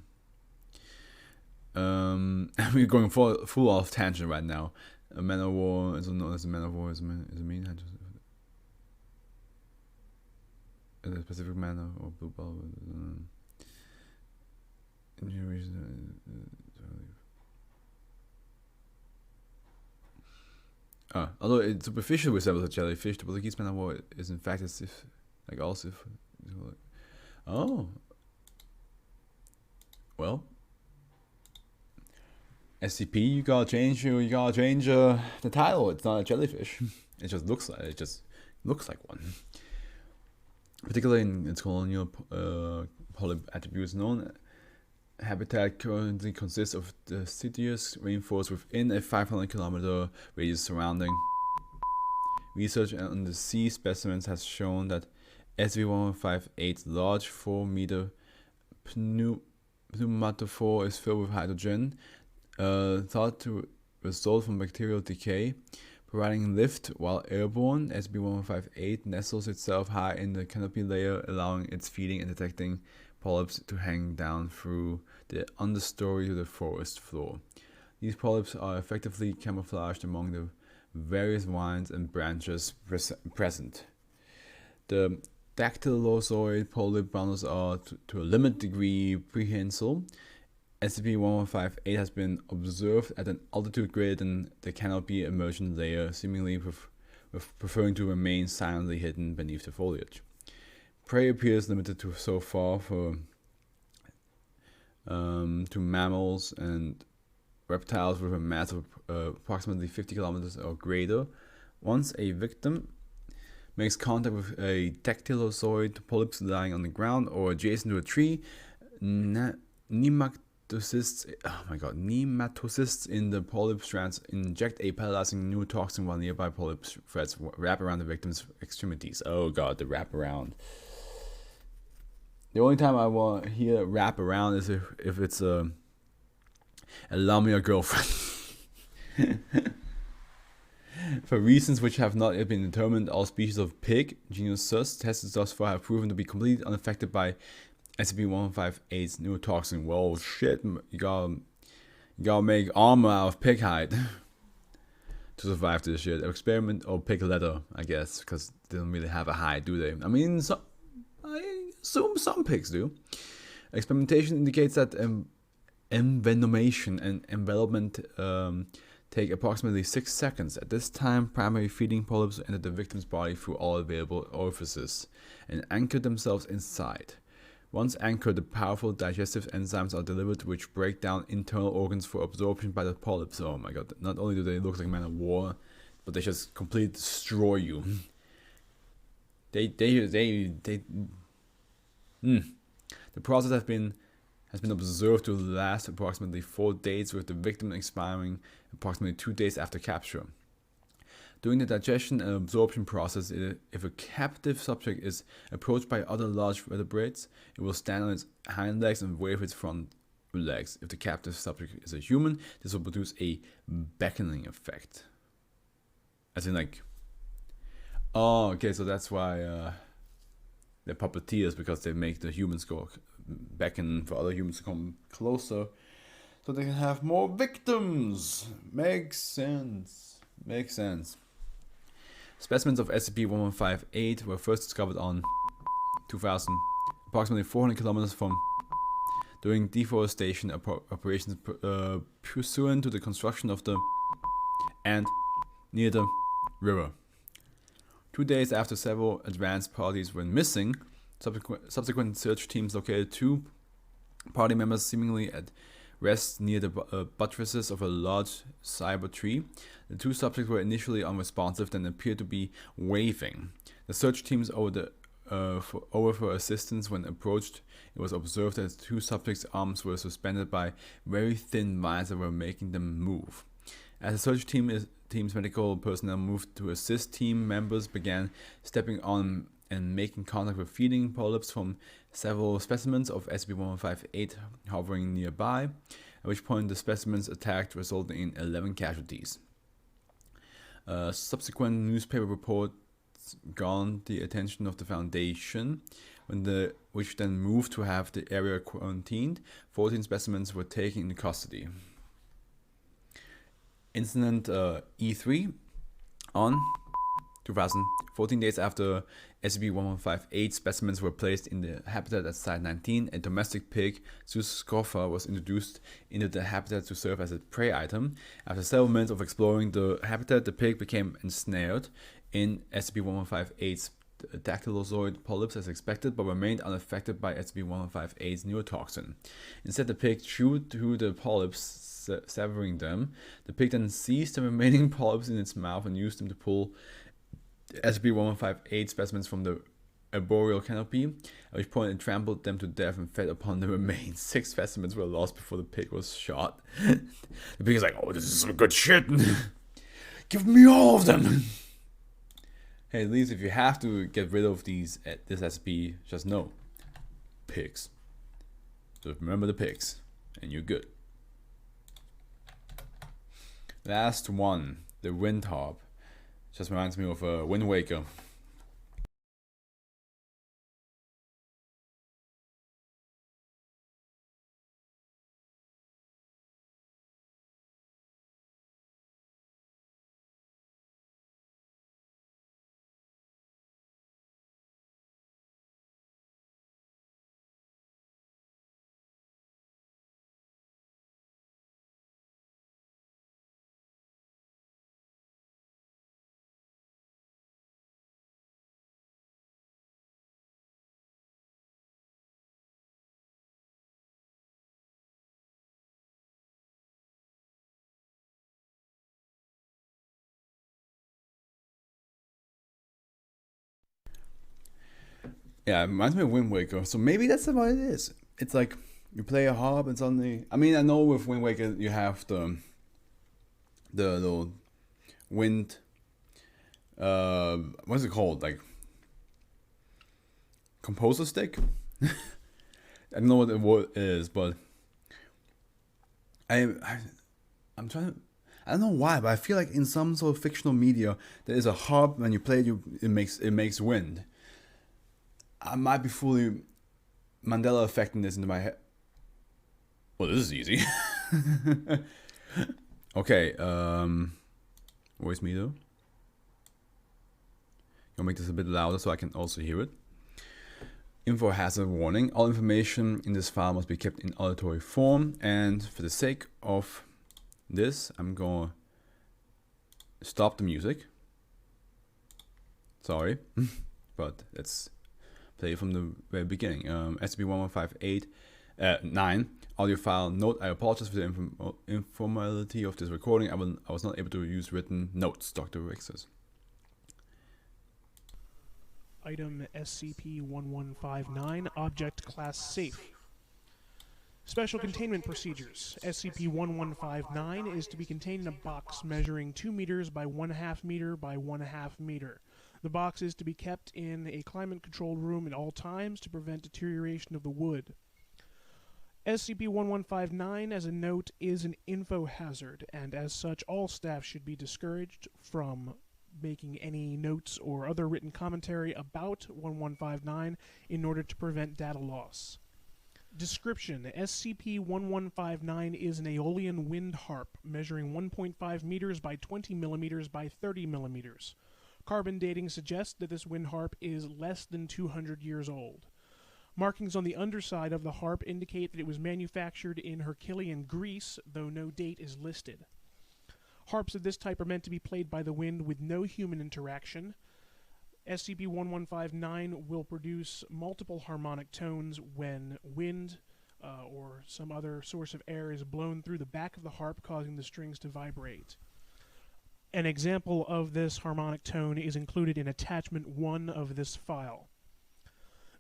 We're going full off tangent right now. A man-o'-war is known as a man-o'-war is a mean a specific manner or blue ball. Although it superficially resembles a jellyfish, the Portuguese man-o'-war is in fact as if like also. Oh. Well, SCP, you gotta change the title. It's not a jellyfish. It just looks like one. Particularly in its colonial polyp attributes, known habitat currently consists of deciduous rainforest within a 500-kilometer radius surrounding. Research on the sea specimens has shown that SCP-1158's large 4-meter pneumatophore is filled with hydrogen, thought to result from bacterial decay, providing lift while airborne. SCP-1158 nestles itself high in the canopy layer, allowing its feeding and detecting polyps to hang down through the understory to the forest floor. These polyps are effectively camouflaged among the various vines and branches present. The dactylozoid polyp bundles are to a limited degree prehensile, SCP-1158 has been observed at an altitude greater than the canopy immersion layer, seemingly preferring to remain silently hidden beneath the foliage. Prey appears limited to so far to mammals and reptiles with a mass of approximately 50 kilometers or greater. Once a victim makes contact with a dactylozoid polyps lying on the ground or adjacent to a tree, nematocysts in the polyp strands inject a paralyzing neurotoxin while nearby polyp threads wrap around the victim's extremities. Oh god, the wrap around. The only time I want to hear wrap around is if it's allow me a girlfriend. For reasons which have not yet been determined, all species of pig, genus Sus, tested thus far have proven to be completely unaffected by SCP-1158's neurotoxin. Well, shit, you gotta make armor out of pig hide to survive this shit. Experiment or pig leather, I guess, because they don't really have a hide, do they? I mean, I assume some pigs do. Experimentation indicates that envenomation and envelopment take approximately 6 seconds. At this time, primary feeding polyps enter the victim's body through all available orifices and anchor themselves inside. Once anchored, the powerful digestive enzymes are delivered, which break down internal organs for absorption by the polyps. Oh my god, not only do they look like men of war, but they just completely destroy you. The process has been observed to last approximately 4 days, with the victim expiring approximately 2 days after capture. During the digestion and absorption process, if a captive subject is approached by other large vertebrates, it will stand on its hind legs and wave its front legs. If the captive subject is a human, this will produce a beckoning effect. As in like, oh, okay, so that's why they're puppeteers, because they make the humans go beckon for other humans to come closer so they can have more victims. Makes sense. Specimens of SCP-1158 were first discovered on 2000, approximately 400 kilometers from, during deforestation operations pursuant to the construction of the and near the river. 2 days after several advance parties went missing, subsequent search teams located 2 party members seemingly at rest near the buttresses of a large cyber tree. The 2 subjects were initially unresponsive, then appeared to be waving. The search teams over for assistance. When approached, it was observed that the 2 subjects' arms were suspended by very thin vines that were making them move. As the search team's medical personnel moved to assist, team members began stepping on and making contact with feeding polyps from several specimens of SCP-1158 hovering nearby, at which point the specimens attacked, resulting in 11 casualties. Subsequent newspaper reports garnered the attention of the Foundation, which then moved to have the area quarantined. 14 specimens were taken into custody. Incident E3 on 2000, 14 days after SCP-1158 specimens were placed in the habitat at Site 19, a domestic pig, Zeus scroffa, was introduced into the habitat to serve as a prey item. After several minutes of exploring the habitat, the pig became ensnared in SCP-1158's dactylozoid polyps as expected, but remained unaffected by SCP-1158's neurotoxin. Instead, the pig chewed through the polyps, severing them. The pig then seized the remaining polyps in its mouth and used them to pull SCP-1158 specimens from the arboreal canopy, at which point it trampled them to death and fed upon the remains. 6 specimens were lost before the pig was shot. The pig is like, oh, this is some good shit. Give me all of them. Hey, at least if you have to get rid of this SCP, just know, pigs. So remember the pigs, and you're good. Last one, the Wind Harp. Just reminds me of Wind Waker. Yeah, it reminds me of Wind Waker. So maybe that's what it is. It's like you play a harp and suddenly. I mean, I know with Wind Waker you have the little wind. What's it called? Like composer stick. I don't know what the word is, but I'm trying to. I don't know why, but I feel like in some sort of fictional media there is a harp. When you play it, it makes wind. I might be fully Mandela affecting this into my head. Well, this is easy. Okay, voice meter. You'll make this a bit louder so I can also hear it. Info hazard warning. All information in this file must be kept in auditory form, and for the sake of this, I'm gonna stop the music. Sorry, but let's play from the very beginning. SCP-11589 audio file. Note: I apologize for the informality of this recording. I was not able to use written notes. Dr. Rick says. Item SCP-1159, Object Class Safe. Special Containment Procedures. SCP-1159 is to be contained in a box measuring 2 meters by 1/2 meter by 1/2 meter. The box is to be kept in a climate-controlled room at all times to prevent deterioration of the wood. SCP-1159, as a note, is an info hazard, and as such, all staff should be discouraged from making any notes or other written commentary about 1159 in order to prevent data loss. Description: SCP-1159 is an Aeolian wind harp measuring 1.5 meters by 20 millimeters by 30 millimeters. Carbon dating suggests that this wind harp is less than 200 years old. Markings on the underside of the harp indicate that it was manufactured in Herculean Greece, though no date is listed. Harps of this type are meant to be played by the wind with no human interaction. SCP-1159 will produce multiple harmonic tones when wind or some other source of air is blown through the back of the harp, causing the strings to vibrate. An example of this harmonic tone is included in Attachment 1 of this file.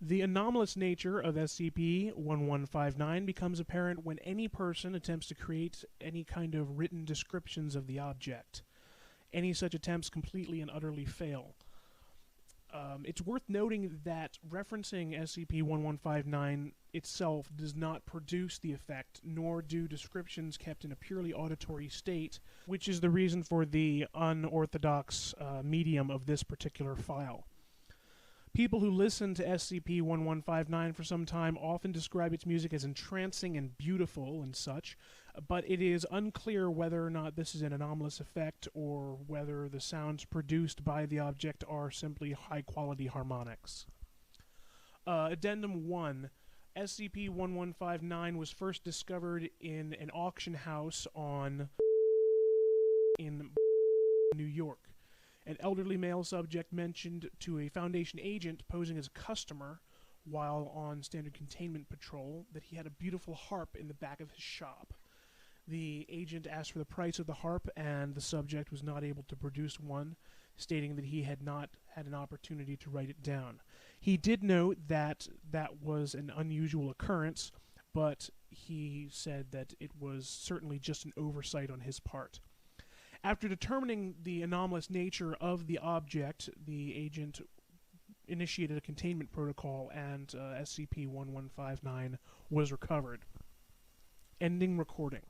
The anomalous nature of SCP-1159 becomes apparent when any person attempts to create any kind of written descriptions of the object. Any such attempts completely and utterly fail. It's worth noting that referencing SCP-1159 itself does not produce the effect, nor do descriptions kept in a purely auditory state, which is the reason for the unorthodox medium of this particular file. People who listen to SCP-1159 for some time often describe its music as entrancing and beautiful and such, but it is unclear whether or not this is an anomalous effect or whether the sounds produced by the object are simply high-quality harmonics. Addendum 1. SCP-1159 was first discovered in an auction house in New York. An elderly male subject mentioned to a Foundation agent posing as a customer while on standard containment patrol that he had a beautiful harp in the back of his shop. The agent asked for the price of the harp, and the subject was not able to produce one, stating that he had not had an opportunity to write it down. He did note that that was an unusual occurrence, but he said that it was certainly just an oversight on his part. After determining the anomalous nature of the object, the agent initiated a containment protocol, and SCP-1159 was recovered. Ending recording.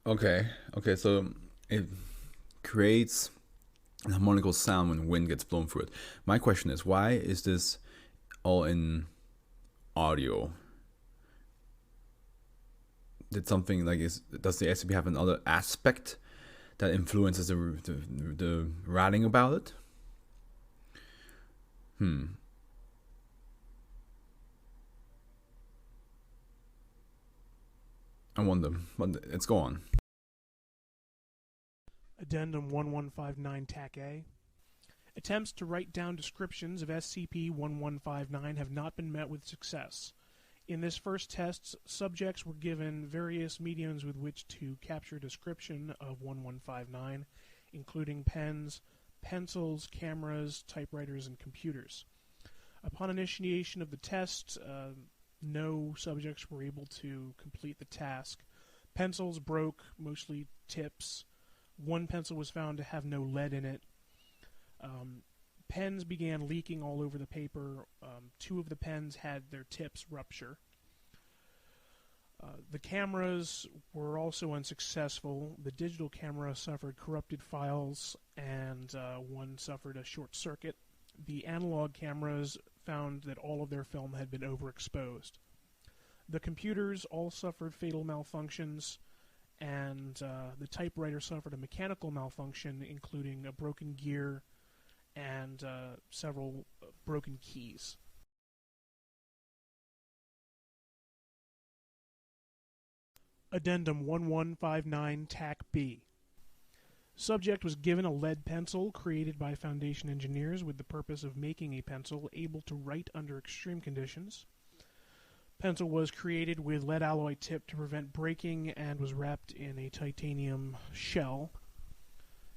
Okay, so it creates a harmonical sound when wind gets blown through it. My question is, why is this all in audio? Did something like does the SCP have another aspect that influences the writing about it? I wonder, but let's go on. Addendum 1159 TAC A. Attempts to write down descriptions of SCP-1159 have not been met with success. In this first test, subjects were given various mediums with which to capture description of 1159, including pens, pencils, cameras, typewriters, and computers. Upon initiation of the test, no subjects were able to complete the task. Pencils broke, mostly tips. One pencil was found to have no lead in it. Pens began leaking all over the paper. Two of the pens had their tips rupture. The cameras were also unsuccessful. The digital camera suffered corrupted files, and one suffered a short circuit. The analog cameras found that all of their film had been overexposed. The computers all suffered fatal malfunctions, and the typewriter suffered a mechanical malfunction, including a broken gear and several broken keys. Addendum 1159 TAC B. Subject was given a lead pencil created by Foundation engineers with the purpose of making a pencil able to write under extreme conditions. Pencil was created with lead alloy tip to prevent breaking and was wrapped in a titanium shell.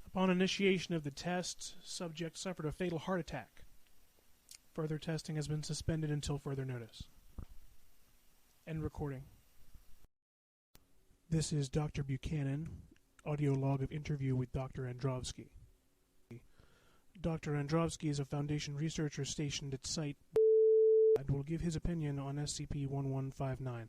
Upon initiation of the test, subject suffered a fatal heart attack. Further testing has been suspended until further notice. End recording. This is Dr. Buchanan, audio log of interview with Dr. Androvsky. Dr. Androvsky is a Foundation researcher stationed at site and will give his opinion on SCP-1159.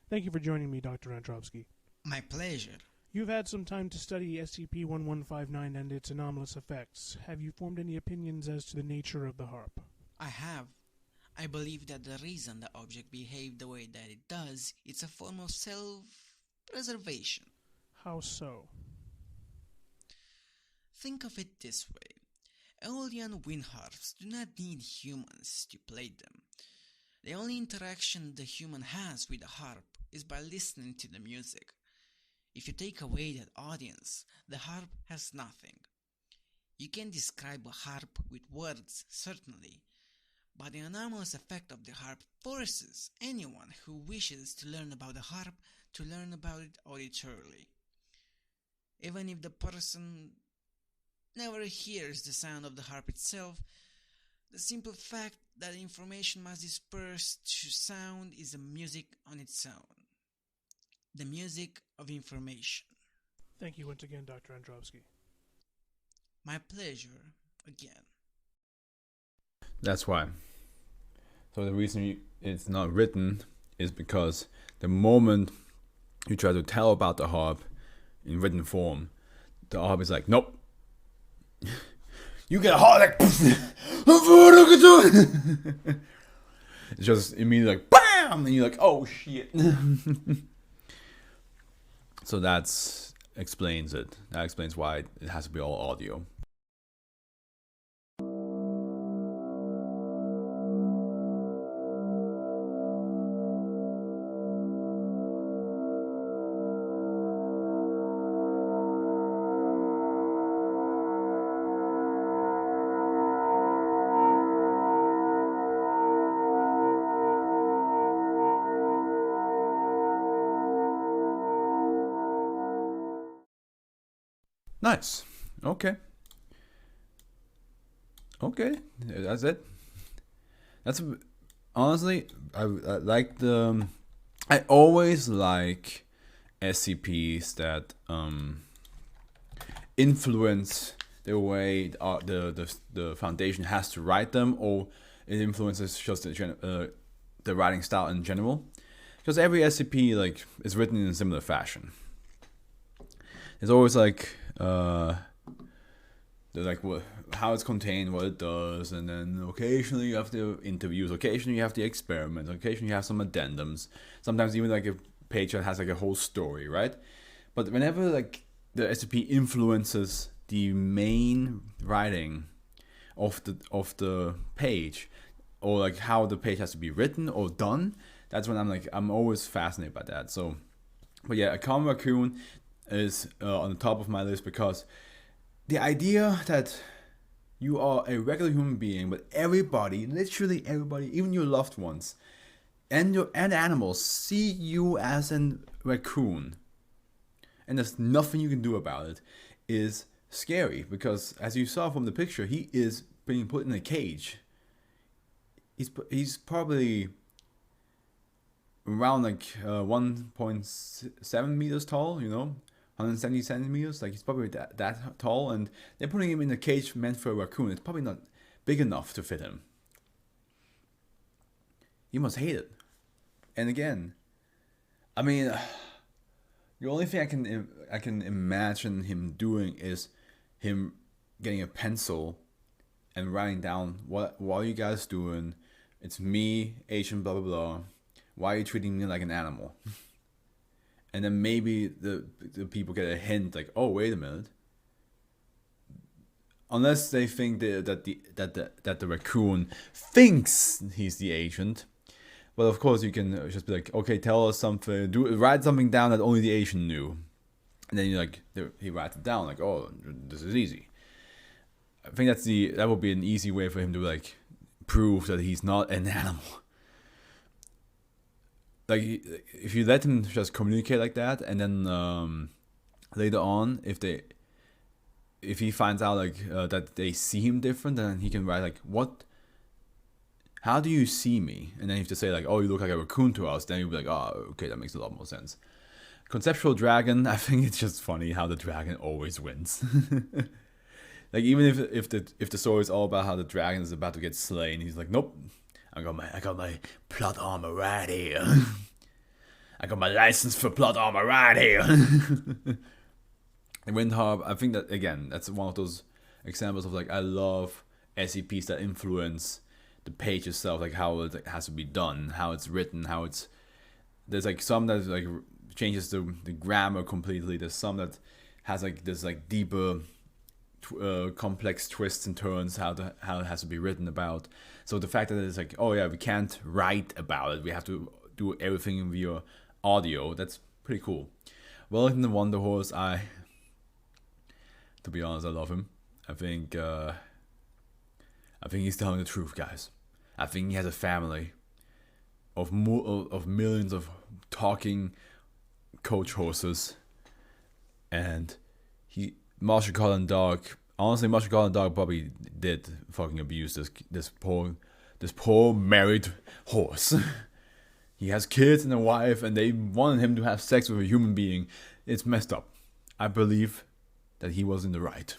Thank you for joining me, Dr. Androvsky. My pleasure. You've had some time to study SCP-1159 and its anomalous effects. Have you formed any opinions as to the nature of the HARP? I have. I believe that the reason the object behaved the way that it does is a form of self-preservation. How so? Think of it this way. Aeolian wind harps do not need humans to play them. The only interaction the human has with the harp is by listening to the music. If you take away that audience, the harp has nothing. You can describe a harp with words, certainly, but the anomalous effect of the harp forces anyone who wishes to learn about the harp to learn about it auditorily. Even if the person never hears the sound of the harp itself, the simple fact that information must disperse to sound is a music on its own. The music of information. Thank you once again, Dr. Androvsky. My pleasure, again. That's why. So the reason it's not written is because the moment you try to tell about the harp in written form, the harp is like, nope. You get a heart attack. It's just immediately like, BAM! And you're like, oh shit. So that explains it. That explains why it has to be all audio. Nice. Okay. Okay. That's it. That's honestly, I like the. I always like SCPs that influence the way the Foundation has to write them, or it influences just the writing style in general. Because every SCP like is written in a similar fashion. It's always like how it's contained, what it does, and then occasionally you have the interviews, occasionally you have the experiments, occasionally you have some addendums. Sometimes even like a page that has like a whole story, right? But whenever like the SCP influences the main writing of the page, or like how the page has to be written or done, that's when I'm always fascinated by that. So, but yeah, a common raccoon is on the top of my list because the idea that you are a regular human being, but everybody, literally everybody, even your loved ones and animals see you as a raccoon, and there's nothing you can do about it, is scary because, as you saw from the picture, he is being put in a cage. He's probably around like 1.7 meters tall, 170 centimeters. Like he's probably that tall, and they're putting him in a cage meant for a raccoon. It's probably not big enough to fit him. He must hate it. And again, I mean, the only thing I can imagine him doing is him getting a pencil and writing down what are you guys doing? It's me, Asian, blah blah blah. Why are you treating me like an animal? And then maybe the people get a hint like, oh wait a minute. Unless they think that the raccoon thinks he's the agent. Well, of course you can just be like, okay, tell us something, write something down that only the Asian knew, and then he writes it down like, oh, this is easy. I think that would be an easy way for him to like prove that he's not an animal. Like if you let him just communicate like that, and then later on, if he finds out like that they see him different, then he can write like, what? How do you see me? And then you have to say like, oh, you look like a raccoon to us. Then you'll be like, oh, okay, that makes a lot more sense. Conceptual dragon, I think it's just funny how the dragon always wins. Like even if the story is all about how the dragon is about to get slain, he's like, nope, I got my plot armor right here. I got my license for plot armor right here. And Windharp, I think that again, that's one of those examples of like, I love SCPs that influence the page itself, like how it has to be done, how it's written, there's like some that like changes the grammar completely. There's some that has like this like deeper complex twists and turns how it has to be written about. So the fact that it's like, oh yeah, we can't write about it, we have to do everything via audio, that's pretty cool. Wellington the Wonder Horse, to be honest, I love him. I think he's telling the truth, guys. I think he has a family of millions of talking coach horses, and Marshall Colin Dog. Honestly, Marshall Colin Dog probably did fucking abuse this poor married horse. He has kids and a wife, and they wanted him to have sex with a human being. It's messed up. I believe that he was in the right.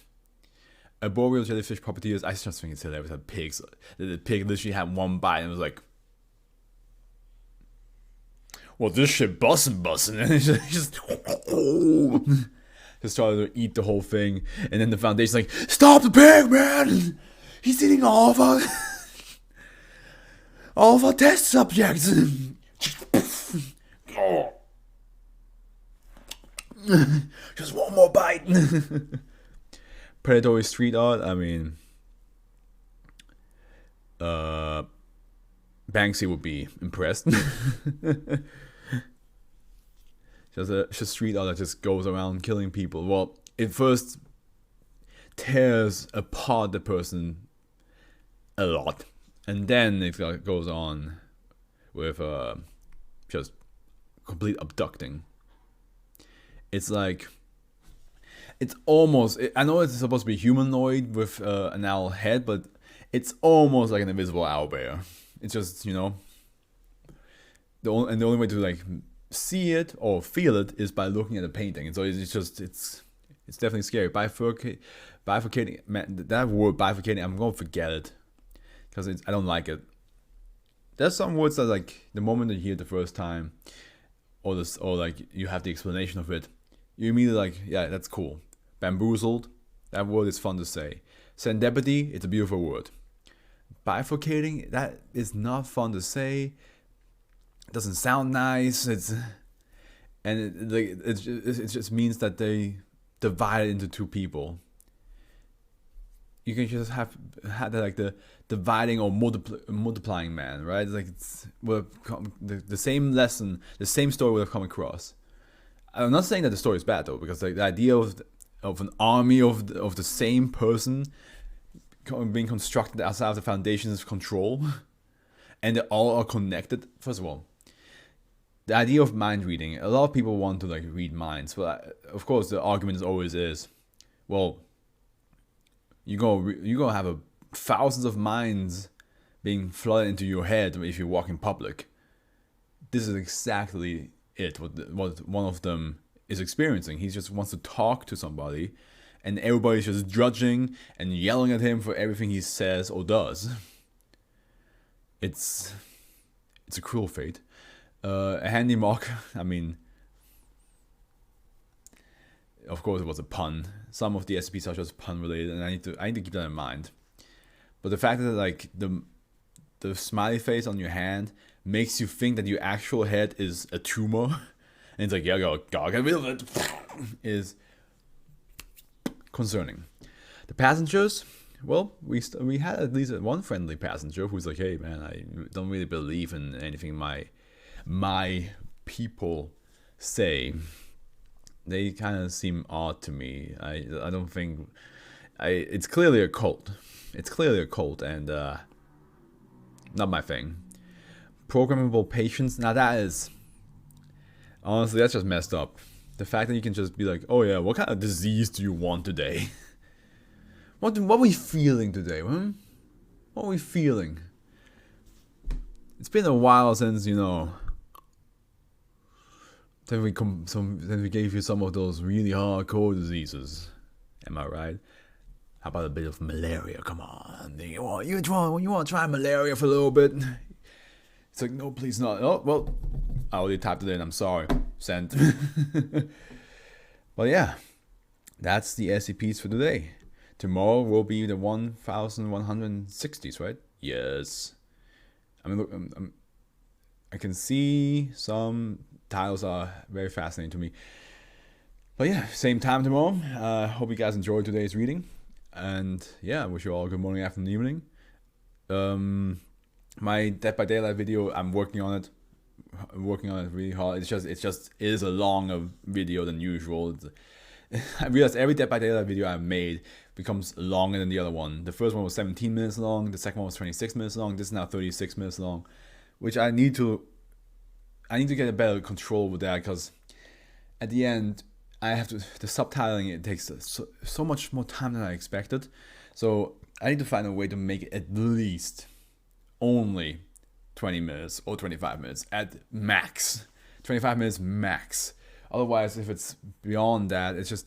Arboreal jellyfish puppeteers, I just think it's hilarious that the pig literally had one bite and was like, well, this shit bussin', and it just started to eat the whole thing. And then the Foundation's like, stop the pig, man! He's eating all of our test subjects. Just one more bite. Predatory street art, I mean, Banksy would be impressed. just street art that just goes around killing people. Well, it first tears apart the person a lot, and then it goes on with just complete abducting. It's like, it's almost, I know it's supposed to be humanoid with an owl head, but it's almost like an invisible owlbear. It's just, the only way to like see it or feel it is by looking at the painting. And so it's definitely scary. Bifurcating, man, that word bifurcating, I'm gonna forget it because I don't like it. There's some words that like the moment you hear it the first time, or like you have the explanation of it, you immediately like, yeah, that's cool. Bamboozled, that word is fun to say. Serendipity, it's a beautiful word. Bifurcating, that is not fun to say. It doesn't sound nice. It just means that they divide into two people. You can just have like the dividing or multiplying man, right? It's like the same lesson, the same story would have come across. I'm not saying that the story is bad though, because like the idea of an army of the same person being constructed outside of the Foundation's control, and they all are connected. First of all, the idea of mind reading, a lot of people want to like read minds, but of course the argument always is, well, you're gonna have thousands of minds being flooded into your head if you walk in public. This is exactly it. What one of them is experiencing. He just wants to talk to somebody, and everybody's just judging and yelling at him for everything he says or does. It's a cruel fate. A handy mock. I mean, of course, it was a pun. Some of the SCPs are just pun related, and I need to keep that in mind. But the fact that like the smiley face on your hand makes you think that your actual head is a tumor, and it's like, yeah, gotta get rid of it, is concerning. The passengers, well, we had at least one friendly passenger who's like, hey man, I don't really believe in anything my people say. They kind of seem odd to me. I don't think it's clearly a cult. It's clearly a cult, and not my thing. Programmable patience. Now that is, honestly, that's just messed up. The fact that you can just be like, oh yeah, what kind of disease do you want today? What are we feeling today? What are we feeling? It's been a while since, you know, then we gave you some of those really hardcore diseases. Am I right? How about a bit of malaria? Come on, you want to try malaria for a little bit? It's like, no, please not. Oh well, I already typed it in. I'm sorry. Sent. But yeah, that's the SCPs for today. Tomorrow will be the 1160s, right? Yes. I mean, look, I can see some titles are very fascinating to me. But yeah, same time tomorrow. Hope you guys enjoyed today's reading. And yeah, I wish you all a good morning, afternoon, evening. My Dead by Daylight video, I'm working on it. Really hard. It is a longer video than usual. I realized every Dead by Daylight video I've made becomes longer than the other one. The first one was 17 minutes long. The second one was 26 minutes long. This is now 36 minutes long, which I need to get a better control with that, because at the end I have to, the subtitling, it takes so much more time than I expected. So I need to find a way to make it at least only 20 minutes or 25 minutes at max. 25 minutes max. Otherwise, if it's beyond that, it's just